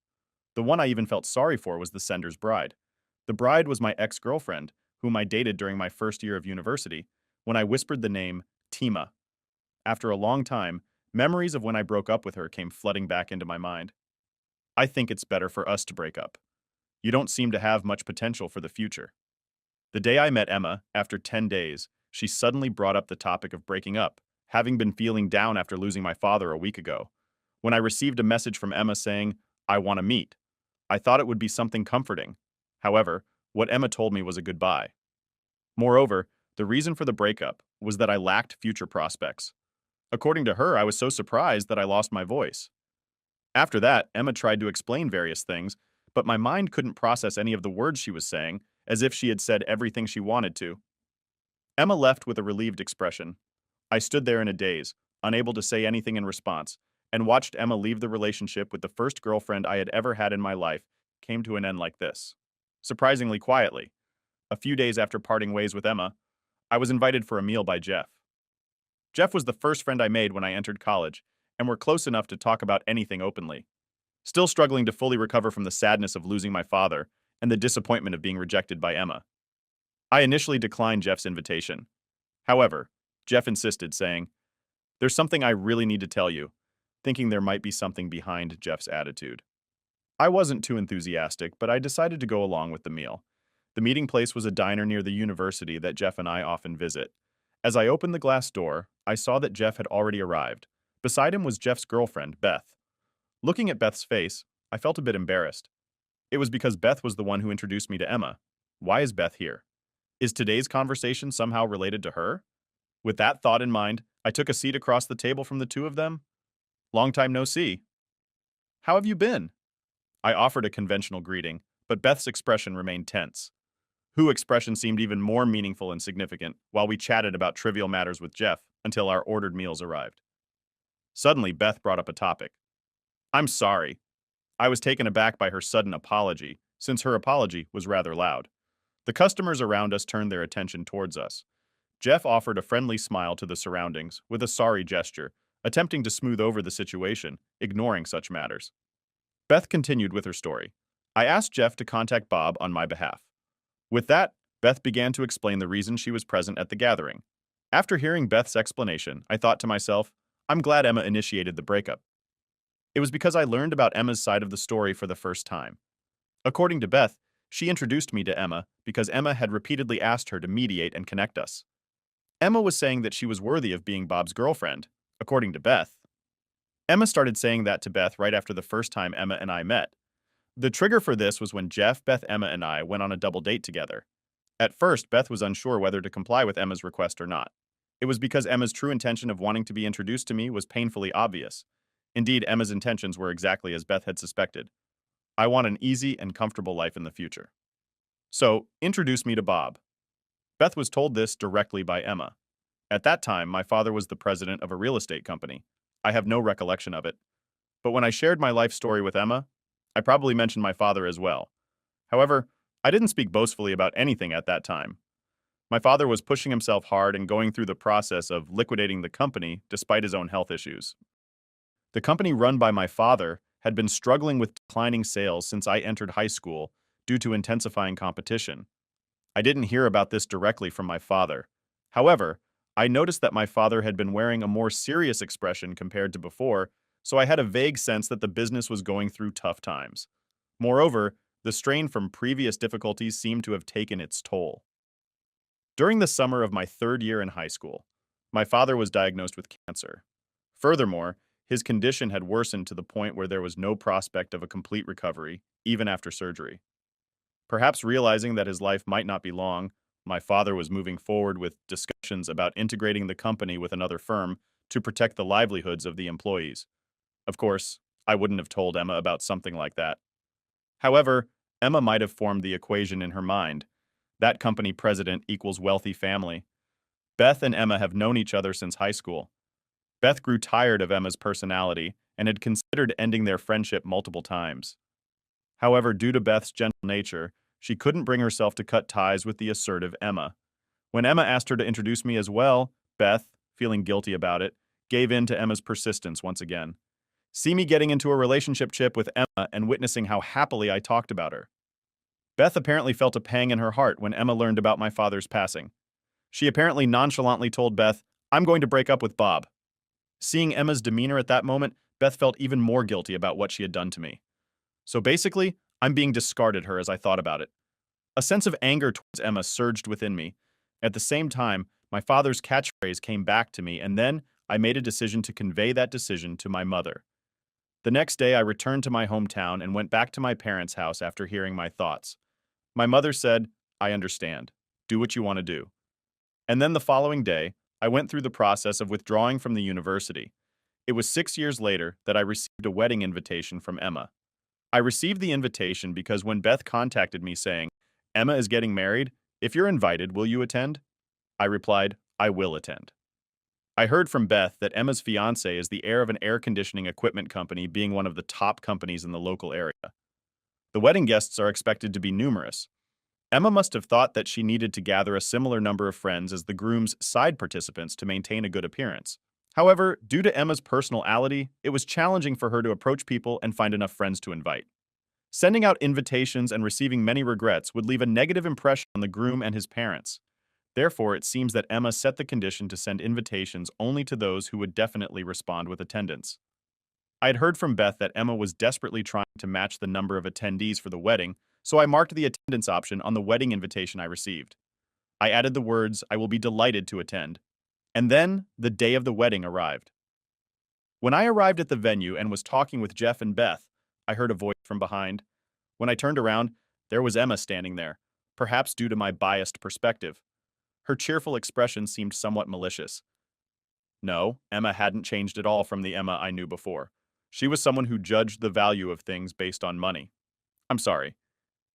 [SPEAKER 1] The one I even felt sorry for was the sender's bride. The bride was my ex-girlfriend, whom I dated during my first year of university, when I whispered the name Tima. After a long time, memories of when I broke up with her came flooding back into my mind. I think it's better for us to break up. You don't seem to have much potential for the future. The day I met Emma, after 10 days, she suddenly brought up the topic of breaking up, having been feeling down after losing my father a week ago. When I received a message from Emma saying, I want to meet, I thought it would be something comforting. However, what Emma told me was a goodbye. Moreover, the reason for the breakup was that I lacked future prospects. According to her, I was so surprised that I lost my voice. After that, Emma tried to explain various things, but my mind couldn't process any of the words she was saying, as if she had said everything she wanted to. Emma left with a relieved expression. I stood there in a daze, unable to say anything in response, and watched Emma leave the relationship with the first girlfriend I had ever had in my life came to an end like this. Surprisingly quietly. A few days after parting ways with Emma, I was invited for a meal by Jeff. Jeff was the first friend I made when I entered college, and we're close enough to talk about anything openly. Still struggling to fully recover from the sadness of losing my father and the disappointment of being rejected by Emma. I initially declined Jeff's invitation. However, Jeff insisted, saying, There's something I really need to tell you, thinking there might be something behind Jeff's attitude. I wasn't too enthusiastic, but I decided to go along with the meal. The meeting place was a diner near the university that Jeff and I often visit. As I opened the glass door, I saw that Jeff had already arrived. Beside him was Jeff's girlfriend, Beth. Looking at Beth's face, I felt a bit embarrassed. It was because Beth was the one who introduced me to Emma. Why is Beth here? Is today's conversation somehow related to her? With that thought in mind, I took a seat across the table from the two of them. Long time no see. How have you been? I offered a conventional greeting, but Beth's expression remained tense. Who expression seemed even more meaningful and significant while we chatted about trivial matters with Jeff until our ordered meals arrived. Suddenly, Beth brought up a topic. I'm sorry. I was taken aback by her sudden apology, since her apology was rather loud. The customers around us turned their attention towards us. Jeff offered a friendly smile to the surroundings with a sorry gesture, attempting to smooth over the situation, ignoring such matters. Beth continued with her story. I asked Jeff to contact Bob on my behalf. With that, Beth began to explain the reason she was present at the gathering. After hearing Beth's explanation, I thought to myself, I'm glad Emma initiated the breakup. It was because I learned about Emma's side of the story for the first time. According to Beth, she introduced me to Emma because Emma had repeatedly asked her to mediate and connect us. Emma was saying that she was worthy of being Bob's girlfriend, according to Beth. Emma started saying that to Beth right after the first time Emma and I met. The trigger for this was when Jeff, Beth, Emma, and I went on a double date together. At first, Beth was unsure whether to comply with Emma's request or not. It was because Emma's true intention of wanting to be introduced to me was painfully obvious. Indeed, Emma's intentions were exactly as Beth had suspected. I want an easy and comfortable life in the future. So, introduce me to Bob. Beth was told this directly by Emma. At that time, my father was the president of a real estate company. I have no recollection of it. But when I shared my life story with Emma, I probably mentioned my father as well. However, I didn't speak boastfully about anything at that time. My father was pushing himself hard and going through the process of liquidating the company despite his own health issues. The company run by my father had been struggling with declining sales since I entered high school due to intensifying competition. I didn't hear about this directly from my father. However, I noticed that my father had been wearing a more serious expression compared to before, so I had a vague sense that the business was going through tough times. Moreover, the strain from previous difficulties seemed to have taken its toll. During the summer of my third year in high school, my father was diagnosed with cancer. Furthermore, his condition had worsened to the point where there was no prospect of a complete recovery, even after surgery. Perhaps realizing that his life might not be long, my father was moving forward with discussions about integrating the company with another firm to protect the livelihoods of the employees. Of course, I wouldn't have told Emma about something like that. However, Emma might have formed the equation in her mind. That company president equals wealthy family. Beth and Emma have known each other since high school. Beth grew tired of Emma's personality and had considered ending their friendship multiple times. However, due to Beth's gentle nature, she couldn't bring herself to cut ties with the assertive Emma. When Emma asked her to introduce me as well, Beth, feeling guilty about it, gave in to Emma's persistence once again. See me getting into a relationship chip with Emma and witnessing how happily I talked about her. Beth apparently felt a pang in her heart when Emma learned about my father's passing. She apparently nonchalantly told Beth, "I'm going to break up with Bob." Seeing Emma's demeanor at that moment, Beth felt even more guilty about what she had done to me. So basically, I'm being discarded her as I thought about it. A sense of anger towards Emma surged within me. At the same time, my father's catchphrase came back to me, and then I made a decision to convey that decision to my mother. The next day, I returned to my hometown and went back to my parents' house after hearing my thoughts. My mother said, "I understand. Do what you want to do." And then the following day, I went through the process of withdrawing from the university. It was 6 years later that I received a wedding invitation from Emma. I received the invitation because when Beth contacted me saying, "Emma is getting married. If you're invited, will you attend?" I replied, "I will attend." I heard from Beth that Emma's fiance is the heir of an air conditioning equipment company, being one of the top companies in the local area. The wedding guests are expected to be numerous. Emma must have thought that she needed to gather a similar number of friends as the groom's side participants to maintain a good appearance. However, due to Emma's personality, it was challenging for her to approach people and find enough friends to invite. Sending out invitations and receiving many regrets would leave a negative impression on the groom and his parents. Therefore, it seems that Emma set the condition to send invitations only to those who would definitely respond with attendance. I had heard from Beth that Emma was desperately trying to match the number of attendees for the wedding, so I marked the attendance option on the wedding invitation I received. I added the words, "I will be delighted to attend." And then, the day of the wedding arrived. When I arrived at the venue and was talking with Jeff and Beth, I heard a voice from behind. When I turned around, there was Emma standing there, perhaps due to my biased perspective. Her cheerful expression seemed somewhat malicious. No, Emma hadn't changed at all from the Emma I knew before. She was someone who judged the value of things based on money. "I'm sorry,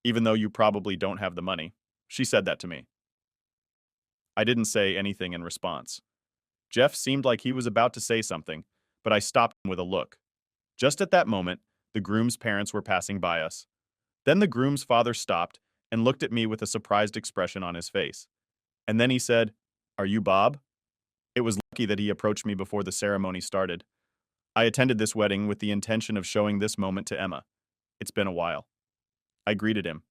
[SPEAKER 1] even though you probably don't have the money." She said that to me. I didn't say anything in response. Jeff seemed like he was about to say something, but I stopped him with a look. Just at that moment, the groom's parents were passing by us. Then the groom's father stopped and looked at me with a surprised expression on his face. And then he said, "Are you Bob?" It was lucky that he approached me before the ceremony started. I attended this wedding with the intention of showing this moment to Emma. It's been a while. I greeted him.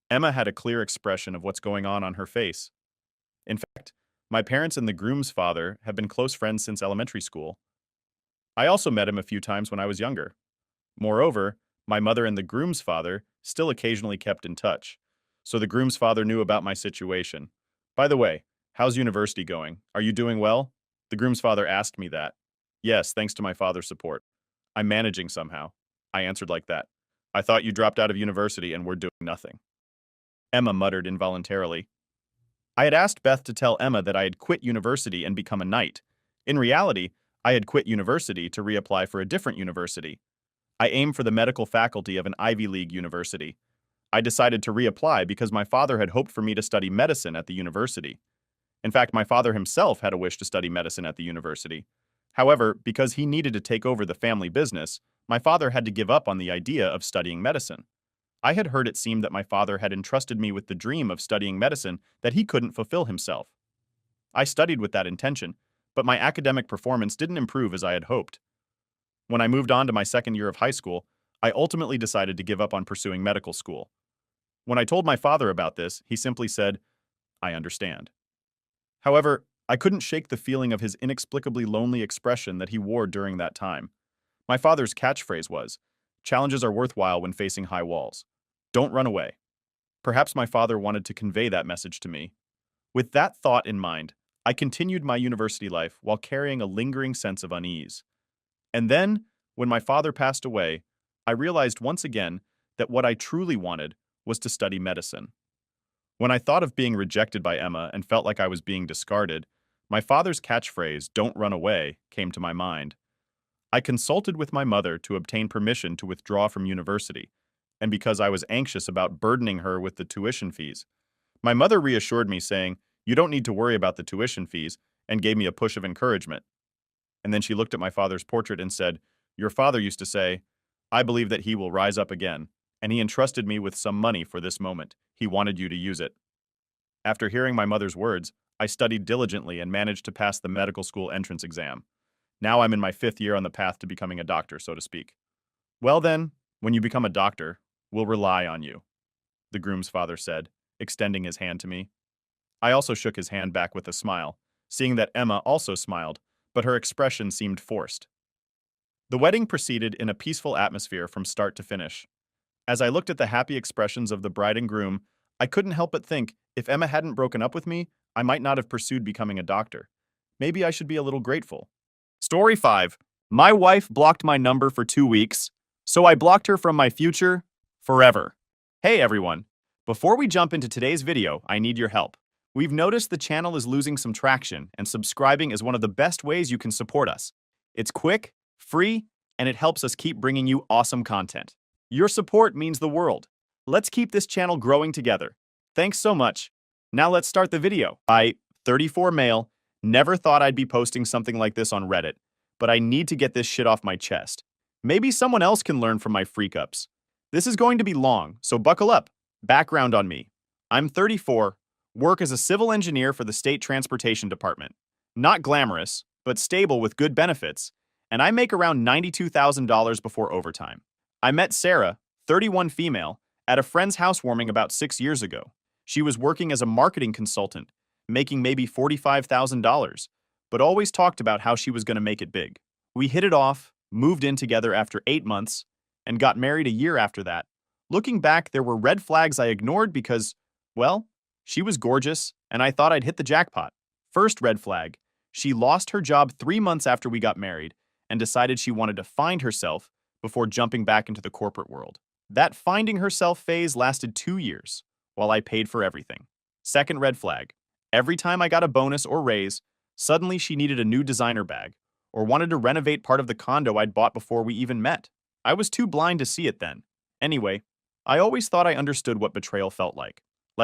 [SPEAKER 1] Emma had a clear expression of what's going on her face. In fact, my parents and the groom's father have been close friends since elementary school. I also met him a few times when I was younger. Moreover, my mother and the groom's father still occasionally kept in touch, so the groom's father knew about my situation. "By the way, how's university going? Are you doing well?" The groom's father asked me that. "Yes, thanks to my father's support. I'm managing somehow." I answered like that. "I thought you dropped out of university and were doing nothing." Emma muttered involuntarily. I had asked Beth to tell Emma that I had quit university and become a knight. In reality, I had quit university to reapply for a different university. I aimed for the medical faculty of an Ivy League university. I decided to reapply because my father had hoped for me to study medicine at the university. In fact, my father himself had a wish to study medicine at the university. However, because he needed to take over the family business, my father had to give up on the idea of studying medicine. I had heard it seem that my father had entrusted me with the dream of studying medicine that he couldn't fulfill himself. I studied with that intention, but my academic performance didn't improve as I had hoped. When I moved on to my second year of high school, I ultimately decided to give up on pursuing medical school. When I told my father about this, he simply said, "I understand." However, I couldn't shake the feeling of his inexplicably lonely expression that he wore during that time. My father's catchphrase was, "Challenges are worthwhile when facing high walls. Don't run away." Perhaps my father wanted to convey that message to me. With that thought in mind, I continued my university life while carrying a lingering sense of unease. And then, when my father passed away, I realized once again that what I truly wanted was to study medicine. When I thought of being rejected by Emma and felt like I was being discarded, my father's catchphrase, "Don't run away," came to my mind. I consulted with my mother to obtain permission to withdraw from university, and because I was anxious about burdening her with the tuition fees. My mother reassured me, saying, You don't need to worry about the tuition fees, and gave me a push of encouragement. And then she looked at my father's portrait and said, Your father used to say, I believe that he will rise up again, and he entrusted me with some money for this moment. He wanted you to use it. After hearing my mother's words, I studied diligently and managed to pass the medical school entrance exam. Now I'm in my 5th year on the path to becoming a doctor, so to speak. Well then, when you become a doctor, we'll rely on you, the groom's father said, extending his hand to me. I also shook his hand back with a smile, seeing that Emma also smiled, but her expression seemed forced. The wedding proceeded in a peaceful atmosphere from start to finish. As I looked at the happy expressions of the bride and groom, I couldn't help but think if Emma hadn't broken up with me, I might not have pursued becoming a doctor. Maybe I should be a little grateful. Story 5. My wife blocked my number for 2 weeks, so I blocked her from my future forever. Hey everyone. Before we jump into today's video, I need your help. We've noticed the channel is losing some traction, and subscribing is one of the best ways you can support us. It's quick, free, and it helps us keep bringing you awesome content. Your support means the world. Let's keep this channel growing together. Thanks so much. Now let's start the video. I, 34 male, never thought I'd be posting something like this on Reddit, but I need to get this shit off my chest. Maybe someone else can learn from my freak-ups. This is going to be long, so buckle up. Background on me. I'm 34, work as a civil engineer for the State Transportation Department. Not glamorous, but stable with good benefits, and I make around $92,000 before overtime. I met Sarah, 31 female, at a friend's housewarming about 6 years ago. She was working as a marketing consultant, making maybe $45,000, but always talked about how she was going to make it big. We hit it off, moved in together after 8 months, and got married a year after that. Looking back, there were red flags I ignored because, well, she was gorgeous, and I thought I'd hit the jackpot. First red flag, she lost her job 3 months after we got married and decided she wanted to find herself before jumping back into the corporate world. That finding herself phase lasted 2 years, while I paid for everything. Second red flag, every time I got a bonus or raise, suddenly she needed a new designer bag or wanted to renovate part of the condo I'd bought before we even met. I was too blind to see it then. Anyway, I always thought I understood what betrayal felt like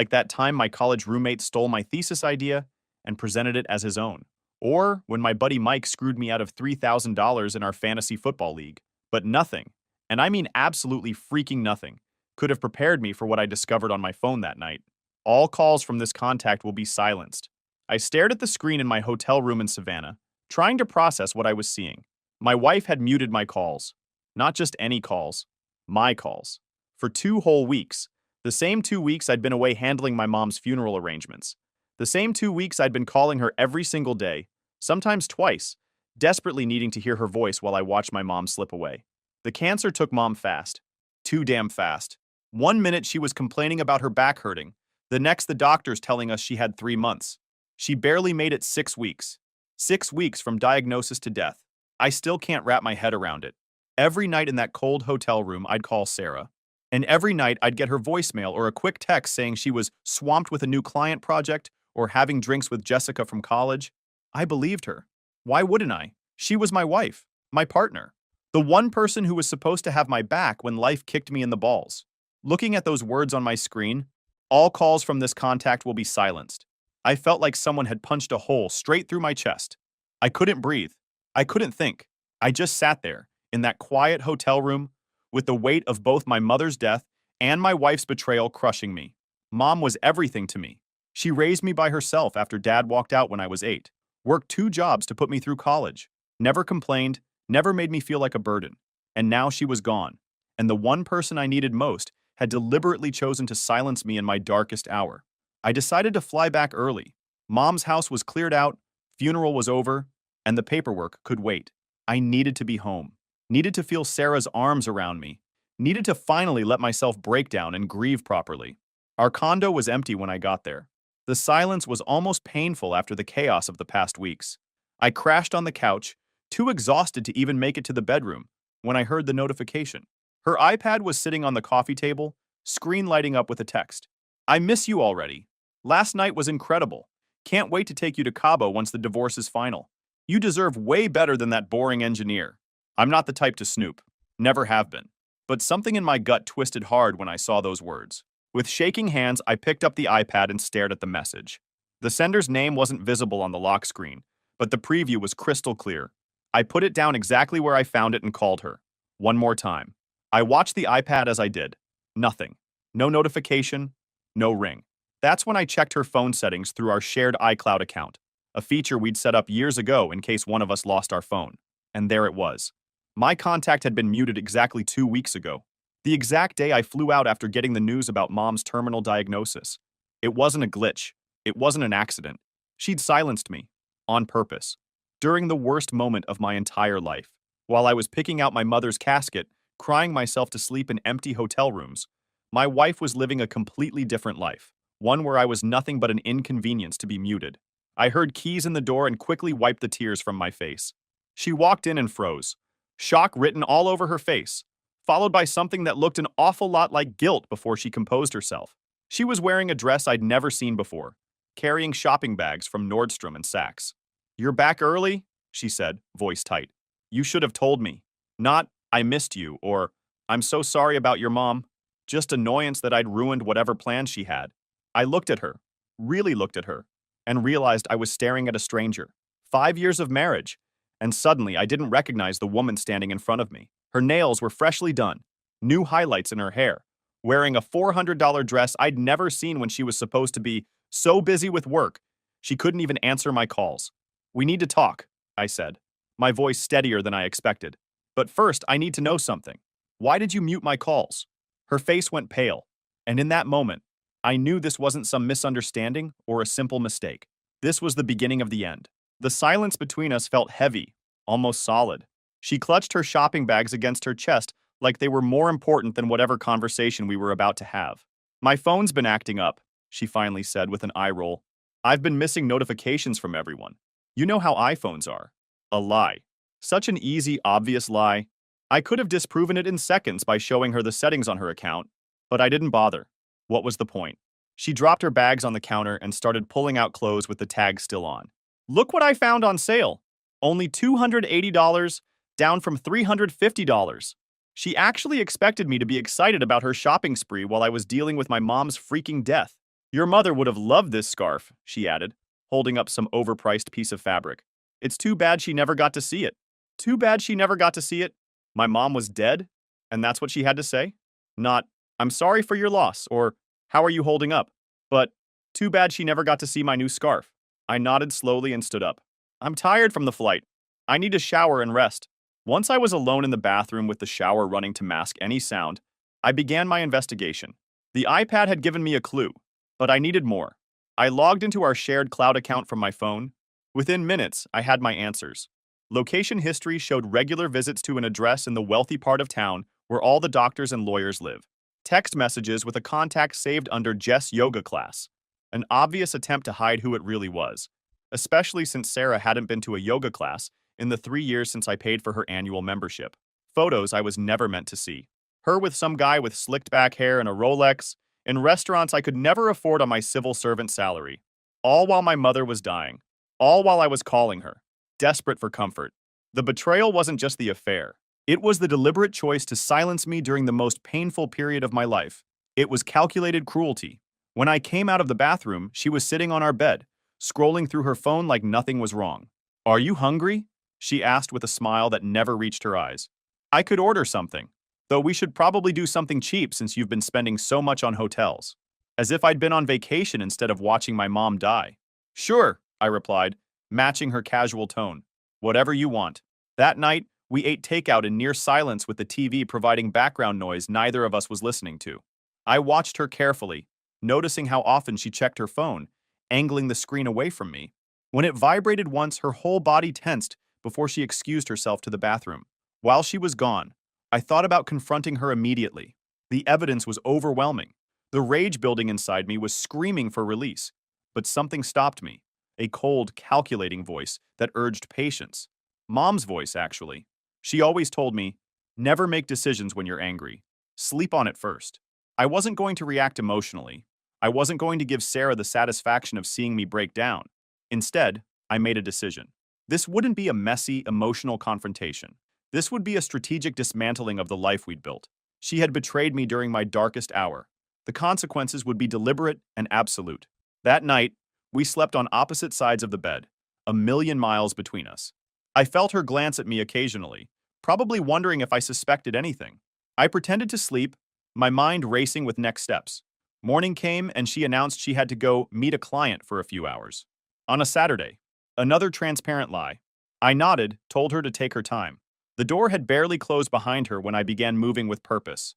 [SPEAKER 1] that time my college roommate stole my thesis idea and presented it as his own, or when my buddy Mike screwed me out of $3,000 in our fantasy football league. But nothing, and I mean absolutely freaking nothing, could have prepared me for what I discovered on my phone that night. All calls from this contact will be silenced. I stared at the screen in my hotel room in Savannah, trying to process what I was seeing. My wife had muted my calls. Not just any calls, my calls. For 2 whole weeks. The same 2 weeks I'd been away handling my mom's funeral arrangements. The same 2 weeks I'd been calling her every single day, sometimes twice, desperately needing to hear her voice while I watched my mom slip away. The cancer took mom fast. Too damn fast. 1 minute she was complaining about her back hurting. The next the doctors telling us she had 3 months. She barely made it 6 weeks. 6 weeks from diagnosis to death. I still can't wrap my head around it. Every night in that cold hotel room, I'd call Sarah. And every night, I'd get her voicemail or a quick text saying she was swamped with a new client project or having drinks with Jessica from college. I believed her. Why wouldn't I? She was my wife, my partner, the one person who was supposed to have my back when life kicked me in the balls. Looking at those words on my screen, all calls from this contact will be silenced. I felt like someone had punched a hole straight through my chest. I couldn't breathe. I couldn't think. I just sat there, in that quiet hotel room, with the weight of both my mother's death and my wife's betrayal crushing me. Mom was everything to me. She raised me by herself after Dad walked out when I was 8, worked 2 jobs to put me through college, never complained, never made me feel like a burden. And now she was gone, and the one person I needed most had deliberately chosen to silence me in my darkest hour. I decided to fly back early. Mom's house was cleared out, funeral was over, and the paperwork could wait. I needed to be home. Needed to feel Sarah's arms around me. Needed to finally let myself break down and grieve properly. Our condo was empty when I got there. The silence was almost painful after the chaos of the past weeks. I crashed on the couch, too exhausted to even make it to the bedroom, when I heard the notification. Her iPad was sitting on the coffee table, screen lighting up with a text. I miss you already. Last night was incredible. Can't wait to take you to Cabo once the divorce is final. You deserve way better than that boring engineer. I'm not the type to snoop. Never have been. But something in my gut twisted hard when I saw those words. With shaking hands, I picked up the iPad and stared at the message. The sender's name wasn't visible on the lock screen, but the preview was crystal clear. I put it down exactly where I found it and called her. One more time. I watched the iPad as I did. Nothing. No notification, no ring. That's when I checked her phone settings through our shared iCloud account, a feature we'd set up years ago in case one of us lost our phone. And there it was. My contact had been muted exactly 2 weeks ago, the exact day I flew out after getting the news about Mom's terminal diagnosis. It wasn't a glitch. It wasn't an accident. She'd silenced me. On purpose. During the worst moment of my entire life. While I was picking out my mother's casket, crying myself to sleep in empty hotel rooms, my wife was living a completely different life. One where I was nothing but an inconvenience to be muted. I heard keys in the door and quickly wiped the tears from my face. She walked in and froze. Shock written all over her face, followed by something that looked an awful lot like guilt before she composed herself. She was wearing a dress I'd never seen before, carrying shopping bags from Nordstrom and Saks. "You're back early?" she said, voice tight. "You should have told me. Not, 'I missed you,' or 'I'm so sorry about your mom.' Just annoyance that I'd ruined whatever plans she had." I looked at her, really looked at her, and realized I was staring at a stranger. 5 years of marriage, and suddenly I didn't recognize the woman standing in front of me. Her nails were freshly done, new highlights in her hair, wearing a $400 dress I'd never seen when she was supposed to be so busy with work, she couldn't even answer my calls. "We need to talk," I said, my voice steadier than I expected. "But first, I need to know something. Why did you mute my calls?" Her face went pale, and in that moment, I knew this wasn't some misunderstanding or a simple mistake. This was the beginning of the end. The silence between us felt heavy, almost solid. She clutched her shopping bags against her chest like they were more important than whatever conversation we were about to have. "My phone's been acting up," she finally said with an eye roll. "I've been missing notifications from everyone. You know how iPhones are." A lie. Such an easy, obvious lie. I could have disproven it in seconds by showing her the settings on her account, but I didn't bother. What was the point? She dropped her bags on the counter and started pulling out clothes with the tag still on. "Look what I found on sale. Only $280, down from $350. She actually expected me to be excited about her shopping spree while I was dealing with my mom's freaking death. "Your mother would have loved this scarf," she added, holding up some overpriced piece of fabric. "It's too bad she never got to see it." Too bad she never got to see it? My mom was dead? And that's what she had to say? Not, "I'm sorry for your loss," or "How are you holding up?" But, "Too bad she never got to see my new scarf." I nodded slowly and stood up. "I'm tired from the flight. I need to shower and rest." Once I was alone in the bathroom with the shower running to mask any sound, I began my investigation. The iPad had given me a clue, but I needed more. I logged into our shared cloud account from my phone. Within minutes, I had my answers. Location history showed regular visits to an address in the wealthy part of town where all the doctors and lawyers live. Text messages with a contact saved under Jess' yoga class. An obvious attempt to hide who it really was, especially since Sarah hadn't been to a yoga class in the 3 years since I paid for her annual membership. Photos I was never meant to see. Her with some guy with slicked back hair and a Rolex, in restaurants I could never afford on my civil servant salary. All while my mother was dying. All while I was calling her, desperate for comfort. The betrayal wasn't just the affair. It was the deliberate choice to silence me during the most painful period of my life. It was calculated cruelty. When I came out of the bathroom, she was sitting on our bed, scrolling through her phone like nothing was wrong. "Are you hungry?" she asked with a smile that never reached her eyes. "I could order something, though we should probably do something cheap since you've been spending so much on hotels." As if I'd been on vacation instead of watching my mom die. "Sure," I replied, matching her casual tone. "Whatever you want." That night, we ate takeout in near silence with the TV providing background noise neither of us was listening to. I watched her carefully, noticing how often she checked her phone, angling the screen away from me. When it vibrated once, her whole body tensed before she excused herself to the bathroom. While she was gone, I thought about confronting her immediately. The evidence was overwhelming. The rage building inside me was screaming for release. But something stopped me. A cold, calculating voice that urged patience. Mom's voice, actually. She always told me, "Never make decisions when you're angry. Sleep on it first." I wasn't going to react emotionally. I wasn't going to give Sarah the satisfaction of seeing me break down. Instead, I made a decision. This wouldn't be a messy, emotional confrontation. This would be a strategic dismantling of the life we'd built. She had betrayed me during my darkest hour. The consequences would be deliberate and absolute. That night, We slept on opposite sides of the bed, a million miles between us. I felt her glance at me occasionally, probably wondering if I suspected anything. I pretended to sleep, my mind racing with next steps. Morning came and she announced she had to go meet a client for a few hours. On a Saturday. Another transparent lie. I nodded, told her to take her time. The door had barely closed behind her when I began moving with purpose.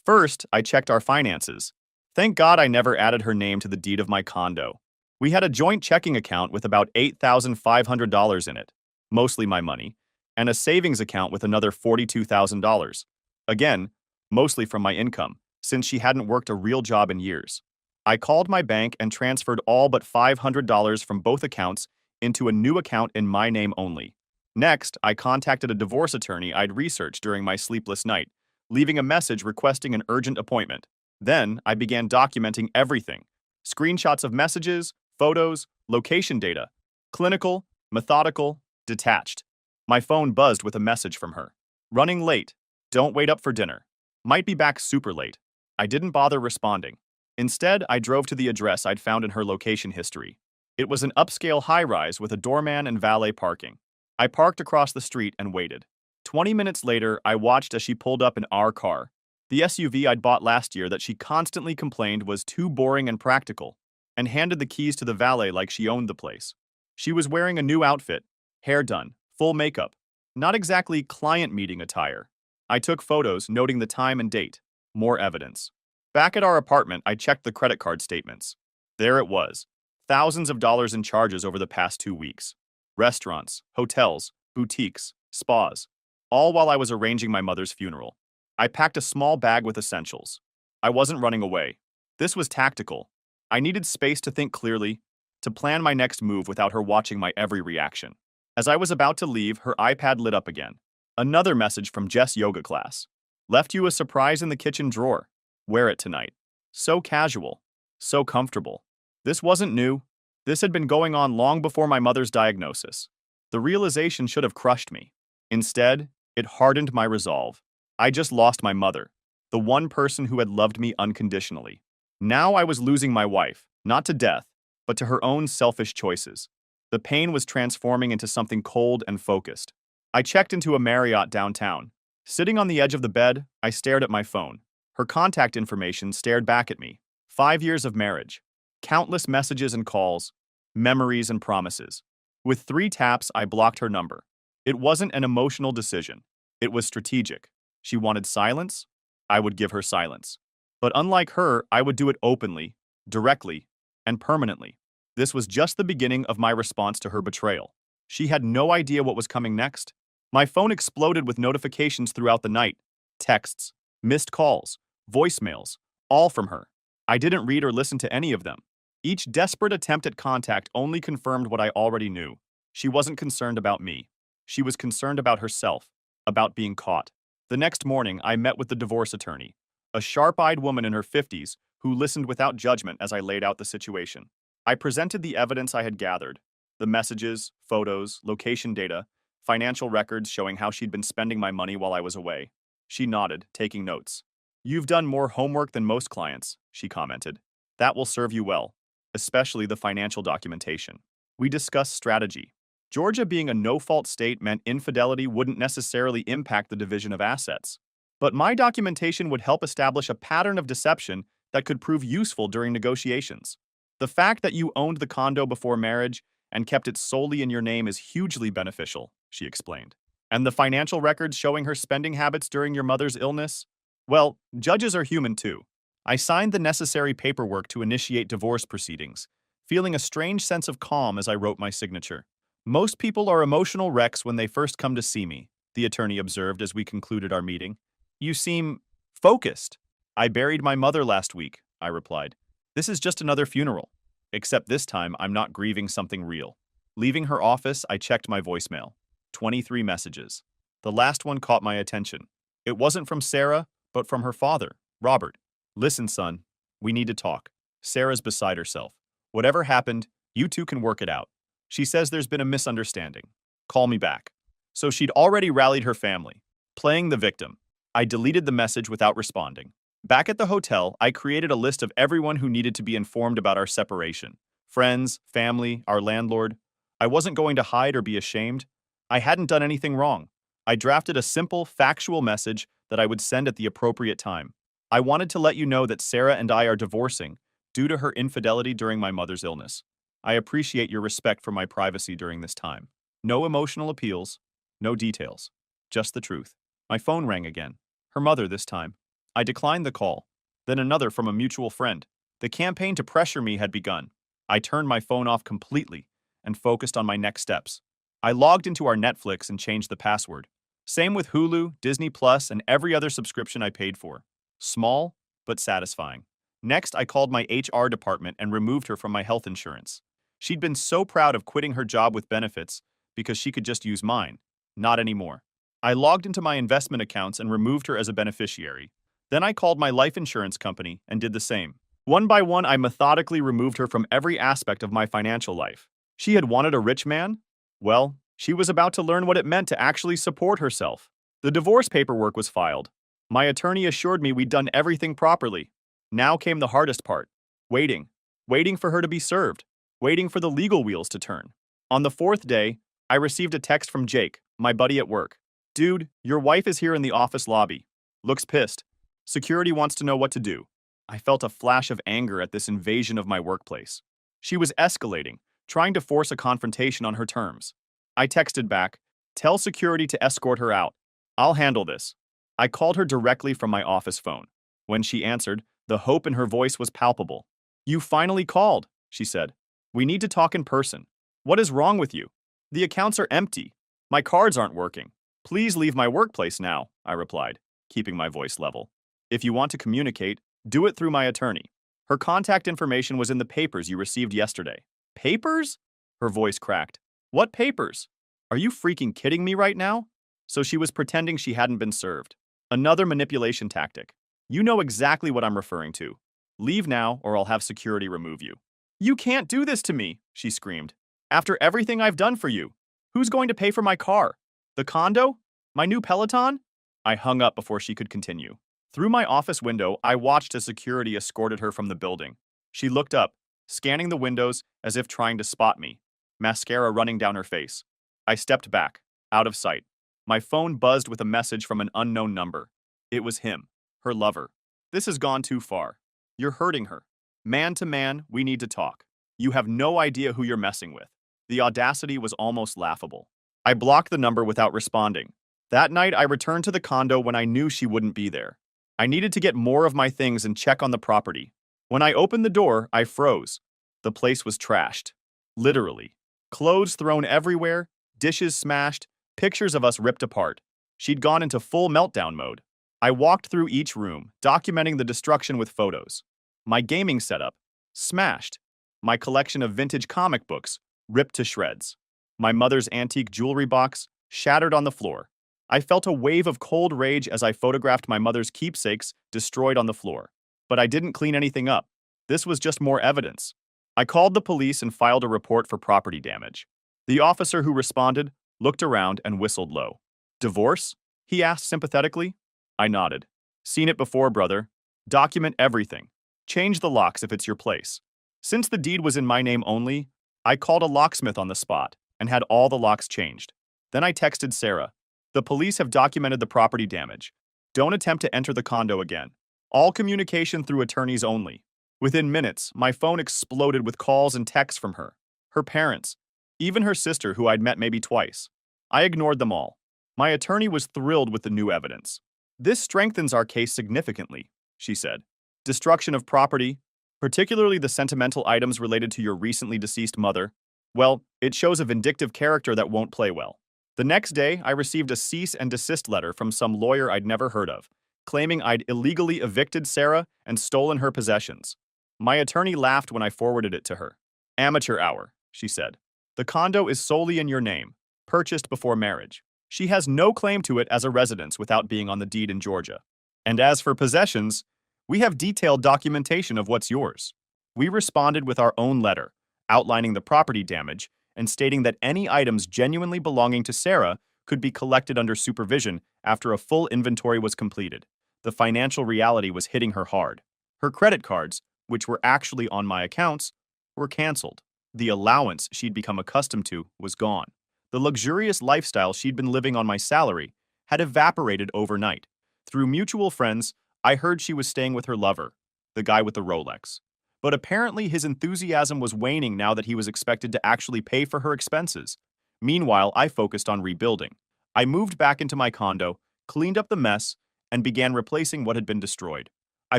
[SPEAKER 1] First, I checked our finances. Thank God I never added her name to the deed of my condo. We had a joint checking account with about $8,500 in it, mostly my money, and a savings account with another $42,000. Again, mostly from my income, since she hadn't worked a real job in years. I called my bank and transferred all but $500 from both accounts into a new account in my name only. Next, I contacted a divorce attorney I'd researched during my sleepless night, leaving a message requesting an urgent appointment. Then, I began documenting everything. Screenshots of messages, photos, location data. Clinical, methodical, detached. My phone buzzed with a message from her. Running late. Don't wait up for dinner. Might be back super late. I didn't bother responding. Instead, I drove to the address I'd found in her location history. It was an upscale high-rise with a doorman and valet parking. I parked across the street and waited. 20 minutes later, I watched as she pulled up in our car, the SUV I'd bought last year that she constantly complained was too boring and practical, and handed the keys to the valet like she owned the place. She was wearing a new outfit, hair done, full makeup, not exactly client meeting attire. I took photos noting the time and date. More evidence. Back at our apartment, I checked the credit card statements. There it was. Thousands of dollars in charges over the past 2 weeks. Restaurants, hotels, boutiques, spas. All while I was arranging my mother's funeral. I packed a small bag with essentials. I wasn't running away. This was tactical. I needed space to think clearly, to plan my next move without her watching my every reaction. As I was about to leave, her iPad lit up again. Another message from Jess' yoga class. Left you a surprise in the kitchen drawer. Wear it tonight. So casual. So comfortable. This wasn't new. This had been going on long before my mother's diagnosis. The realization should have crushed me. Instead, it hardened my resolve. I just lost my mother, the one person who had loved me unconditionally. Now I was losing my wife, not to death, but to her own selfish choices. The pain was transforming into something cold and focused. I checked into a Marriott downtown. Sitting on the edge of the bed, I stared at my phone. Her contact information stared back at me. 5 years of marriage. Countless messages and calls. Memories and promises. With 3 taps, I blocked her number. It wasn't an emotional decision. It was strategic. She wanted silence. I would give her silence. But unlike her, I would do it openly, directly, and permanently. This was just the beginning of my response to her betrayal. She had no idea what was coming next. My phone exploded with notifications throughout the night. Texts, missed calls, voicemails, all from her. I didn't read or listen to any of them. Each desperate attempt at contact only confirmed what I already knew. She wasn't concerned about me. She was concerned about herself, about being caught. The next morning, I met with the divorce attorney, a sharp-eyed woman in her 50s who listened without judgment as I laid out the situation. I presented the evidence I had gathered, the messages, photos, location data, financial records showing how she'd been spending my money while I was away. She nodded, taking notes. "You've done more homework than most clients," she commented. "That will serve you well, especially the financial documentation." We discussed strategy. Georgia being a no-fault state meant infidelity wouldn't necessarily impact the division of assets. But my documentation would help establish a pattern of deception that could prove useful during negotiations. The fact that you owned the condo before marriage and kept it solely in your name is hugely beneficial, she explained. And the financial records showing her spending habits during your mother's illness? Well, judges are human too. I signed the necessary paperwork to initiate divorce proceedings, feeling a strange sense of calm as I wrote my signature. "Most people are emotional wrecks when they first come to see me," the attorney observed as we concluded our meeting. "You seem focused." "I buried my mother last week," I replied. "This is just another funeral. Except this time, I'm not grieving something real." Leaving her office, I checked my voicemail. 23 messages. The last one caught my attention. It wasn't from Sarah, but from her father, Robert. "Listen, son, we need to talk. Sarah's beside herself. Whatever happened, you two can work it out. She says there's been a misunderstanding. Call me back." So she'd already rallied her family, playing the victim. I deleted the message without responding. Back at the hotel, I created a list of everyone who needed to be informed about our separation. Friends, family, our landlord. I wasn't going to hide or be ashamed. I hadn't done anything wrong. I drafted a simple, factual message that I would send at the appropriate time. I wanted to let you know that Sarah and I are divorcing due to her infidelity during my mother's illness. I appreciate your respect for my privacy during this time. No emotional appeals, no details, just the truth. My phone rang again. Her mother this time. I declined the call. Then another from a mutual friend. The campaign to pressure me had begun. I turned my phone off completely and focused on my next steps. I logged into our Netflix and changed the password. Same with Hulu, Disney Plus, and every other subscription I paid for. Small, but satisfying. Next, I called my HR department and removed her from my health insurance. She'd been so proud of quitting her job with benefits because she could just use mine. Not anymore. I logged into my investment accounts and removed her as a beneficiary. Then I called my life insurance company and did the same. One by one, I methodically removed her from every aspect of my financial life. She had wanted a rich man? Well, she was about to learn what it meant to actually support herself. The divorce paperwork was filed. My attorney assured me we'd done everything properly. Now came the hardest part. Waiting. Waiting for her to be served. Waiting for the legal wheels to turn. On the fourth day, I received a text from Jake, my buddy at work. Dude, your wife is here in the office lobby. Looks pissed. Security wants to know what to do. I felt a flash of anger at this invasion of my workplace. She was escalating, trying to force a confrontation on her terms. I texted back, tell security to escort her out. I'll handle this. I called her directly from my office phone. When she answered, the hope in her voice was palpable. You finally called, she said. We need to talk in person. What is wrong with you? The accounts are empty. My cards aren't working. Please leave my workplace now, I replied, keeping my voice level. If you want to communicate, do it through my attorney. Her contact information was in the papers you received yesterday. Papers? Her voice cracked. What papers? Are you freaking kidding me right now? So she was pretending she hadn't been served. Another manipulation tactic. You know exactly what I'm referring to. Leave now or I'll have security remove you. You can't do this to me, she screamed. After everything I've done for you. Who's going to pay for my car? The condo? My new Peloton? I hung up before she could continue. Through my office window, I watched as security escorted her from the building. She looked up, scanning the windows as if trying to spot me, mascara running down her face. I stepped back, out of sight. My phone buzzed with a message from an unknown number. It was him, her lover. This has gone too far. You're hurting her. Man to man, we need to talk. You have no idea who you're messing with. The audacity was almost laughable. I blocked the number without responding. That night, I returned to the condo when I knew she wouldn't be there. I needed to get more of my things and check on the property. When I opened the door, I froze. The place was trashed. Literally. Clothes thrown everywhere, dishes smashed, pictures of us ripped apart. She'd gone into full meltdown mode. I walked through each room, documenting the destruction with photos. My gaming setup, smashed. My collection of vintage comic books, ripped to shreds. My mother's antique jewelry box, shattered on the floor. I felt a wave of cold rage as I photographed my mother's keepsakes destroyed on the floor. But I didn't clean anything up. This was just more evidence. I called the police and filed a report for property damage. The officer who responded looked around and whistled low. Divorce? He asked sympathetically. I nodded. Seen it before, brother. Document everything. Change the locks if it's your place. Since the deed was in my name only, I called a locksmith on the spot and had all the locks changed. Then I texted Sarah. The police have documented the property damage. Don't attempt to enter the condo again. All communication through attorneys only. Within minutes, my phone exploded with calls and texts from her, her parents, even her sister who I'd met maybe twice. I ignored them all. My attorney was thrilled with the new evidence. This strengthens our case significantly, she said. Destruction of property, particularly the sentimental items related to your recently deceased mother, well, it shows a vindictive character that won't play well. The next day, I received a cease and desist letter from some lawyer I'd never heard of, claiming I'd illegally evicted Sarah and stolen her possessions. My attorney laughed when I forwarded it to her. Amateur hour, she said. The condo is solely in your name, purchased before marriage. She has no claim to it as a residence without being on the deed in Georgia. And as for possessions, we have detailed documentation of what's yours. We responded with our own letter, outlining the property damage and stating that any items genuinely belonging to Sarah could be collected under supervision after a full inventory was completed. The financial reality was hitting her hard. Her credit cards, which were actually on my accounts, were canceled. The allowance she'd become accustomed to was gone. The luxurious lifestyle she'd been living on my salary had evaporated overnight. Through mutual friends, I heard she was staying with her lover, the guy with the Rolex. But apparently his enthusiasm was waning now that he was expected to actually pay for her expenses. Meanwhile, I focused on rebuilding. I moved back into my condo, cleaned up the mess, and began replacing what had been destroyed. I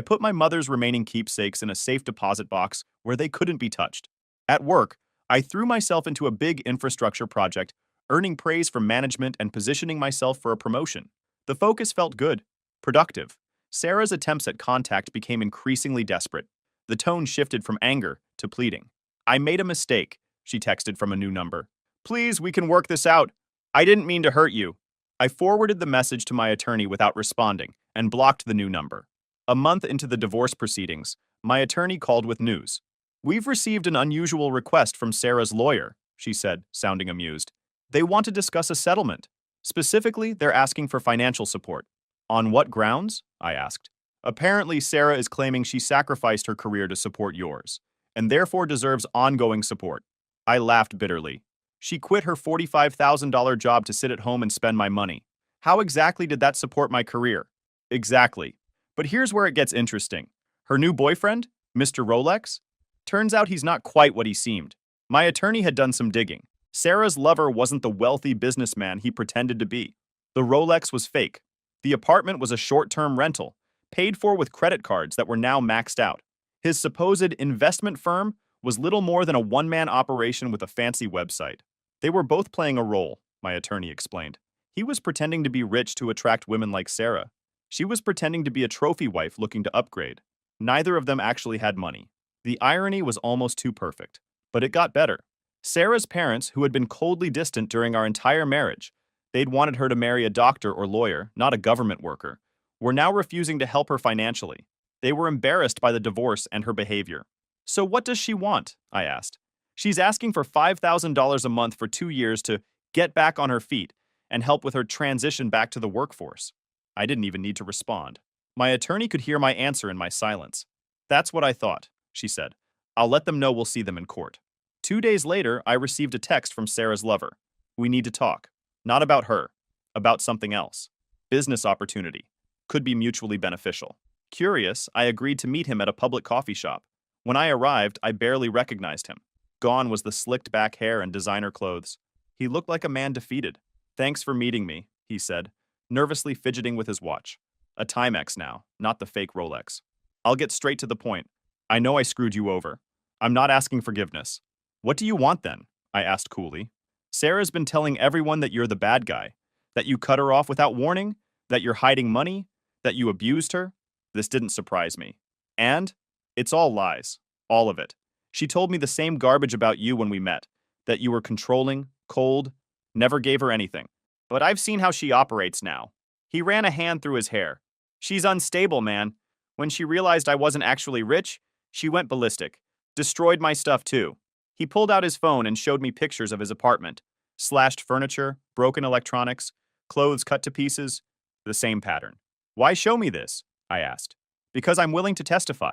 [SPEAKER 1] put my mother's remaining keepsakes in a safe deposit box where they couldn't be touched. At work, I threw myself into a big infrastructure project, earning praise from management and positioning myself for a promotion. The focus felt good, productive. Sarah's attempts at contact became increasingly desperate. The tone shifted from anger to pleading. "I made a mistake," she texted from a new number. "Please, we can work this out. I didn't mean to hurt you." I forwarded the message to my attorney without responding and blocked the new number. A month into the divorce proceedings, my attorney called with news. "We've received an unusual request from Sarah's lawyer," she said, sounding amused. "They want to discuss a settlement. Specifically, they're asking for financial support." "On what grounds?" I asked. "Apparently, Sarah is claiming she sacrificed her career to support yours, and therefore deserves ongoing support." I laughed bitterly. She quit her $45,000 job to sit at home and spend my money. How exactly did that support my career? Exactly. But here's where it gets interesting. Her new boyfriend, Mr. Rolex? Turns out he's not quite what he seemed. My attorney had done some digging. Sarah's lover wasn't the wealthy businessman he pretended to be. The Rolex was fake. The apartment was a short-term rental, paid for with credit cards that were now maxed out. His supposed investment firm was little more than a one-man operation with a fancy website. They were both playing a role, my attorney explained. He was pretending to be rich to attract women like Sarah. She was pretending to be a trophy wife looking to upgrade. Neither of them actually had money. The irony was almost too perfect. But it got better. Sarah's parents, who had been coldly distant during our entire marriage, they'd wanted her to marry a doctor or lawyer, not a government worker, were now refusing to help her financially. They were embarrassed by the divorce and her behavior. "So what does she want?" I asked. "She's asking for $5,000 a month for 2 years to get back on her feet and help with her transition back to the workforce." I didn't even need to respond. My attorney could hear my answer in my silence. "That's what I thought," she said. "I'll let them know we'll see them in court." 2 days later, I received a text from Sarah's lover. "We need to talk. Not about her. About something else. Business opportunity. Could be mutually beneficial." Curious, I agreed to meet him at a public coffee shop. When I arrived, I barely recognized him. Gone was the slicked back hair and designer clothes. He looked like a man defeated. "Thanks for meeting me," he said, nervously fidgeting with his watch. A Timex now, not the fake Rolex. "I'll get straight to the point. I know I screwed you over. I'm not asking forgiveness." "What do you want then?" I asked coolly. "Sarah's been telling everyone that you're the bad guy, that you cut her off without warning, that you're hiding money, that you abused her." This didn't surprise me. "And it's all lies. All of it. She told me the same garbage about you when we met, that you were controlling, cold, never gave her anything. But I've seen how she operates now." He ran a hand through his hair. "She's unstable, man. When she realized I wasn't actually rich, she went ballistic. Destroyed my stuff too." He pulled out his phone and showed me pictures of his apartment. Slashed furniture, broken electronics, clothes cut to pieces. The same pattern. "Why show me this?" I asked. "Because I'm willing to testify.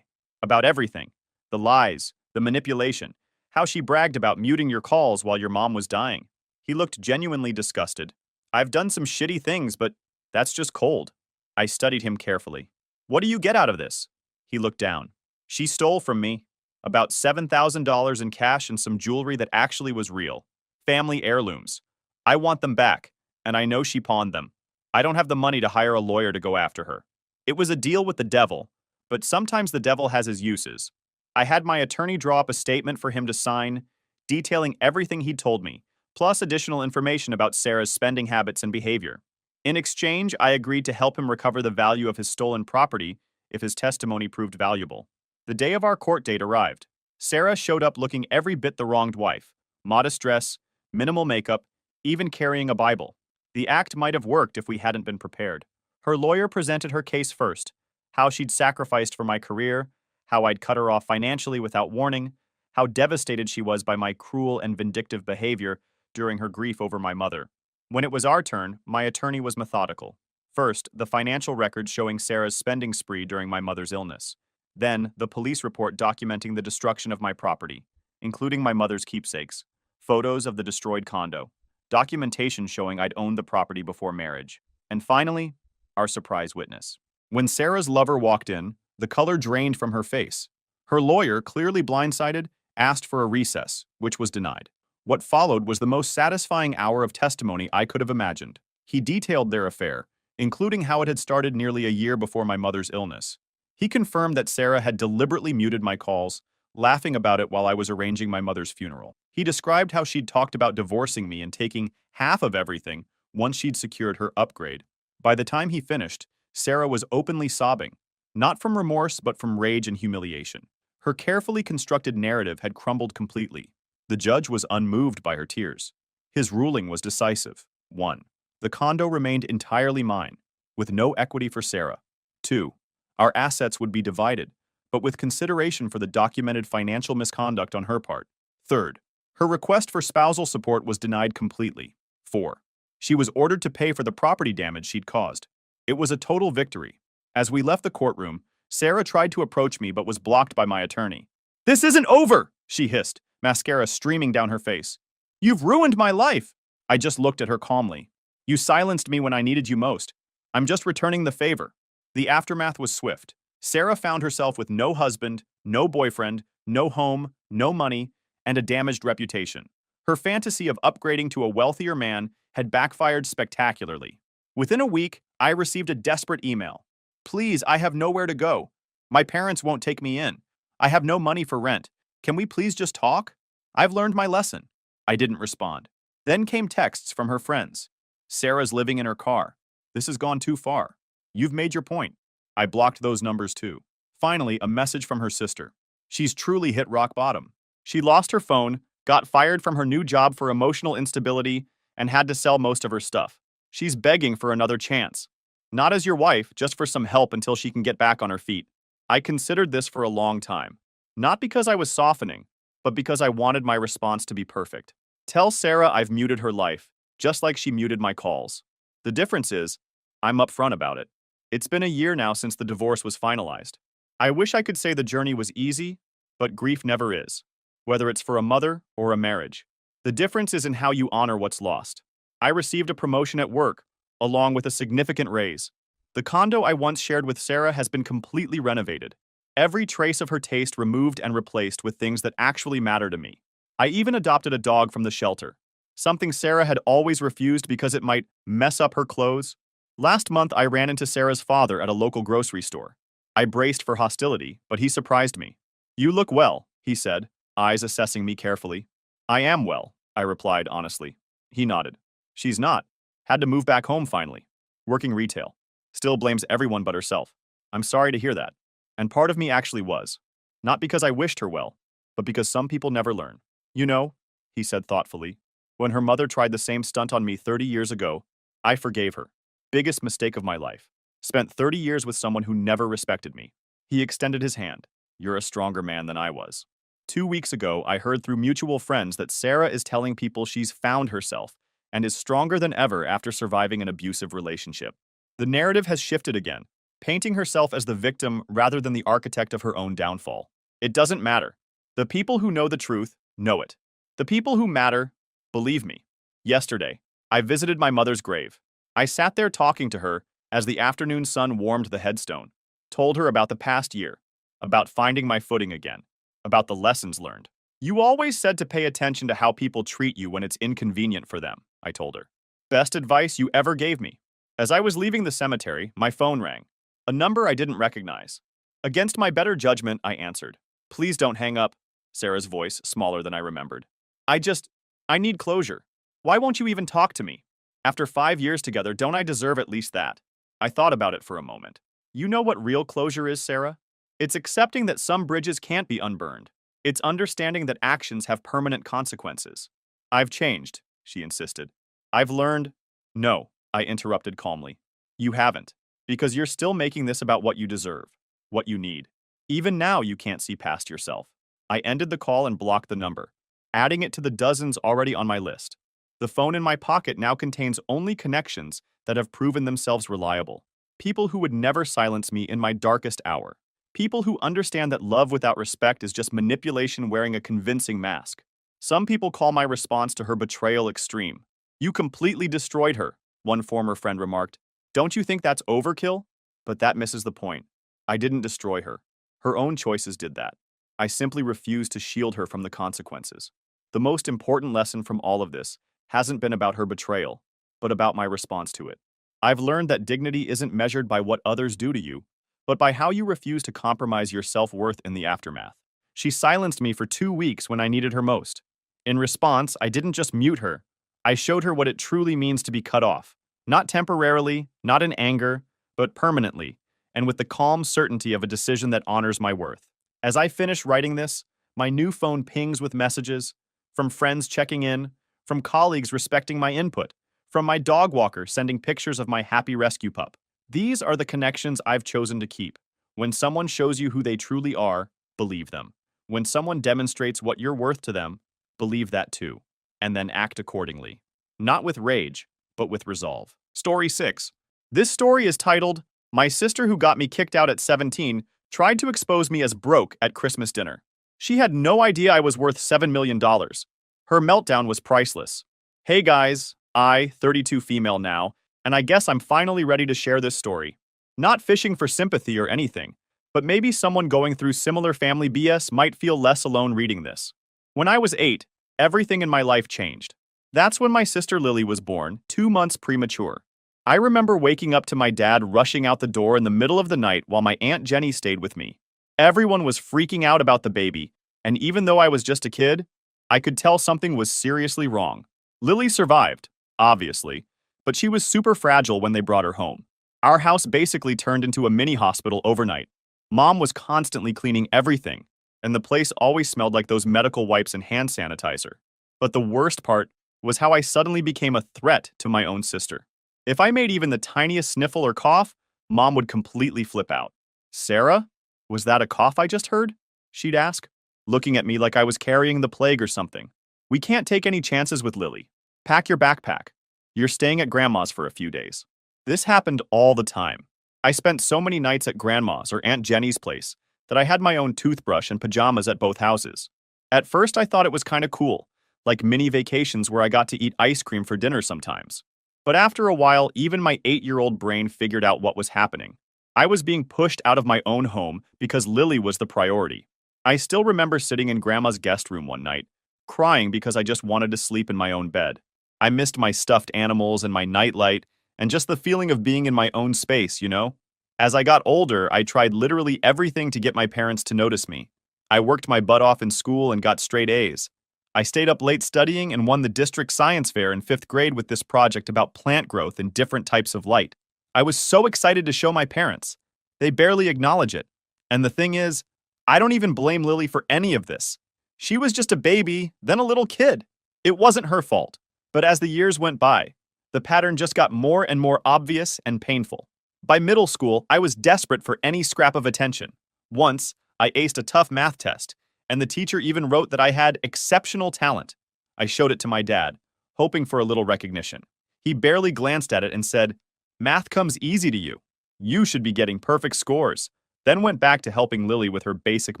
[SPEAKER 1] About everything. The lies, the manipulation, how she bragged about muting your calls while your mom was dying." He looked genuinely disgusted. "I've done some shitty things, but that's just cold." I studied him carefully. "What do you get out of this?" He looked down. "She stole from me. About $7,000 in cash and some jewelry that actually was real. Family heirlooms. I want them back, and I know she pawned them. I don't have the money to hire a lawyer to go after her. It was a deal with the devil, but sometimes the devil has his uses." I had my attorney draw up a statement for him to sign, detailing everything he'd told me, plus additional information about Sarah's spending habits and behavior. In exchange, I agreed to help him recover the value of his stolen property if his testimony proved valuable. The day of our court date arrived. Sarah showed up looking every bit the wronged wife. Modest dress, minimal makeup, even carrying a Bible. The act might have worked if we hadn't been prepared. Her lawyer presented her case first, how she'd sacrificed for my career, how I'd cut her off financially without warning, how devastated she was by my cruel and vindictive behavior during her grief over my mother. When it was our turn, my attorney was methodical. First, the financial records showing Sarah's spending spree during my mother's illness. Then, the police report documenting the destruction of my property. including my mother's keepsakes, photos of the destroyed condo, documentation showing I'd owned the property before marriage, and finally, our surprise witness. When Sarah's lover walked in, the color drained from her face. Her lawyer, clearly blindsided, asked for a recess, which was denied. What followed was the most satisfying hour of testimony I could have imagined. He detailed their affair, including how it had started nearly a year before my mother's illness. He confirmed that Sarah had deliberately muted my calls, laughing about it while I was arranging my mother's funeral. He described how she'd talked about divorcing me and taking half of everything once she'd secured her upgrade. By the time he finished, Sarah was openly sobbing, not from remorse but from rage and humiliation. Her carefully constructed narrative had crumbled completely. The judge was unmoved by her tears. His ruling was decisive. 1. The condo remained entirely mine, with no equity for Sarah. 2. Our assets would be divided, but with consideration for the documented financial misconduct on her part. 3rd, her request for spousal support was denied completely. 4. She was ordered to pay for the property damage she'd caused. It was a total victory. As we left the courtroom, Sarah tried to approach me but was blocked by my attorney. "This isn't over!" she hissed, mascara streaming down her face. "You've ruined my life!" I just looked at her calmly. "You silenced me when I needed you most. I'm just returning the favor." The aftermath was swift. Sarah found herself with no husband, no boyfriend, no home, no money, and a damaged reputation. Her fantasy of upgrading to a wealthier man had backfired spectacularly. Within a week, I received a desperate email. "Please, I have nowhere to go. My parents won't take me in. I have no money for rent. Can we please just talk? I've learned my lesson." I didn't respond. Then came texts from her friends. "Sarah's living in her car. This has gone too far. You've made your point." I blocked those numbers too. Finally, a message from her sister. "She's truly hit rock bottom. She lost her phone, got fired from her new job for emotional instability, and had to sell most of her stuff. She's begging for another chance. Not as your wife, just for some help until she can get back on her feet." I considered this for a long time. Not because I was softening, but because I wanted my response to be perfect. Tell Sarah I've muted her life, just like she muted my calls. The difference is, I'm upfront about it. It's been a year now since the divorce was finalized. I wish I could say the journey was easy, but grief never is, whether it's for a mother or a marriage. The difference is in how you honor what's lost. I received a promotion at work, along with a significant raise. The condo I once shared with Sarah has been completely renovated. Every trace of her taste removed and replaced with things that actually matter to me. I even adopted a dog from the shelter, something Sarah had always refused because it might mess up her clothes. Last month, I ran into Sarah's father at a local grocery store. I braced for hostility, but he surprised me. "You look well," he said, eyes assessing me carefully. "I am well," I replied honestly. He nodded. "She's not. Had to move back home finally. Working retail. Still blames everyone but herself. I'm sorry to hear that." And part of me actually was. Not because I wished her well, but because some people never learn. "You know," he said thoughtfully, "when her mother tried the same stunt on me 30 years ago, I forgave her. Biggest mistake of my life. Spent 30 years with someone who never respected me." He extended his hand. "You're a stronger man than I was." 2 weeks ago, I heard through mutual friends that Sarah is telling people she's found herself and is stronger than ever after surviving an abusive relationship. The narrative has shifted again, painting herself as the victim rather than the architect of her own downfall. It doesn't matter. The people who know the truth know it. The people who matter believe me. Yesterday, I visited my mother's grave. I sat there talking to her as the afternoon sun warmed the headstone, told her about the past year, about finding my footing again, about the lessons learned. "You always said to pay attention to how people treat you when it's inconvenient for them," I told her. "Best advice you ever gave me." As I was leaving the cemetery, my phone rang. A number I didn't recognize. Against my better judgment, I answered. "Please don't hang up," Sarah's voice, smaller than I remembered. I need closure. Why won't you even talk to me? After 5 years together, don't I deserve at least that?" I thought about it for a moment. "You know what real closure is, Sarah? It's accepting that some bridges can't be unburned. It's understanding that actions have permanent consequences." "I've changed," she insisted. "I've learned—" "No," I interrupted calmly. "You haven't. Because you're still making this about what you deserve, what you need. Even now, you can't see past yourself." I ended the call and blocked the number, adding it to the dozens already on my list. The phone in my pocket now contains only connections that have proven themselves reliable. People who would never silence me in my darkest hour. People who understand that love without respect is just manipulation wearing a convincing mask. Some people call my response to her betrayal extreme. You completely destroyed her, one former friend remarked. Don't you think that's overkill? But that misses the point. I didn't destroy her. Her own choices did that. I simply refused to shield her from the consequences. The most important lesson from all of this hasn't been about her betrayal, but about my response to it. I've learned that dignity isn't measured by what others do to you, but by how you refuse to compromise your self-worth in the aftermath. She silenced me for 2 weeks when I needed her most. In response, I didn't just mute her. I showed her what it truly means to be cut off. Not temporarily, not in anger, but permanently, and with the calm certainty of a decision that honors my worth. As I finish writing this, my new phone pings with messages, from friends checking in, from colleagues respecting my input, from my dog walker sending pictures of my happy rescue pup. These are the connections I've chosen to keep. When someone shows you who they truly are, believe them. When someone demonstrates what you're worth to them, believe that too, and then act accordingly. Not with rage, but with resolve. Story 6. This story is titled, My Sister Who Got Me Kicked Out at 17 Tried to Expose Me as Broke at Christmas Dinner. She had no idea I was worth $7 million. Her meltdown was priceless. Hey guys, 32 female now, and I guess I'm finally ready to share this story. Not fishing for sympathy or anything, but maybe someone going through similar family BS might feel less alone reading this. When I was 8, everything in my life changed. That's when my sister Lily was born, 2 months premature. I remember waking up to my dad rushing out the door in the middle of the night while my Aunt Jenny stayed with me. Everyone was freaking out about the baby, and even though I was just a kid, I could tell something was seriously wrong. Lily survived, obviously, but she was super fragile when they brought her home. Our house basically turned into a mini hospital overnight. Mom was constantly cleaning everything, and the place always smelled like those medical wipes and hand sanitizer. But the worst part was how I suddenly became a threat to my own sister. If I made even the tiniest sniffle or cough, Mom would completely flip out. Sarah? Was that a cough I just heard? She'd ask, looking at me like I was carrying the plague or something. We can't take any chances with Lily. Pack your backpack. You're staying at Grandma's for a few days. This happened all the time. I spent so many nights at Grandma's or Aunt Jenny's place that I had my own toothbrush and pajamas at both houses. At first, I thought it was kind of cool, like mini vacations where I got to eat ice cream for dinner sometimes. But after a while, even my 8-year-old brain figured out what was happening. I was being pushed out of my own home because Lily was the priority. I still remember sitting in Grandma's guest room one night, crying because I just wanted to sleep in my own bed. I missed my stuffed animals and my nightlight, and just the feeling of being in my own space, you know? As I got older, I tried literally everything to get my parents to notice me. I worked my butt off in school and got straight A's. I stayed up late studying and won the district science fair in 5th grade with this project about plant growth and different types of light. I was so excited to show my parents. They barely acknowledge it. And the thing is, I don't even blame Lily for any of this. She was just a baby, then a little kid. It wasn't her fault. But as the years went by, the pattern just got more and more obvious and painful. By middle school, I was desperate for any scrap of attention. Once, I aced a tough math test, and the teacher even wrote that I had exceptional talent. I showed it to my dad, hoping for a little recognition. He barely glanced at it and said, "Math comes easy to you. You should be getting perfect scores," then went back to helping Lily with her basic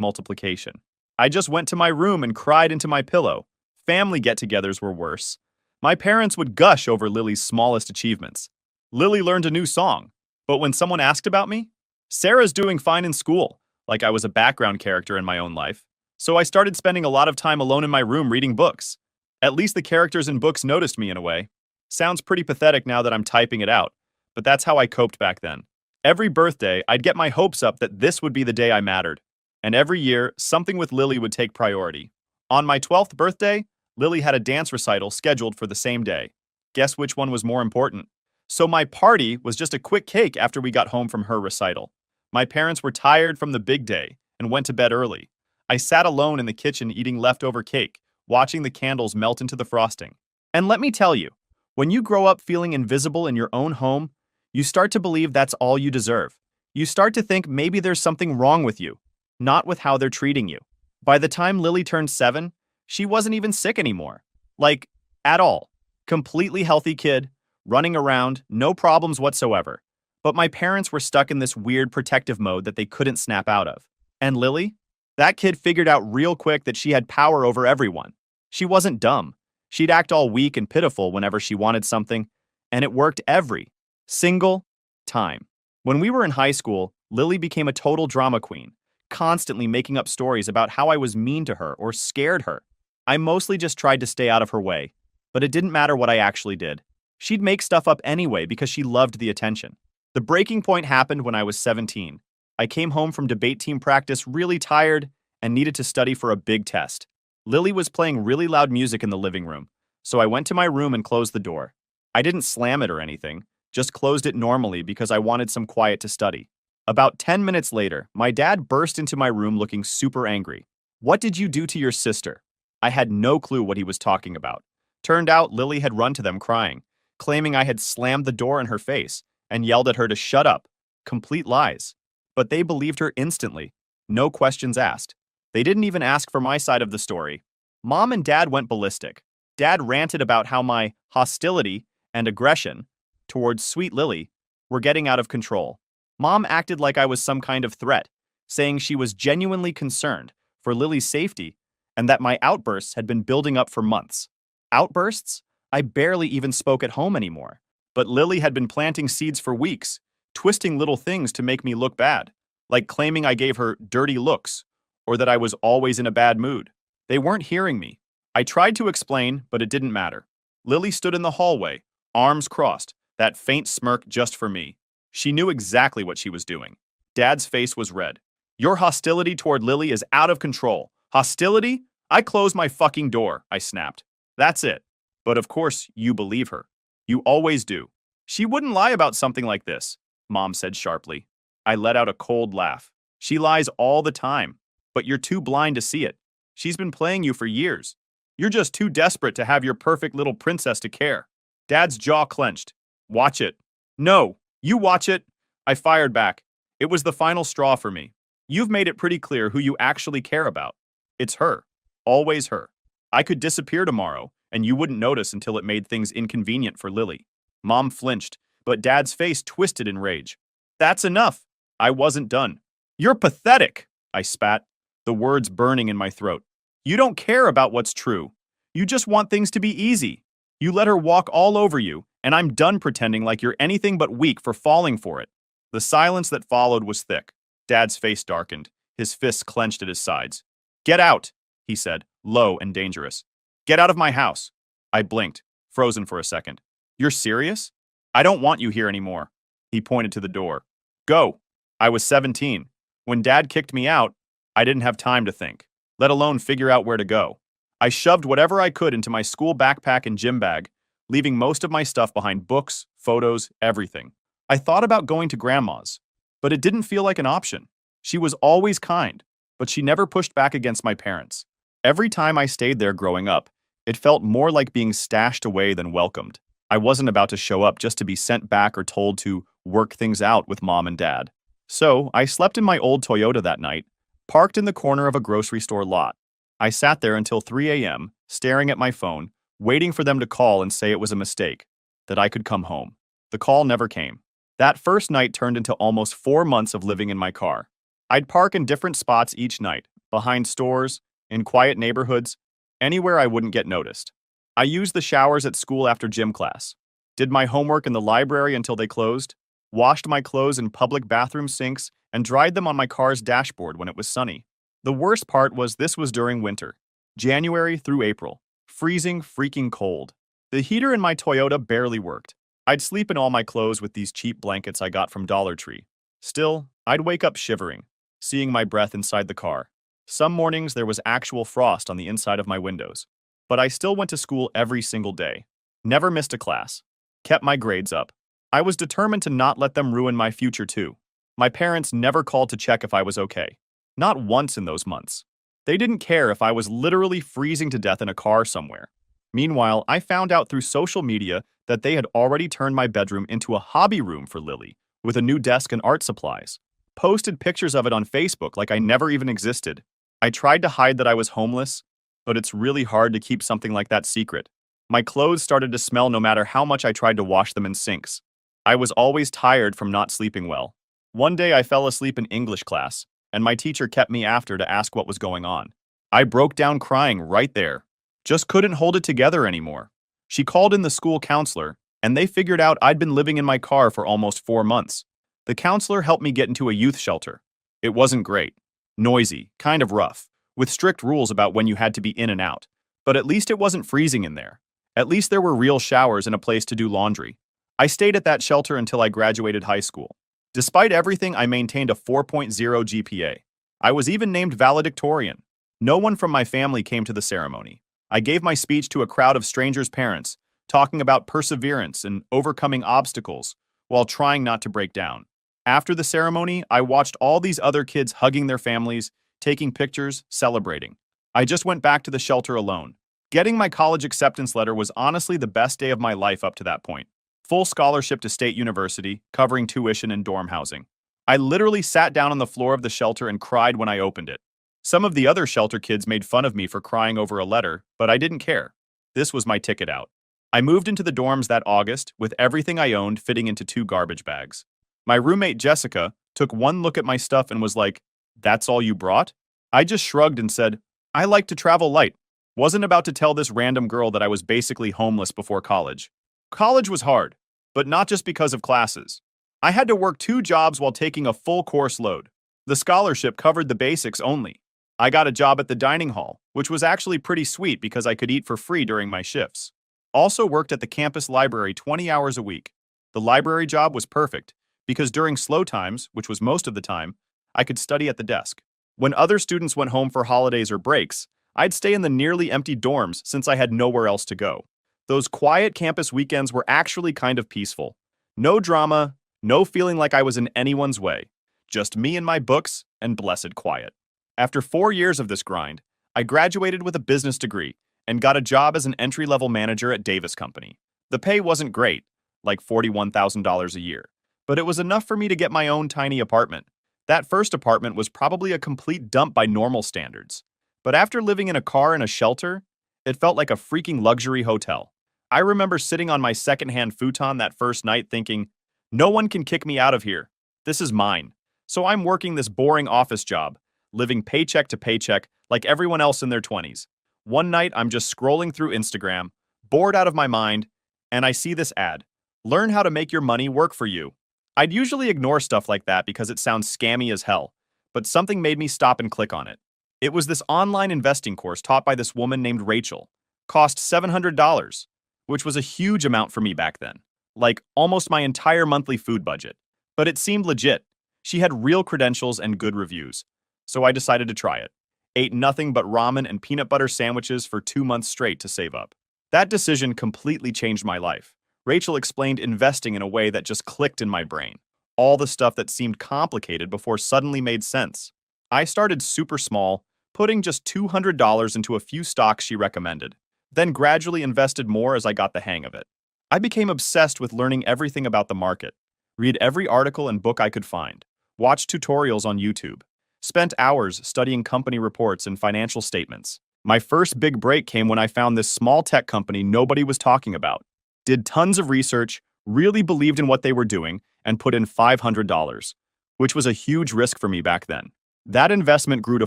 [SPEAKER 1] multiplication. I just went to my room and cried into my pillow. Family get-togethers were worse. My parents would gush over Lily's smallest achievements. Lily learned a new song, but when someone asked about me, "Sarah's doing fine in school," like I was a background character in my own life. So I started spending a lot of time alone in my room reading books. At least the characters in books noticed me in a way. Sounds pretty pathetic now that I'm typing it out, but that's how I coped back then. Every birthday, I'd get my hopes up that this would be the day I mattered. And every year, something with Lily would take priority. On my 12th birthday, Lily had a dance recital scheduled for the same day. Guess which one was more important? So my party was just a quick cake after we got home from her recital. My parents were tired from the big day and went to bed early. I sat alone in the kitchen eating leftover cake, watching the candles melt into the frosting. And let me tell you, when you grow up feeling invisible in your own home, you start to believe that's all you deserve. You start to think maybe there's something wrong with you, not with how they're treating you. By the time Lily turned 7, she wasn't even sick anymore. Like, at all. Completely healthy kid, running around, no problems whatsoever. But my parents were stuck in this weird protective mode that they couldn't snap out of. And Lily? That kid figured out real quick that she had power over everyone. She wasn't dumb. She'd act all weak and pitiful whenever she wanted something, and it worked every single time. When we were in high school, Lily became a total drama queen, constantly making up stories about how I was mean to her or scared her. I mostly just tried to stay out of her way, but it didn't matter what I actually did. She'd make stuff up anyway because she loved the attention. The breaking point happened when I was 17. I came home from debate team practice really tired and needed to study for a big test. Lily was playing really loud music in the living room, so I went to my room and closed the door. I didn't slam it or anything, just closed it normally because I wanted some quiet to study. About 10 minutes later, my dad burst into my room looking super angry. "What did you do to your sister?" I had no clue what he was talking about. Turned out Lily had run to them crying, claiming I had slammed the door in her face and yelled at her to shut up. Complete lies. But they believed her instantly. No questions asked. They didn't even ask for my side of the story. Mom and Dad went ballistic. Dad ranted about how my hostility and aggression towards sweet Lily were getting out of control. Mom acted like I was some kind of threat, saying she was genuinely concerned for Lily's safety and that my outbursts had been building up for months. Outbursts? I barely even spoke at home anymore. But Lily had been planting seeds for weeks, twisting little things to make me look bad, like claiming I gave her dirty looks or that I was always in a bad mood. They weren't hearing me. I tried to explain, but it didn't matter. Lily stood in the hallway, arms crossed, that faint smirk just for me. She knew exactly what she was doing. Dad's face was red. "Your hostility toward Lily is out of control." "Hostility? I closed my fucking door," I snapped. "That's it." But of course, you believe her. You always do. "She wouldn't lie about something like this," Mom said sharply. I let out a cold laugh. "She lies all the time, but you're too blind to see it. She's been playing you for years. You're just too desperate to have your perfect little princess to care." Dad's jaw clenched. "Watch it." "No, you watch it." I fired back. It was the final straw for me. "You've made it pretty clear who you actually care about. It's her. Always her. I could disappear tomorrow, and you wouldn't notice until it made things inconvenient for Lily." Mom flinched, but Dad's face twisted in rage. "That's enough." I wasn't done. "You're pathetic," I spat, the words burning in my throat. "You don't care about what's true. You just want things to be easy. You let her walk all over you, and I'm done pretending like you're anything but weak for falling for it." The silence that followed was thick. Dad's face darkened, his fists clenched at his sides. "Get out," he said, low and dangerous. "Get out of my house." I blinked, frozen for a second. "You're serious?" "I don't want you here anymore." He pointed to the door. "Go." I was 17. When Dad kicked me out, I didn't have time to think, let alone figure out where to go. I shoved whatever I could into my school backpack and gym bag, leaving most of my stuff behind: books, photos, everything. I thought about going to Grandma's, but it didn't feel like an option. She was always kind, but she never pushed back against my parents. Every time I stayed there growing up, it felt more like being stashed away than welcomed. I wasn't about to show up just to be sent back or told to work things out with Mom and Dad. So I slept in my old Toyota that night, parked in the corner of a grocery store lot. I sat there until 3 a.m., staring at my phone, waiting for them to call and say it was a mistake, that I could come home. The call never came. That first night turned into almost 4 months of living in my car. I'd park in different spots each night, behind stores, in quiet neighborhoods, anywhere I wouldn't get noticed. I used the showers at school after gym class, did my homework in the library until they closed, washed my clothes in public bathroom sinks, and dried them on my car's dashboard when it was sunny. The worst part was this was during winter, January through April, freezing freaking cold. The heater in my Toyota barely worked. I'd sleep in all my clothes with these cheap blankets I got from Dollar Tree. Still, I'd wake up shivering, seeing my breath inside the car. Some mornings there was actual frost on the inside of my windows. But I still went to school every single day. Never missed a class. Kept my grades up. I was determined to not let them ruin my future too. My parents never called to check if I was okay. Not once in those months. They didn't care if I was literally freezing to death in a car somewhere. Meanwhile, I found out through social media that they had already turned my bedroom into a hobby room for Lily, with a new desk and art supplies. Posted pictures of it on Facebook like I never even existed. I tried to hide that I was homeless, but it's really hard to keep something like that secret. My clothes started to smell no matter how much I tried to wash them in sinks. I was always tired from not sleeping well. One day I fell asleep in English class, and my teacher kept me after to ask what was going on. I broke down crying right there. Just couldn't hold it together anymore. She called in the school counselor, and they figured out I'd been living in my car for almost 4 months. The counselor helped me get into a youth shelter. It wasn't great. Noisy, kind of rough, with strict rules about when you had to be in and out. But at least it wasn't freezing in there. At least there were real showers and a place to do laundry. I stayed at that shelter until I graduated high school. Despite everything, I maintained a 4.0 GPA. I was even named valedictorian. No one from my family came to the ceremony. I gave my speech to a crowd of strangers' parents, talking about perseverance and overcoming obstacles while trying not to break down. After the ceremony, I watched all these other kids hugging their families, taking pictures, celebrating. I just went back to the shelter alone. Getting my college acceptance letter was honestly the best day of my life up to that point. Full scholarship to State University, covering tuition and dorm housing. I literally sat down on the floor of the shelter and cried when I opened it. Some of the other shelter kids made fun of me for crying over a letter, but I didn't care. This was my ticket out. I moved into the dorms that August with everything I owned fitting into 2 garbage bags. My roommate Jessica took one look at my stuff and was like, "That's all you brought?" I just shrugged and said, "I like to travel light." Wasn't about to tell this random girl that I was basically homeless before college. College was hard, but not just because of classes. I had to work 2 jobs while taking a full course load. The scholarship covered the basics only. I got a job at the dining hall, which was actually pretty sweet because I could eat for free during my shifts. Also worked at the campus library 20 hours a week. The library job was perfect because during slow times, which was most of the time, I could study at the desk. When other students went home for holidays or breaks, I'd stay in the nearly empty dorms since I had nowhere else to go. Those quiet campus weekends were actually kind of peaceful. No drama, no feeling like I was in anyone's way. Just me and my books and blessed quiet. After 4 years of this grind, I graduated with a business degree and got a job as an entry-level manager at Davis Company. The pay wasn't great, like $41,000 a year, but it was enough for me to get my own tiny apartment. That first apartment was probably a complete dump by normal standards. But after living in a car in a shelter, it felt like a freaking luxury hotel. I remember sitting on my secondhand futon that first night thinking, no one can kick me out of here. This is mine. So I'm working this boring office job, living paycheck to paycheck like everyone else in their 20s. One night, I'm just scrolling through Instagram, bored out of my mind, and I see this ad. Learn how to make your money work for you. I'd usually ignore stuff like that because it sounds scammy as hell, but something made me stop and click on it. It was this online investing course taught by this woman named Rachel. Cost $700, which was a huge amount for me back then. Like almost my entire monthly food budget. But it seemed legit. She had real credentials and good reviews. So I decided to try it. Ate nothing but ramen and peanut butter sandwiches for 2 months straight to save up. That decision completely changed my life. Rachel explained investing in a way that just clicked in my brain. All the stuff that seemed complicated before suddenly made sense. I started super small, putting just $200 into a few stocks she recommended, then gradually invested more as I got the hang of it. I became obsessed with learning everything about the market, read every article and book I could find, watch tutorials on YouTube, spent hours studying company reports and financial statements. My first big break came when I found this small tech company nobody was talking about, did tons of research, really believed in what they were doing, and put in $500, which was a huge risk for me back then. That investment grew to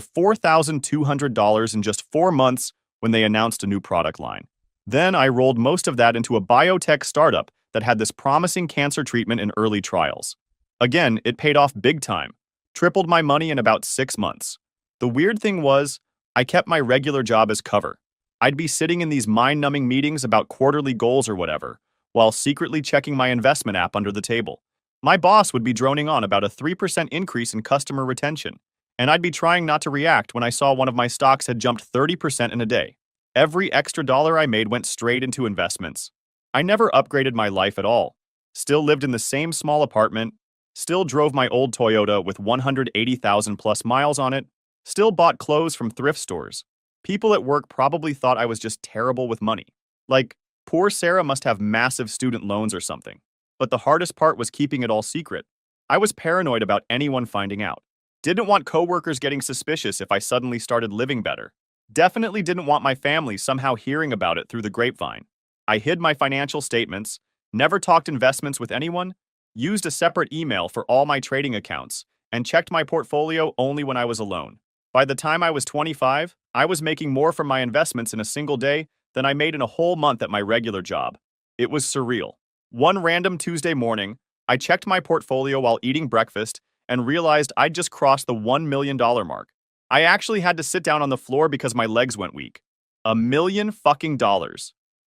[SPEAKER 1] $4,200 in just 4 months when they announced a new product line. Then I rolled most of that into a biotech startup that had this promising cancer treatment in early trials. Again, it paid off big time. Tripled my money in about 6 months. The weird thing was, I kept my regular job as cover. I'd be sitting in these mind-numbing meetings about quarterly goals or whatever, while secretly checking my investment app under the table. My boss would be droning on about a 3% increase in customer retention, and I'd be trying not to react when I saw one of my stocks had jumped 30% in a day. Every extra dollar I made went straight into investments. I never upgraded my life at all. Still lived in the same small apartment, still drove my old Toyota with 180,000 plus miles on it, still bought clothes from thrift stores. People at work probably thought I was just terrible with money. Like, poor Sarah must have massive student loans or something. But the hardest part was keeping it all secret. I was paranoid about anyone finding out. Didn't want coworkers getting suspicious if I suddenly started living better. Definitely didn't want my family somehow hearing about it through the grapevine. I hid my financial statements, never talked investments with anyone, used a separate email for all my trading accounts, and checked my portfolio only when I was alone. By the time I was 25, I was making more from my investments in a single day than I made in a whole month at my regular job. It was surreal. One random Tuesday morning, I checked my portfolio while eating breakfast and realized I'd just crossed the $1 million mark. I actually had to sit down on the floor because my legs went weak. $1 million.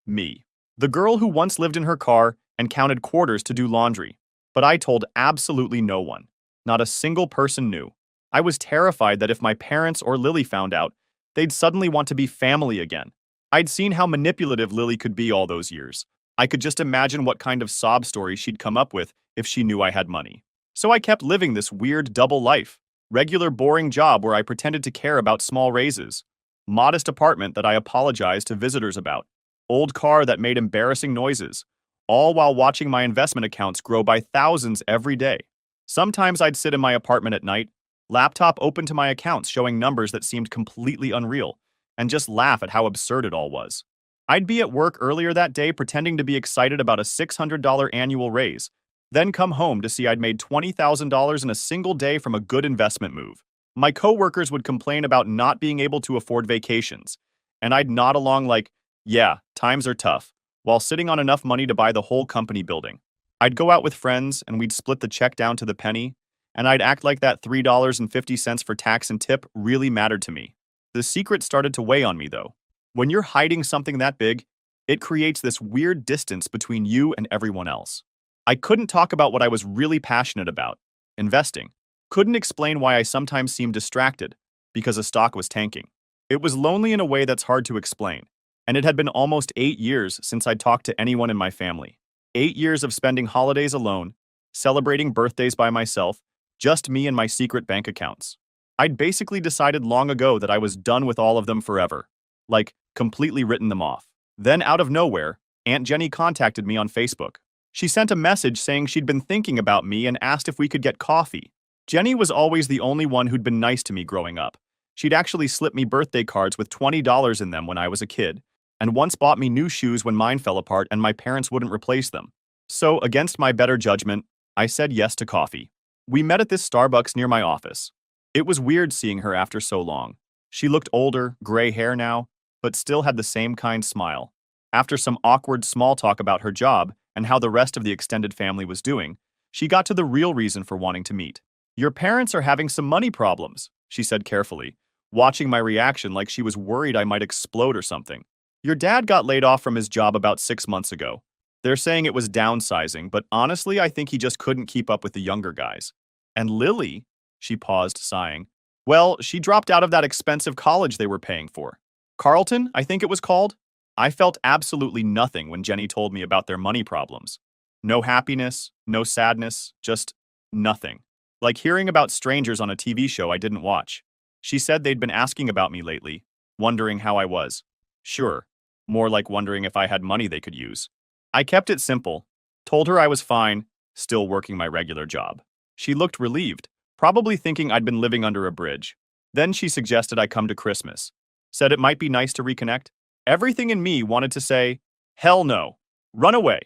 [SPEAKER 1] Me. The girl who once lived in her car and counted quarters to do laundry. But I told absolutely no one. Not a single person knew. I was terrified that if my parents or Lily found out, they'd suddenly want to be family again. I'd seen how manipulative Lily could be all those years. I could just imagine what kind of sob story she'd come up with if she knew I had money. So I kept living this weird double life. Regular boring job where I pretended to care about small raises. Modest apartment that I apologized to visitors about. Old car that made embarrassing noises. All while watching my investment accounts grow by thousands every day. Sometimes I'd sit in my apartment at night, laptop open to my accounts showing numbers that seemed completely unreal, and just laugh at how absurd it all was. I'd be at work earlier that day pretending to be excited about a $600 annual raise, then come home to see I'd made $20,000 in a single day from a good investment move. My coworkers would complain about not being able to afford vacations, and I'd nod along like, yeah, times are tough, while sitting on enough money to buy the whole company building. I'd go out with friends and we'd split the check down to the penny, and I'd act like that $3.50 for tax and tip really mattered to me. The secret started to weigh on me, though. When you're hiding something that big, it creates this weird distance between you and everyone else. I couldn't talk about what I was really passionate about, investing. Couldn't explain why I sometimes seemed distracted, because a stock was tanking. It was lonely in a way that's hard to explain, and it had been almost 8 years since I'd talked to anyone in my family. 8 years of spending holidays alone, celebrating birthdays by myself, just me and my secret bank accounts. I'd basically decided long ago that I was done with all of them forever. Like, completely written them off. Then out of nowhere, Aunt Jenny contacted me on Facebook. She sent a message saying she'd been thinking about me and asked if we could get coffee. Jenny was always the only one who'd been nice to me growing up. She'd actually slipped me birthday cards with $20 in them when I was a kid, and once bought me new shoes when mine fell apart and my parents wouldn't replace them. So, against my better judgment, I said yes to coffee. We met at this Starbucks near my office. It was weird seeing her after so long. She looked older, gray hair now, but still had the same kind smile. After some awkward small talk about her job and how the rest of the extended family was doing, she got to the real reason for wanting to meet. Your parents are having some money problems, she said carefully, watching my reaction like she was worried I might explode or something. Your dad got laid off from his job about 6 months ago. They're saying it was downsizing, but honestly, I think he just couldn't keep up with the younger guys. And Lily, she paused, sighing. Well, she dropped out of that expensive college they were paying for. Carleton, I think it was called. I felt absolutely nothing when Jenny told me about their money problems. No happiness, no sadness, just nothing. Like hearing about strangers on a TV show I didn't watch. She said they'd been asking about me lately, wondering how I was. Sure, more like wondering if I had money they could use. I kept it simple, told her I was fine, still working my regular job. She looked relieved, probably thinking I'd been living under a bridge. Then she suggested I come to Christmas. Said it might be nice to reconnect. Everything in me wanted to say, hell no. Run away.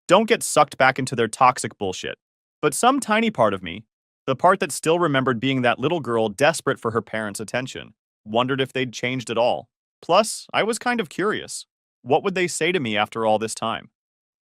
[SPEAKER 1] Don't get sucked back into their toxic bullshit. But some tiny part of me, the part that still remembered being that little girl desperate for her parents' attention, wondered if they'd changed at all. Plus, I was kind of curious. What would they say to me after all this time?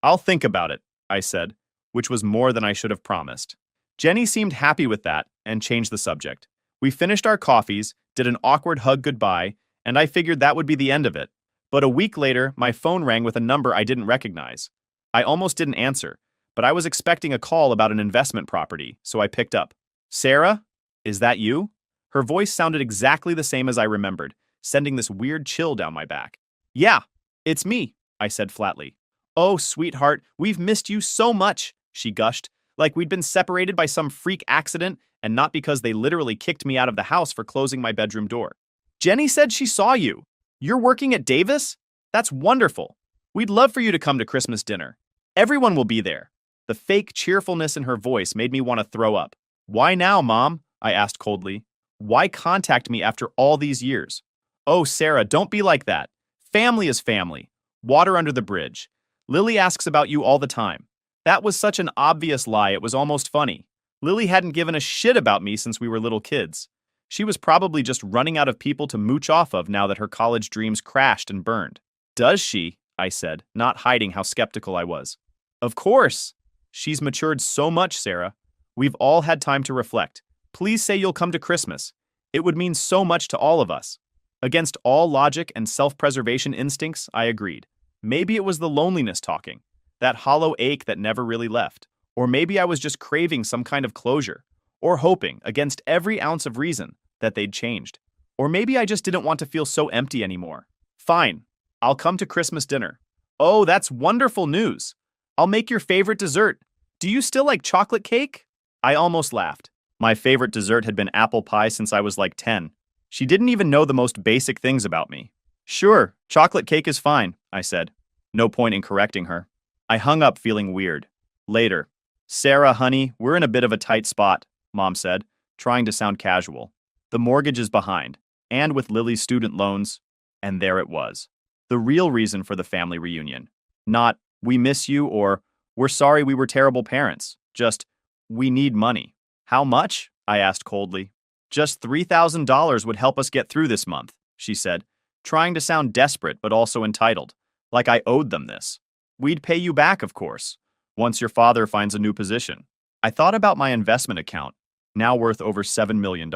[SPEAKER 1] I'll think about it, I said, which was more than I should have promised. Jenny seemed happy with that and changed the subject. We finished our coffees, did an awkward hug goodbye, and I figured that would be the end of it. But a week later, my phone rang with a number I didn't recognize. I almost didn't answer, but I was expecting a call about an investment property, so I picked up. Sarah? Is that you? Her voice sounded exactly the same as I remembered, sending this weird chill down my back. Yeah, it's me, I said flatly. Oh, sweetheart, we've missed you so much, she gushed, like we'd been separated by some freak accident and not because they literally kicked me out of the house for closing my bedroom door. Jenny said she saw you. You're working at Davis? That's wonderful. We'd love for you to come to Christmas dinner. Everyone will be there. The fake cheerfulness in her voice made me want to throw up. Why now, Mom? I asked coldly. Why contact me after all these years? Oh, Sarah, don't be like that. Family is family. Water under the bridge. Lily asks about you all the time. That was such an obvious lie, it was almost funny. Lily hadn't given a shit about me since we were little kids. She was probably just running out of people to mooch off of now that her college dreams crashed and burned. Does she? I said, not hiding how skeptical I was. Of course. She's matured so much, Sarah. We've all had time to reflect. Please say you'll come to Christmas. It would mean so much to all of us. Against all logic and self-preservation instincts, I agreed. Maybe it was the loneliness talking, that hollow ache that never really left. Or maybe I was just craving some kind of closure, or hoping, against every ounce of reason, that they'd changed. Or maybe I just didn't want to feel so empty anymore. Fine, I'll come to Christmas dinner. Oh, that's wonderful news. I'll make your favorite dessert. Do you still like chocolate cake? I almost laughed. My favorite dessert had been apple pie since I was like 10. She didn't even know the most basic things about me. Sure, chocolate cake is fine, I said. No point in correcting her. I hung up feeling weird. Later. Sarah, honey, we're in a bit of a tight spot, Mom said, trying to sound casual. The mortgage is behind, and with Lily's student loans, and there it was. The real reason for the family reunion. Not, we miss you, or, we're sorry we were terrible parents. Just, we need money. How much? I asked coldly. Just $3,000 would help us get through this month, she said, trying to sound desperate but also entitled, like I owed them this. We'd pay you back, of course, once your father finds a new position. I thought about my investment account, now worth over $7 million.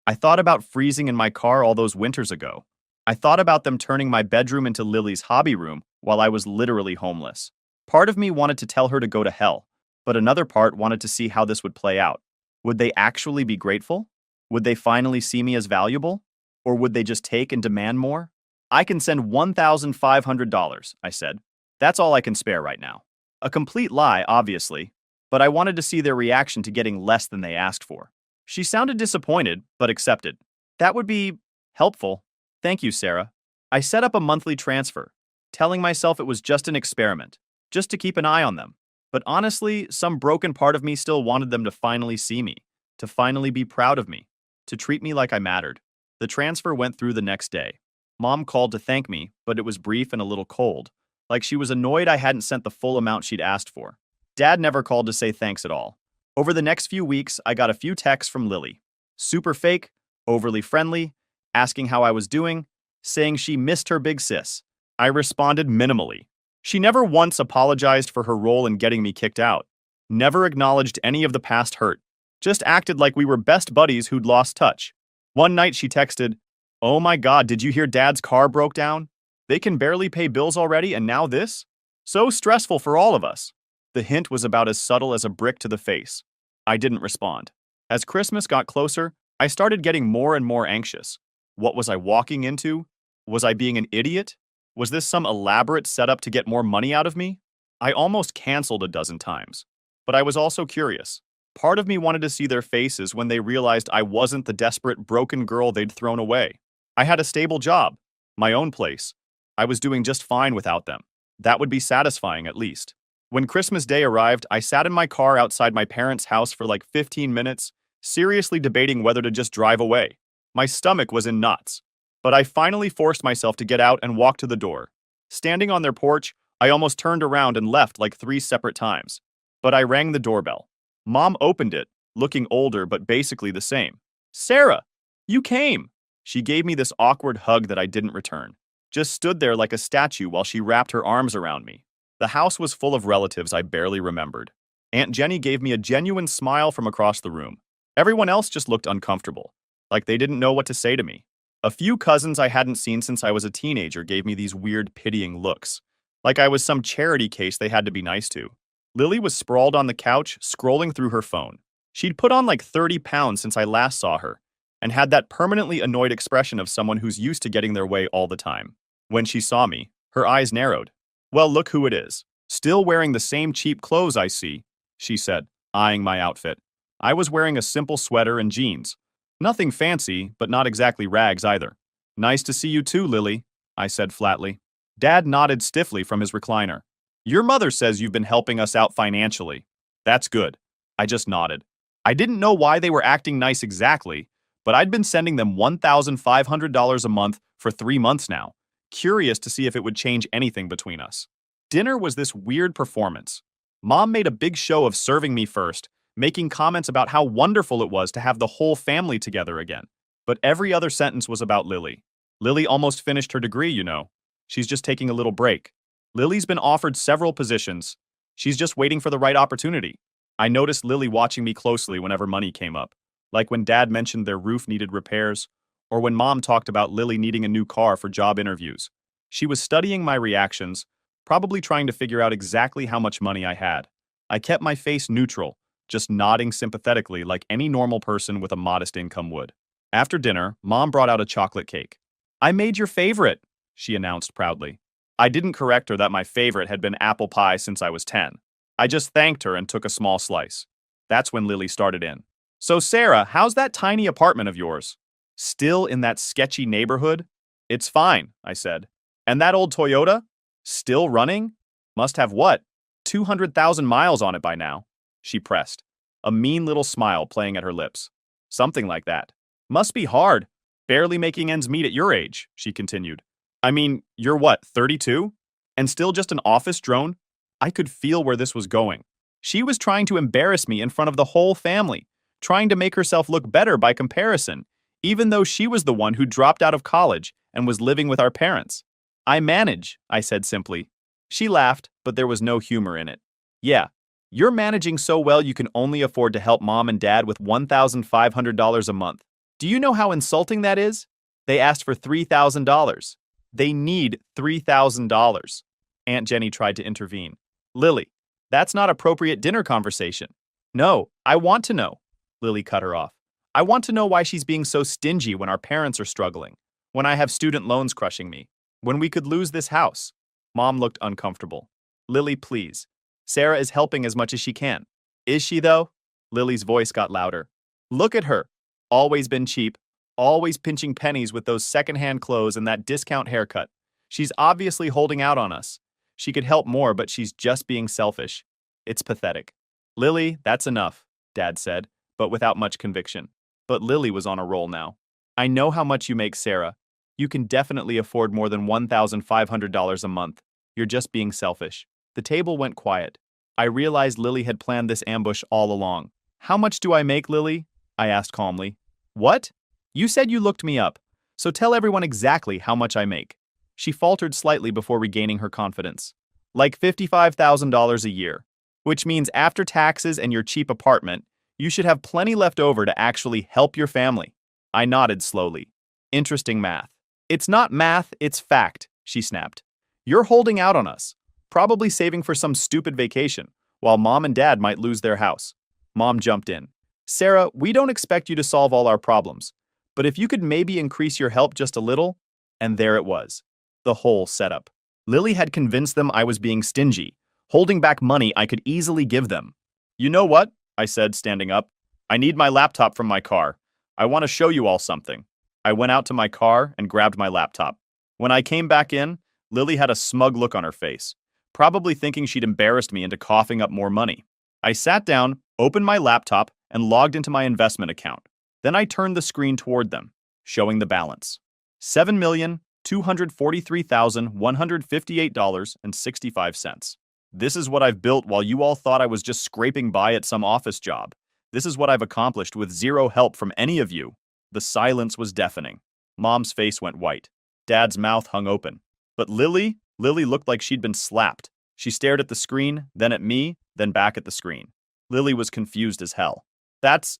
[SPEAKER 1] I thought about freezing in my car all those winters ago. I thought about them turning my bedroom into Lily's hobby room while I was literally homeless. Part of me wanted to tell her to go to hell, but another part wanted to see how this would play out. Would they actually be grateful? Would they finally see me as valuable? Or would they just take and demand more? I can send $1,500, I said. That's all I can spare right now. A complete lie, obviously, but I wanted to see their reaction to getting less than they asked for. She sounded disappointed, but accepted. That would be helpful. Thank you, Sarah. I set up a monthly transfer, telling myself it was just an experiment, just to keep an eye on them. But honestly, some broken part of me still wanted them to finally see me, to finally be proud of me, to treat me like I mattered. The transfer went through the next day. Mom called to thank me, but it was brief and a little cold, like she was annoyed I hadn't sent the full amount she'd asked for. Dad never called to say thanks at all. Over the next few weeks, I got a few texts from Lily. Super fake, overly friendly, asking how I was doing, saying she missed her big sis. I responded minimally. She never once apologized for her role in getting me kicked out, never acknowledged any of the past hurt, just acted like we were best buddies who'd lost touch. One night she texted, "Oh my God, did you hear Dad's car broke down? They can barely pay bills already and now this? So stressful for all of us." The hint was about as subtle as a brick to the face. I didn't respond. As Christmas got closer, I started getting more and more anxious. What was I walking into? Was I being an idiot? Was this some elaborate setup to get more money out of me? I almost canceled a dozen times. But I was also curious. Part of me wanted to see their faces when they realized I wasn't the desperate, broken girl they'd thrown away. I had a stable job, my own place. I was doing just fine without them. That would be satisfying, at least. When Christmas Day arrived, I sat in my car outside my parents' house for like 15 minutes, seriously debating whether to just drive away. My stomach was in knots. But I finally forced myself to get out and walk to the door. Standing on their porch, I almost turned around and left like 3 separate times. But I rang the doorbell. Mom opened it, looking older but basically the same. "Sarah, you came!" She gave me this awkward hug that I didn't return. Just stood there like a statue while she wrapped her arms around me. The house was full of relatives I barely remembered. Aunt Jenny gave me a genuine smile from across the room. Everyone else just looked uncomfortable, like they didn't know what to say to me. A few cousins I hadn't seen since I was a teenager gave me these weird, pitying looks, like I was some charity case they had to be nice to. Lily was sprawled on the couch, scrolling through her phone. She'd put on like 30 pounds since I last saw her, and had that permanently annoyed expression of someone who's used to getting their way all the time. When she saw me, her eyes narrowed. "Well, look who it is. Still wearing the same cheap clothes I see," she said, eyeing my outfit. I was wearing a simple sweater and jeans. Nothing fancy, but not exactly rags either. "Nice to see you too, Lily," I said flatly. Dad nodded stiffly from his recliner. "Your mother says you've been helping us out financially." "That's good." I just nodded. I didn't know why they were acting nice exactly, but I'd been sending them $1,500 a month for 3 months now, curious to see if it would change anything between us. Dinner was this weird performance. Mom made a big show of serving me first, making comments about how wonderful it was to have the whole family together again. But every other sentence was about Lily. Lily almost finished her degree, you know. She's just taking a little break. Lily's been offered several positions. She's just waiting for the right opportunity. I noticed Lily watching me closely whenever money came up, like when Dad mentioned their roof needed repairs, or when Mom talked about Lily needing a new car for job interviews. She was studying my reactions, probably trying to figure out exactly how much money I had. I kept my face neutral, just nodding sympathetically like any normal person with a modest income would. After dinner, Mom brought out a chocolate cake. "I made your favorite," she announced proudly. I didn't correct her that my favorite had been apple pie since I was 10. I just thanked her and took a small slice. That's when Lily started in. "So Sarah, how's that tiny apartment of yours? Still in that sketchy neighborhood?" "It's fine," I said. "And that old Toyota? Still running? Must have what? 200,000 miles on it by now." She pressed, a mean little smile playing at her lips. "Something like that." "Must be hard, barely making ends meet at your age," she continued. "I mean, you're what, 32? And still just an office drone?" I could feel where this was going. She was trying to embarrass me in front of the whole family, trying to make herself look better by comparison, even though she was the one who dropped out of college and was living with our parents. "I manage," I said simply. She laughed, but there was no humor in it. "Yeah, you're managing so well you can only afford to help Mom and Dad with $1,500 a month. Do you know how insulting that is? They asked for $3,000. They need $3,000. Aunt Jenny tried to intervene. "Lily, that's not appropriate dinner conversation." "No, I want to know." Lily cut her off. "I want to know why she's being so stingy when our parents are struggling, when I have student loans crushing me, when we could lose this house." Mom looked uncomfortable. "Lily, please. Sarah is helping as much as she can." "Is she, though?" Lily's voice got louder. "Look at her. Always been cheap, always pinching pennies with those secondhand clothes and that discount haircut. She's obviously holding out on us. She could help more, but she's just being selfish. It's pathetic." "Lily, that's enough," Dad said, but without much conviction. But Lily was on a roll now. "I know how much you make, Sarah. You can definitely afford more than $1,500 a month. You're just being selfish." The table went quiet. I realized Lily had planned this ambush all along. "How much do I make, Lily?" I asked calmly. "What? You said you looked me up, so tell everyone exactly how much I make." She faltered slightly before regaining her confidence. "Like $55,000 a year, which means after taxes and your cheap apartment, you should have plenty left over to actually help your family." I nodded slowly. "Interesting math." "It's not math, it's fact," she snapped. "You're holding out on us, probably saving for some stupid vacation, while Mom and Dad might lose their house." Mom jumped in. "Sarah, we don't expect you to solve all our problems, but if you could maybe increase your help just a little." And there it was, the whole setup. Lily had convinced them I was being stingy, holding back money I could easily give them. "You know what?" I said, standing up. "I need my laptop from my car. I want to show you all something." I went out to my car and grabbed my laptop. When I came back in, Lily had a smug look on her face, probably thinking she'd embarrassed me into coughing up more money. I sat down, opened my laptop, and logged into my investment account. Then I turned the screen toward them, showing the balance. $7,243,158.65. This is what I've built while you all thought I was just scraping by at some office job. This is what I've accomplished with zero help from any of you. The silence was deafening. Mom's face went white. Dad's mouth hung open. But Lily looked like she'd been slapped. She stared at the screen, then at me, then back at the screen. Lily was confused as hell. That's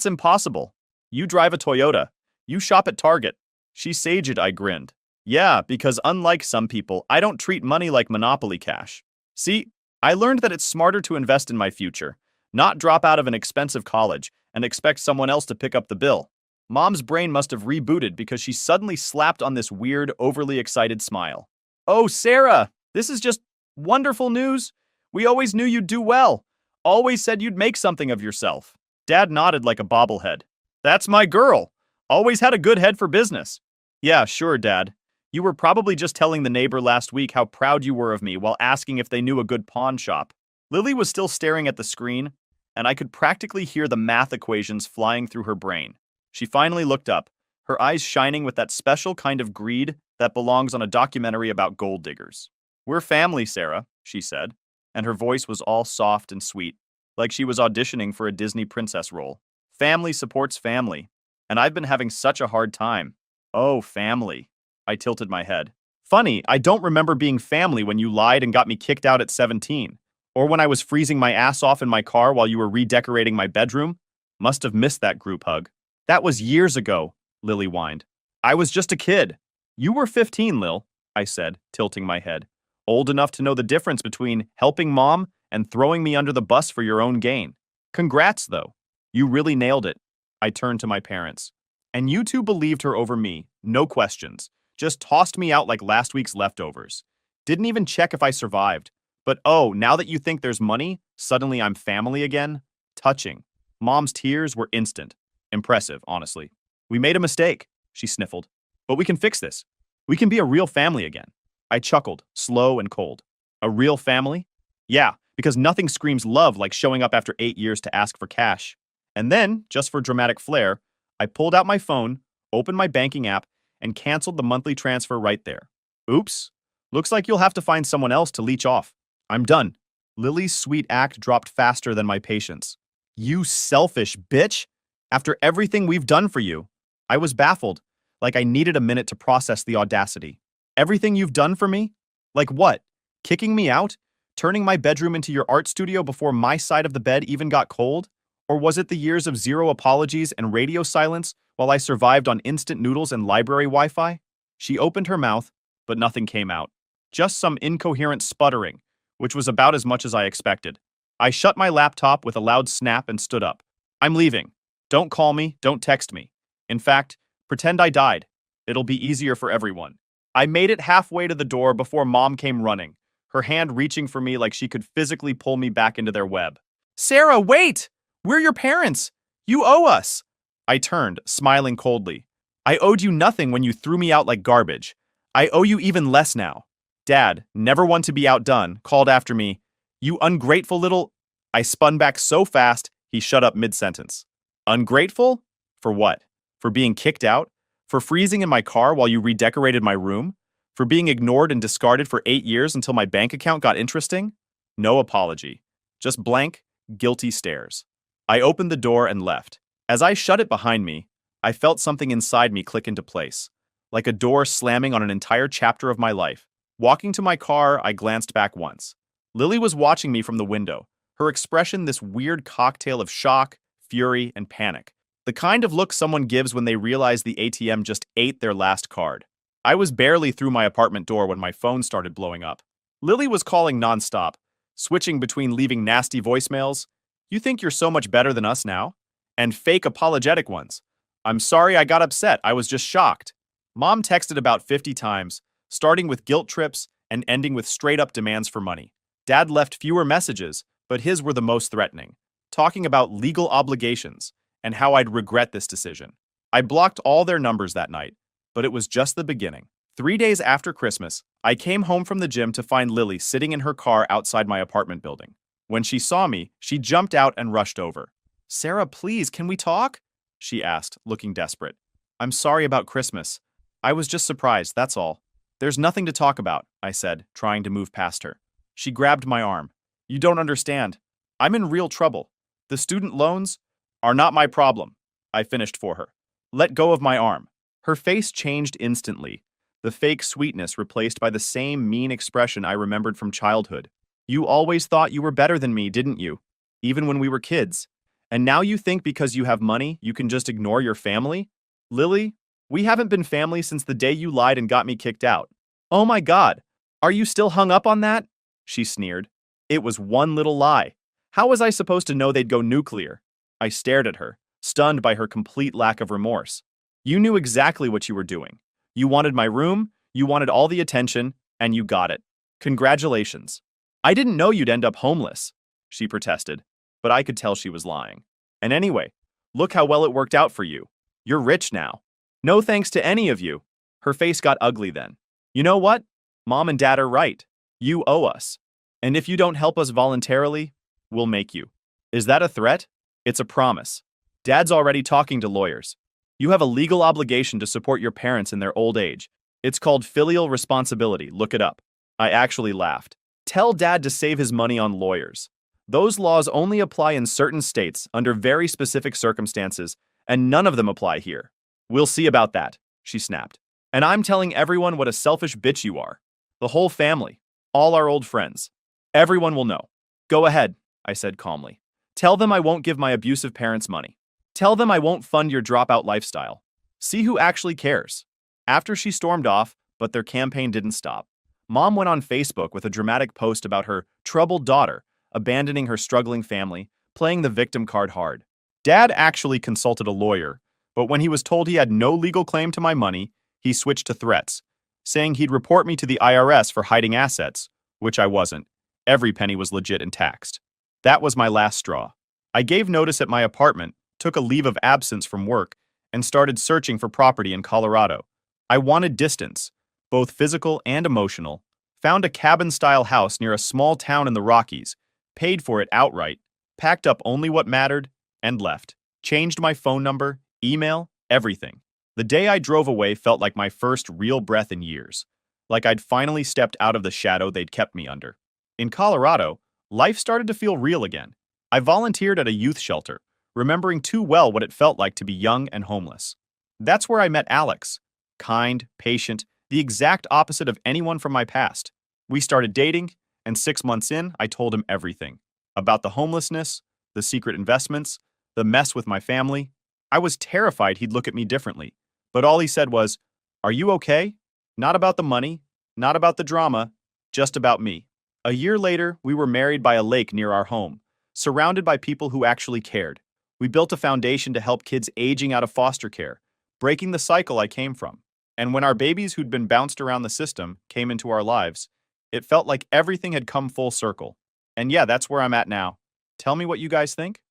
[SPEAKER 1] impossible. You drive a Toyota. You shop at Target." She saged. I grinned. "Yeah, because unlike some people, I don't treat money like Monopoly cash. See, I learned that it's smarter to invest in my future, not drop out of an expensive college and expect someone else to pick up the bill." Mom's brain must have rebooted because she suddenly slapped on this weird, overly excited smile. "Oh, Sarah, this is just wonderful news. We always knew you'd do well. Always said you'd make something of yourself." Dad nodded like a bobblehead. "That's my girl. Always had a good head for business." "Yeah, sure, Dad. You were probably just telling the neighbor last week how proud you were of me while asking if they knew a good pawn shop." Lily was still staring at the screen, and I could practically hear the math equations flying through her brain. She finally looked up, her eyes shining with that special kind of greed that belongs on a documentary about gold diggers. "We're family, Sarah," she said. and her voice was all soft and sweet, like she was auditioning for a Disney princess role. Family supports family, and I've been having such a hard time. Oh, family. I tilted my head. Funny, I don't remember being family when you lied and got me kicked out at 17, or when I was freezing my ass off in my car while you were redecorating my bedroom. Must have missed that group hug. That was years ago, Lily whined. I was just a kid. You were 15, Lil, I said, tilting my head. Old enough to know the difference between helping mom and throwing me under the bus for your own gain. Congrats, though. You really nailed it. I turned to my parents. And you two believed her over me, no questions. Just tossed me out like last week's leftovers. Didn't even check if I survived. But oh, now that you think there's money, suddenly I'm family again? Touching. Mom's tears were instant. Impressive, honestly. We made a mistake, she sniffled. But we can fix this. We can be a real family again. I chuckled, slow and cold. A real family? Yeah, because nothing screams love like showing up after 8 years to ask for cash. And then, just for dramatic flair, I pulled out my phone, opened my banking app, and canceled the monthly transfer right there. Oops. Looks like you'll have to find someone else to leech off. I'm done. Lily's sweet act dropped faster than my patience. You selfish bitch! After everything we've done for you. I was baffled, like I needed a minute to process the audacity. Everything you've done for me? Like what? Kicking me out? Turning my bedroom into your art studio before my side of the bed even got cold? Or was it the years of zero apologies and radio silence while I survived on instant noodles and library Wi-Fi? She opened her mouth, but nothing came out. Just some incoherent sputtering, which was about as much as I expected. I shut my laptop with a loud snap and stood up. I'm leaving. Don't call me, don't text me. In fact, pretend I died. It'll be easier for everyone. I made it halfway to the door before Mom came running, her hand reaching for me like she could physically pull me back into their web. Sarah, wait! We're your parents! You owe us! I turned, smiling coldly. I owed you nothing when you threw me out like garbage. I owe you even less now. Dad, never one to be outdone, called after me, You ungrateful little... I spun back so fast, he shut up mid-sentence. Ungrateful? For what? For being kicked out? For freezing in my car while you redecorated my room? For being ignored and discarded for 8 years until my bank account got interesting? No apology. Just blank, guilty stares. I opened the door and left. As I shut it behind me, I felt something inside me click into place, like a door slamming on an entire chapter of my life. Walking to my car, I glanced back once. Lily was watching me from the window, her expression this weird cocktail of shock, fury, and panic. The kind of look someone gives when they realize the ATM just ate their last card. I was barely through my apartment door when my phone started blowing up. Lily was calling nonstop, switching between leaving nasty voicemails, "You think you're so much better than us now?" and fake apologetic ones. "I'm sorry I got upset, I was just shocked." Mom texted about 50 times, starting with guilt trips and ending with straight-up demands for money. Dad left fewer messages, but his were the most threatening, talking about legal obligations and how I'd regret this decision. I blocked all their numbers that night, but it was just the beginning. 3 days after Christmas, I came home from the gym to find Lily sitting in her car outside my apartment building. When she saw me, she jumped out and rushed over. "Sarah, please, can we talk?" she asked, looking desperate. "I'm sorry about Christmas. I was just surprised, that's all." "There's nothing to talk about," I said, trying to move past her. She grabbed my arm. "You don't understand. I'm in real trouble. The student loans are not my problem," I finished for her. "Let go of my arm." Her face changed instantly, the fake sweetness replaced by the same mean expression I remembered from childhood. "You always thought you were better than me, didn't you? Even when we were kids. And now you think because you have money, you can just ignore your family? Lily, we haven't been family since the day you lied and got me kicked out." "Oh my God, are you still hung up on that?" she sneered. It was one little lie. How was I supposed to know they'd go nuclear? I stared at her, stunned by her complete lack of remorse. "You knew exactly what you were doing. You wanted my room, you wanted all the attention, and you got it. Congratulations." "I didn't know you'd end up homeless," she protested, but I could tell she was lying. "And anyway, look how well it worked out for you. You're rich now. No thanks to any of you." Her face got ugly then. "You know what? Mom and Dad are right. You owe us. And if you don't help us voluntarily, we'll make you." "Is that a threat?" "It's a promise. Dad's already talking to lawyers. You have a legal obligation to support your parents in their old age. It's called filial responsibility. Look it up." I actually laughed. Tell Dad to save his money on lawyers. Those laws only apply in certain states under very specific circumstances, and none of them apply here. We'll see about that, she snapped. And I'm telling everyone what a selfish bitch you are. The whole family, all our old friends. Everyone will know. Go ahead, I said calmly. Tell them I won't give my abusive parents money. Tell them I won't fund your dropout lifestyle. See who actually cares. After she stormed off, but their campaign didn't stop. Mom went on Facebook with a dramatic post about her troubled daughter, abandoning her struggling family, playing the victim card hard. Dad actually consulted a lawyer, but when he was told he had no legal claim to my money, he switched to threats, saying he'd report me to the IRS for hiding assets, which I wasn't. Every penny was legit and taxed. That was my last straw. I gave notice at my apartment, took a leave of absence from work, and started searching for property in Colorado. I wanted distance, both physical and emotional, found a cabin-style house near a small town in the Rockies, paid for it outright, packed up only what mattered, and left. Changed my phone number, email, everything. The day I drove away felt like my first real breath in years, like I'd finally stepped out of the shadow they'd kept me under. In Colorado, life started to feel real again. I volunteered at a youth shelter, remembering too well what it felt like to be young and homeless. That's where I met Alex. Kind, patient, the exact opposite of anyone from my past. We started dating, and 6 months in, I told him everything. About the homelessness, the secret investments, the mess with my family. I was terrified he'd look at me differently, but all he said was, "Are you okay?" Not about the money, not about the drama, just about me. A year later, we were married by a lake near our home, surrounded by people who actually cared. We built a foundation to help kids aging out of foster care, breaking the cycle I came from. And when our babies who'd been bounced around the system came into our lives, it felt like everything had come full circle. And yeah, that's where I'm at now. Tell me what you guys think.